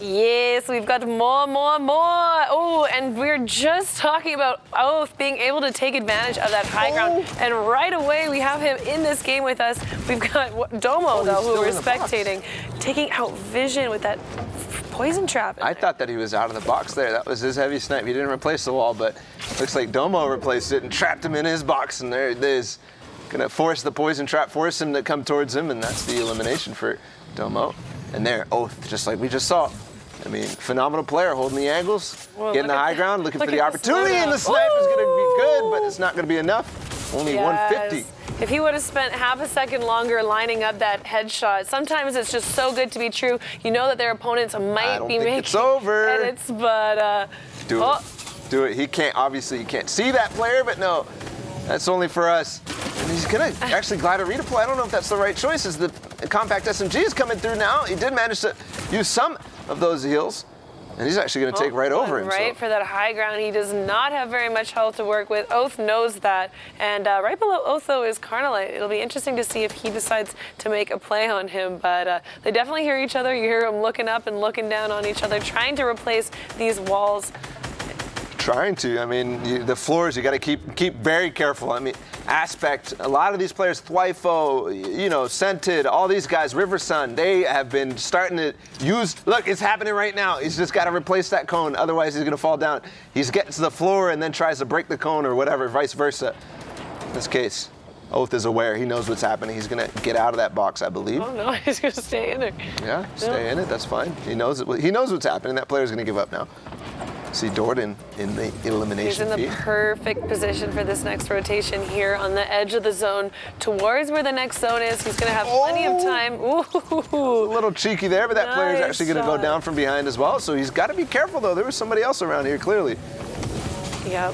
Yes, we've got more. Oh, and we're just talking about Oath being able to take advantage of that high ground. And right away, we have him in this game with us. We've got Domo, though, who we're spectating, taking out Vision with that poison trap. I thought that he was out of the box there. That was his heavy snipe. He didn't replace the wall, but looks like Domo replaced it and trapped him in his box. And there it is. Gonna force the poison trap, force him to come towards him, and that's the elimination for Domo. And there, Oath, just like we just saw. I mean, phenomenal player, holding the angles, getting the high ground, looking for the opportunity, and the snipe is going to be good, but it's not going to be enough. Only 150. If he would have spent half a second longer lining up that headshot, sometimes it's just so good to be true. You know that their opponents might be making it's over. edits, but Do it. He can't, obviously, you can't see that player, but no, that's only for us. And he's going to actually glide a redeploy. I don't know if that's the right choice, as the compact SMG is coming through now. He did manage to use some of those heals, and he's actually going to take right over him. Right for that high ground. He does not have very much health to work with. Oath knows that, and right below Oath, though, is Carnalite. It'll be interesting to see if he decides to make a play on him, but they definitely hear each other. You hear them looking up and looking down on each other, trying to replace these walls. Trying to. I mean, the floors, you got to keep very careful. I mean, Aspect, a lot of these players, Tfue, you know, Scented, all these guys, River Sun, they have been starting to use, look, it's happening right now. He's just got to replace that cone, otherwise he's going to fall down. He's getting to the floor and then tries to break the cone or whatever, vice versa. In this case, Oath is aware. He knows what's happening. He's going to get out of that box, I believe. Oh, no, he's going to stay in it. Yeah, stay in it. That's fine. He knows what's happening. That player's going to give up now. See Dordan in the elimination He's in the perfect position for this next rotation here on the edge of the zone towards where the next zone is. He's going to have plenty of time. Ooh. A little cheeky there, but that player's actually going to go down from behind as well. So he's got to be careful, though. There was somebody else around here, clearly. Yep.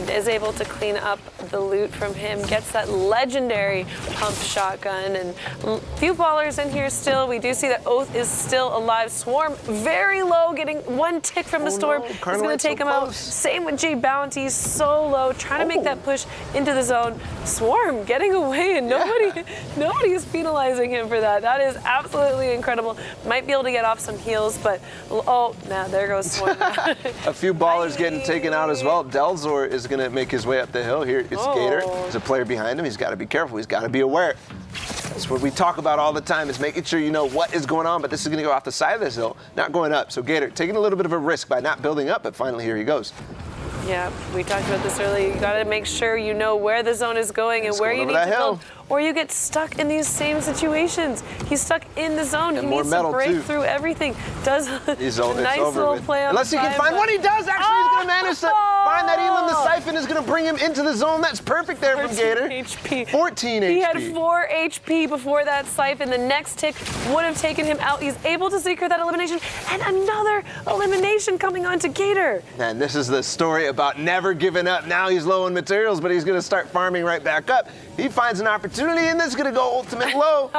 Is able to clean up the loot from him, gets that legendary pump shotgun, and a few ballers in here still. We do see that Oath is still alive. Swarm very low, getting one tick from the storm. It's going to take him out. Same with J Bounty, so low, trying to make that push into the zone. Swarm getting away, and nobody is penalizing him for that. That is absolutely incredible. Might be able to get off some heals, but oh, now there goes Swarm. A few ballers getting taken out as well. Delzor is going to make his way up the hill. Here it's Gator. There's a player behind him. He's got to be careful. He's got to be aware. That's what we talk about all the time, is making sure you know what is going on, but this is going to go off the side of this hill, not going up. So Gator taking a little bit of a risk by not building up, but finally here he goes. Yeah, we talked about this earlier. You got to make sure you know where the zone is going and where you need to build, or you get stuck in these same situations. He's stuck in the zone. He needs to break through everything. Does a nice little play on unless he can find what he does. Actually, he's going to manage to find that Elam. The Siphon is going to bring him into the zone. That's perfect there from Gator. 14 HP. 14 HP. He had 4 HP before that Siphon. The next tick would have taken him out. He's able to secure that elimination, and another elimination coming on to Gator. And this is the story about never giving up. Now he's low in materials, but he's going to start farming right back up. He finds an opportunity, and this is going to go ultimate low.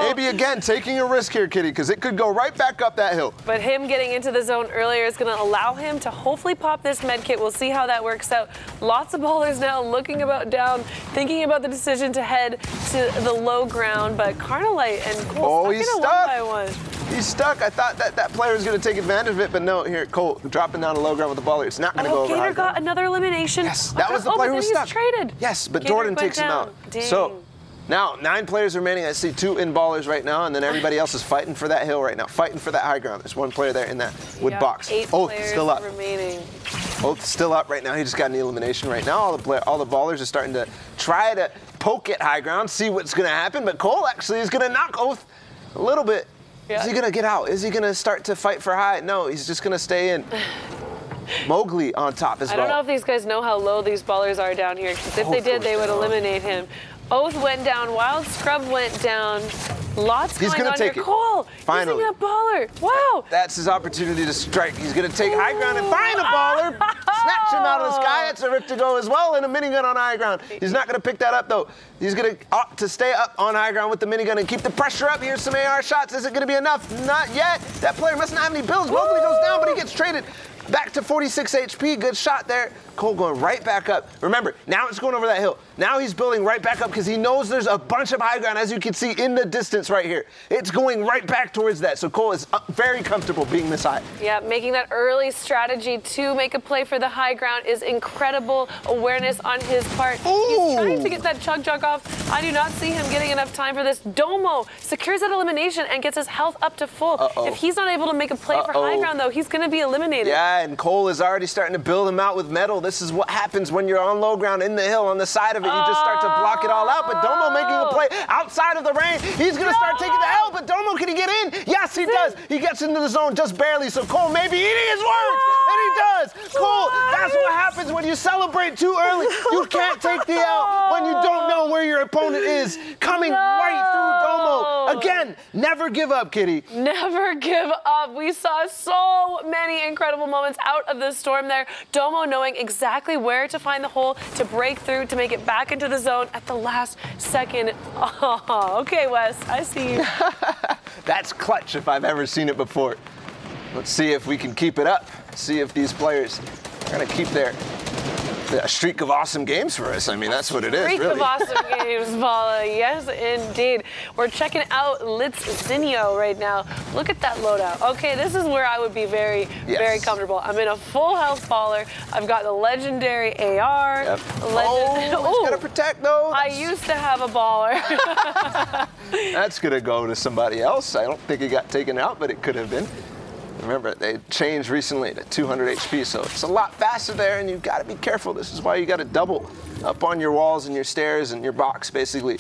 Maybe again taking a risk here, Kitty, because it could go right back up that hill. But him getting into the zone earlier is going to allow him to hopefully pop this med kit. We'll see how that works out. Lots of ballers now looking about down, thinking about the decision to head to the low ground, but Carnalite and Cole he's stuck in a stuck. 1-by-1. He's stuck. I thought that player was going to take advantage of it, but no. Here, Cole dropping down to low ground with the baller. It's not going to go over high Gator got ground. another elimination. Yes, that was the player who was stuck. Traded. Yes, but Gator Jordan went takes him down. out. Dang. So now 9 players remaining. I see 2 in ballers right now, and then everybody else is fighting for that hill right now, fighting for that high ground. There's 1 player there in that wood box. 8 Oath players still up. remaining. Oath still up right now. He just got an elimination right now. All the ballers are starting to try to poke at high ground, see what's going to happen. But Cole actually is going to knock Oath a little bit. Yeah. Is he going to get out? Is he going to start to fight for high? No, he's just going to stay in. Mowgli on top as well. I don't know if these guys know how low these ballers are down here, because if they did, they would eliminate him. Oath went down, Wild Scrub went down. Lots He's going on take here. it. Cole, Finally. using a baller. Wow. That's his opportunity to strike. He's going to take high ground and find a baller. Snatch him out of the sky. That's a rip to go as well, and a minigun on high ground. He's not going to pick that up, though. He's going to opt to stay up on high ground with the minigun and keep the pressure up. Here's some AR shots. Is it going to be enough? Not yet. That player must not have any builds. Mowgli goes down, but he gets traded. Back to 46 HP, good shot there. Cole going right back up. Remember, now it's going over that hill. Now he's building right back up because he knows there's a bunch of high ground, as you can see in the distance right here. It's going right back towards that. So Cole is very comfortable being this high. Yeah, making that early strategy to make a play for the high ground is incredible awareness on his part. He's trying to get that chug jug off. I do not see him getting enough time for this. Domo secures that elimination and gets his health up to full. If he's not able to make a play for high ground, though, he's going to be eliminated. Yeah, and Cole is already starting to build him out with metal. This is what happens when you're on low ground in the hill on the side of it. You just start to block it all out. But Domo making a play outside of the rain. He's going to start taking the L, but Domo, can he get in? Yes, he does. He gets into the zone just barely. So Cole may be eating his words, and he does. Cole, that's what happens when you celebrate too early. You can't take the L when you don't know where your opponent is. Coming right through Domo. Again, never give up, Kitty. Never give up. We saw so many incredible moments out of the storm there. Domo knowing exactly where to find the hole to break through to make it back into the zone at the last second. Oh, okay, Wes, I see you. That's clutch if I've ever seen it before. Let's see if we can keep it up. See if these players are going to keep their streak of awesome games for us. I mean, that's what it is, really. Streak of awesome games, Paula. Yes, indeed. We're checking out Litzinio right now. Look at that loadout. Okay, this is where I would be very comfortable. I'm in a full health baller. I've got the legendary AR. Yep. He's got to protect, though. I used to have a baller. That's going to go to somebody else. I don't think he got taken out, but it could have been. Remember, they changed recently to 200 HP, so it's a lot faster there, and you've got to be careful. This is why you got to double up on your walls and your stairs and your box, basically.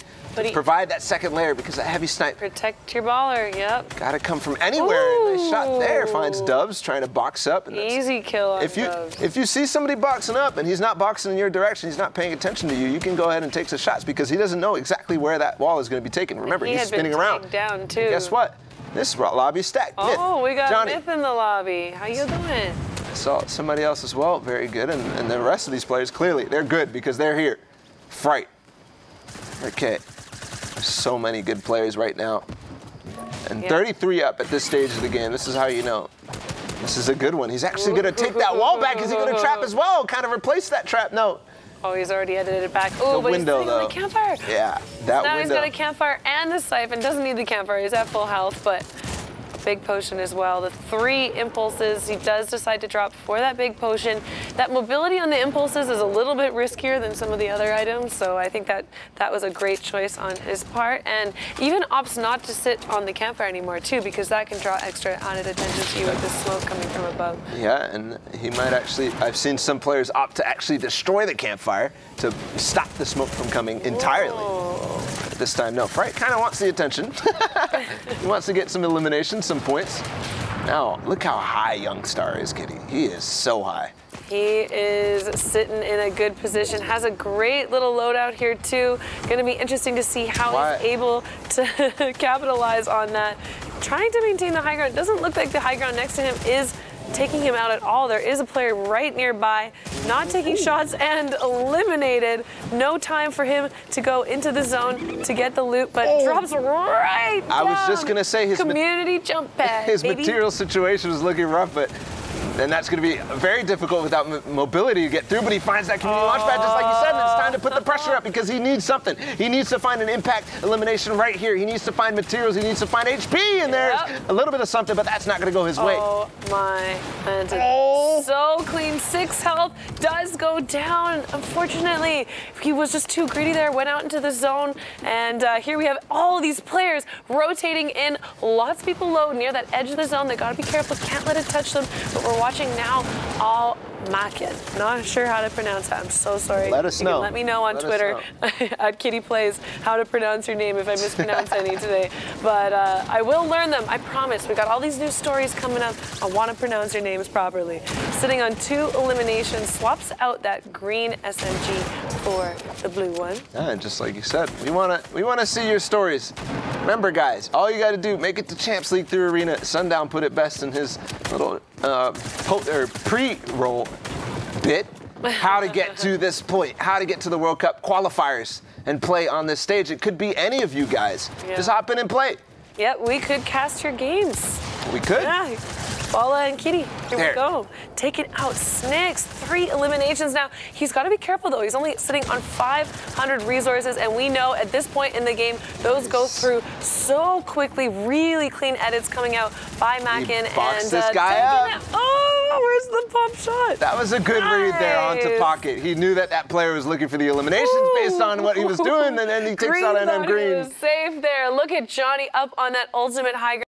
Provide that second layer because that heavy snipe. Protect your baller, yep. Got to come from anywhere. Nice shot there. Finds Dubs trying to box up. And easy kill on Dubs. If you see somebody boxing up and he's not boxing in your direction, he's not paying attention to you, you can go ahead and take some shots because he doesn't know exactly where that wall is going to be taken. Remember, he's spinning around. Down too. And guess what? This lobby stacked. Oh, we got Johnny. Myth in the lobby. How you doing? Saw somebody else as well. Very good. And the rest of these players, clearly, they're good because they're here. Fright. Okay. There's so many good players right now. And 33 up at this stage of the game. This is how you know. This is a good one. He's actually going to take that wall back. Is he going to trap as well? Kind of replace that trap? No. Oh, he's already edited it back. Oh, but window, he's sitting on the campfire. Yeah, that now window. He's got a campfire and the siphon. Doesn't need the campfire. He's at full health, but big potion as well. The 3 impulses he does decide to drop for that big potion. That mobility on the impulses is a little bit riskier than some of the other items, so I think that was a great choice on his part. And even opts not to sit on the campfire anymore too, because that can draw extra added attention to you with the smoke coming from above. Yeah, and he might actually, I've seen some players opt to actually destroy the campfire to stop the smoke from coming entirely. But this time, no. Fright kind of wants the attention. He wants to get some elimination, some points. Now, look how high Youngstar is, Kitty. He is so high. He is sitting in a good position, has a great little loadout here too. Going to be interesting to see how he's able to capitalize on that. Trying to maintain the high ground. It doesn't look like the high ground next to him is taking him out at all. There is a player right nearby, not taking shots and eliminated. No time for him to go into the zone to get the loot, but drops right down. I was just going to say his community jump pad, his material situation was looking rough, but And that's going to be very difficult without mobility to get through, but he finds that community launch pad just like you said, and it's time to put the pressure up because he needs something. He needs to find an impact elimination right here. He needs to find materials. He needs to find HP, and there's a little bit of something, but that's not going to go his way. Oh my planted. So clean. 6 health does go down. Unfortunately, he was just too greedy there, went out into the zone, and here we have all these players rotating in. Lots of people low near that edge of the zone. They got to be careful. Can't let it touch them, but we're watching now all Makin. Not sure how to pronounce that. I'm so sorry. Let us you know. Can let me know on Twitter at Kitty Plays how to pronounce your name if I mispronounce any today. But I will learn them. I promise. We got all these new stories coming up. I want to pronounce your names properly. Sitting on 2 eliminations, swaps out that green SMG for the blue one. Yeah, and just like you said, we wanna see your stories. Remember, guys, all you got to do, make it to Champs League through Arena. Sundown put it best in his little pre-roll bit. How to get to this point, how to get to the World Cup qualifiers and play on this stage. It could be any of you guys. Yeah. Just hop in and play. Yep, we could cast your games. We could. Yeah. Paula and Kitty, here we go. Taking out Snicks, 3 eliminations now. He's got to be careful though. He's only sitting on 500 resources, and we know at this point in the game, those go through so quickly. Really clean edits coming out by Makin. Boxed this guy up. Oh, where's the pump shot? That was a good read there onto Pocket. He knew that that player was looking for the eliminations based on what he was doing, and then he takes out NM Green. Safe there. Look at Johnny up on that ultimate high ground.